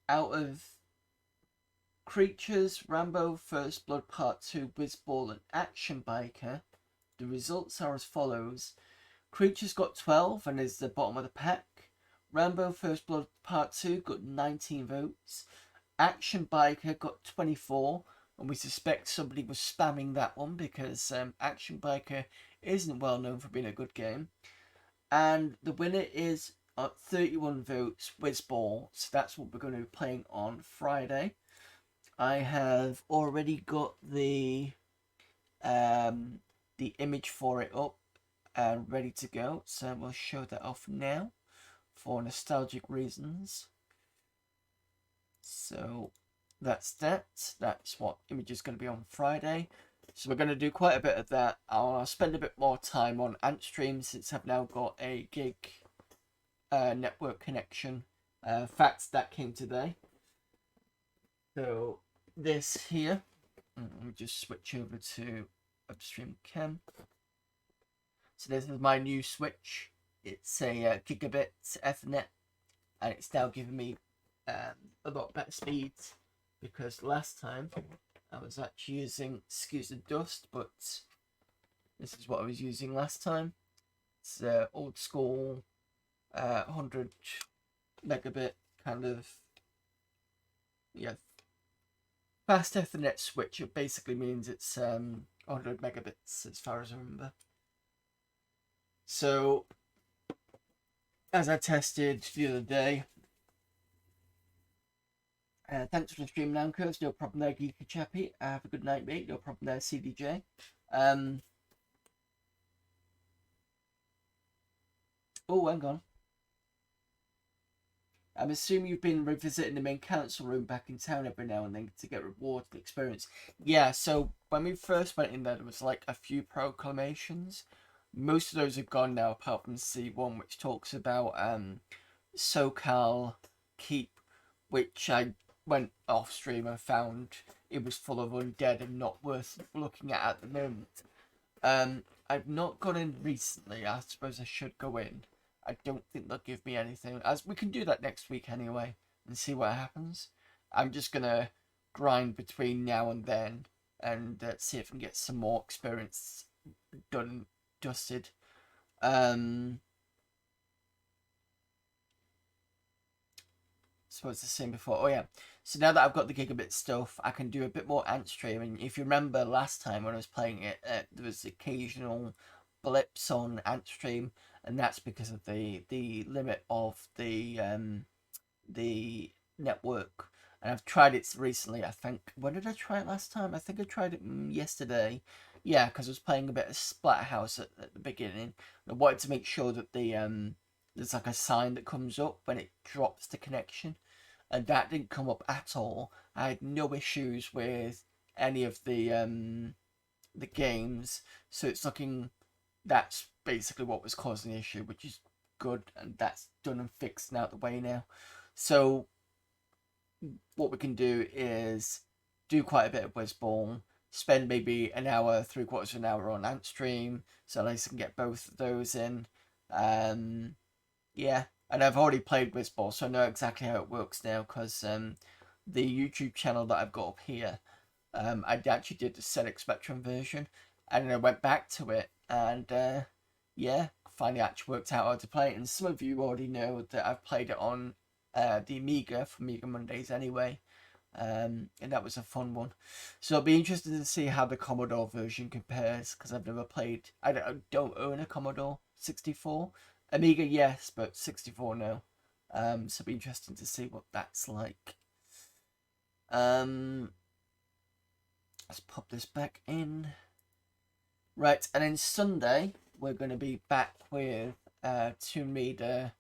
out of Creatures, Rambo, First Blood Part 2, Whizball, and Action Biker, the results are as follows. Creatures got 12 and is the bottom of the pack. Rambo, First Blood Part 2 got 19 votes. Action Biker got 24, and we suspect somebody was spamming that one because Action Biker isn't well known for being a good game. And the winner is 31 votes, Whizball. So that's what we're going to be playing on Friday. I have already got the image for it up and ready to go. So we'll show that off now for nostalgic reasons. So that's that. That's what image is going to be on Friday. So we're going to do quite a bit of that. I'll spend a bit more time on Ant Stream since I've now got a gig network connection. Facts that came today. So this here, let me just switch over to Upstream Cam. So this is my new switch. It's a gigabit Ethernet, and it's now giving me a lot better speeds, because last time I was actually using, excuse the dust, but this is what I was using last time. It's old school 100 megabit kind of, yeah, fast Ethernet switch. It basically means it's 100 megabits as far as I remember. So as I tested the other day, thanks for the stream, Nankos. No problem there, Geeky Chappy. Have a good night, mate. No problem there, CDJ. Oh, hang on. I'm assuming you've been revisiting the main council room back in town every now and then to get rewarded experience. Yeah, so when we first went in there was like a few proclamations. Most of those have gone now, apart from C1, which talks about SoCal Keep, which I went off stream and found it was full of undead and not worth looking at the moment. I've not gone in recently. I suppose I should go in. I don't think they'll give me anything. As we can do that next week anyway and see what happens. I'm just gonna grind between now and then and see if I can get some more experience done, dusted. So it's the same before. Oh yeah. So now that I've got the gigabit stuff, I can do a bit more ant streaming. If you remember last time when I was playing it, there was occasional blips on ant stream, and that's because of the limit of the network. And I've tried it recently. I think, when did I try it last time? I think I tried it yesterday. Yeah, because I was playing a bit of Splatterhouse at the beginning. I wanted to make sure that the there's like a sign that comes up when it drops the connection, and that didn't come up at all. I had no issues with any of the games, so it's looking, that's basically what was causing the issue, which is good, and that's done and fixed and out the way now. So what we can do is do quite a bit of Whizball, spend maybe an hour, 3/4 of an hour on Ant Stream, so at least I can get both of those in. Yeah, and I've already played Whizball, so I know exactly how it works now, because the YouTube channel that I've got up here, I actually did the ZX Spectrum version, and then I went back to it, and yeah, finally actually worked out how to play it. And some of you already know that I've played it on the Amiga for Amiga Mondays anyway, and that was a fun one. So it'll be interesting to see how the Commodore version compares, because I've never played, I don't own a Commodore 64. Amiga, yes, but 64, no. So it'll be interesting to see what that's like. Let's pop this back in. Right, and then Sunday, we're going to be back with Tomb Raider,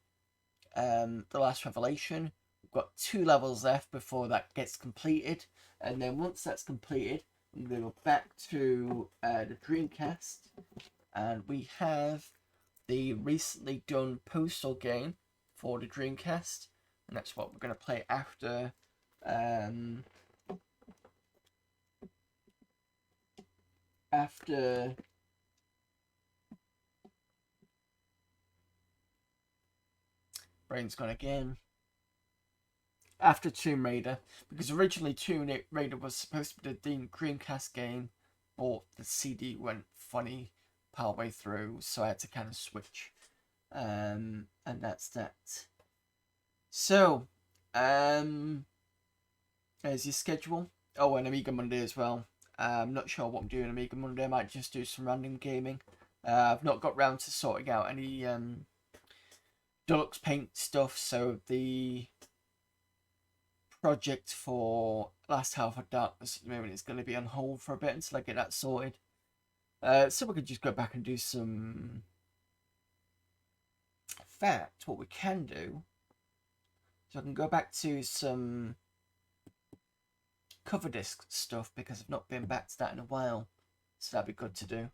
The Last Revelation. We've got 2 levels left before that gets completed. And then once that's completed, I'm going to go back to the Dreamcast. And we have the recently done Postal game for the Dreamcast. And that's what we're going to play after brain's gone again. After Tomb Raider, because originally Tomb Raider was supposed to be the Dreamcast game, but the CD went funny partway through, so I had to kind of switch. And that's that. So, there's your schedule. Oh, and Amiga Monday as well. I'm not sure what I'm doing Amiga Monday. I might just do some random gaming. I've not got round to sorting out any Deluxe Paint stuff, so the project for Last Half of Darkness at the moment is going to be on hold for a bit until I get that sorted. So we could just go back and do some. In fact, what we can do, so I can go back to some cover disc stuff because I've not been back to that in a while. So that'd be good to do.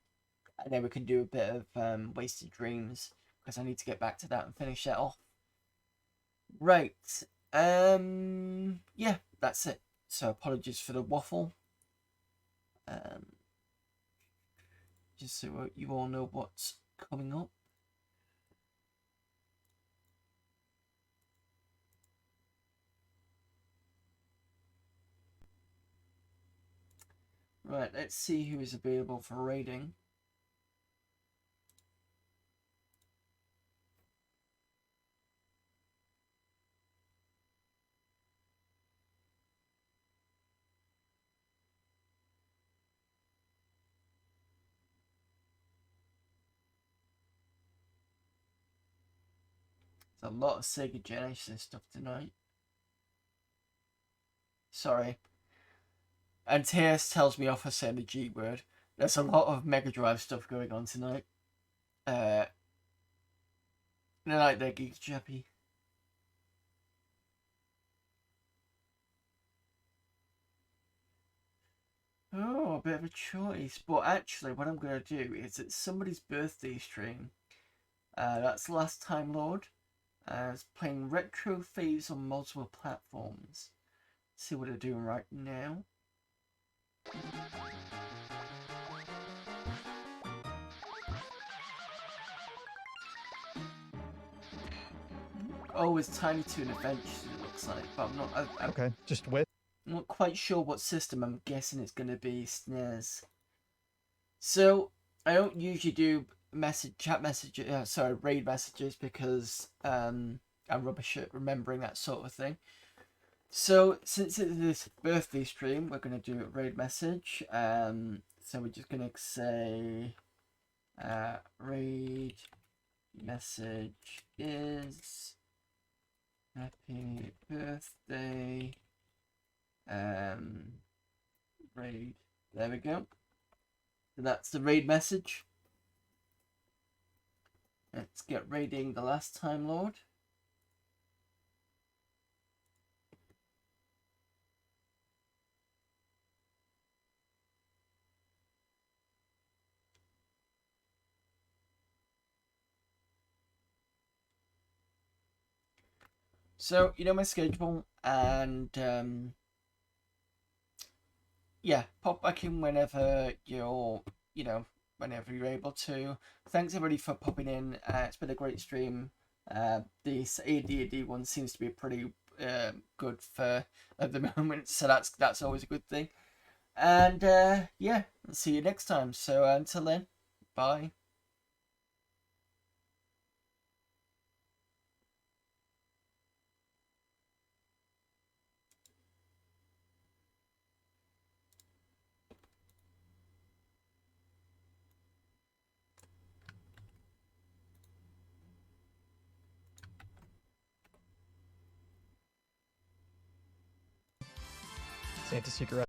And then we can do a bit of Wasted Dreams because I need to get back to that and finish that off. Right. Yeah, that's it. So apologies for the waffle. Just so you all know what's coming up. Right, let's see who is available for raiding. There's a lot of Sega Genesis stuff tonight. Sorry. And TS tells me off for saying the G word. There's a lot of Mega Drive stuff going on tonight. Good night there, Geek Chappy. Oh, a bit of a choice. But actually, what I'm going to do is it's somebody's birthday stream. That's Last Time Lord. It's playing retro faves on multiple platforms. Let's see what they're doing right now. Oh, it's Tiny Toon Adventures, it looks like, but I'm not. Okay, just wait. I'm not quite sure what system. I'm guessing it's going to be SNES. So I don't usually do raid messages because I'm rubbish at remembering that sort of thing. So since it is this birthday stream, we're going to do a raid message. So we're just going to say raid message is happy birthday raid. There we go. So that's the raid message. Let's get raiding the Last Time Lord. So, you know my schedule, and yeah, pop back in whenever whenever you're able to. Thanks everybody for popping in. It's been a great stream. This AD&D one seems to be pretty good for at the moment, so that's always a good thing. And yeah, I'll see you next time. So until then, bye. Santa Secret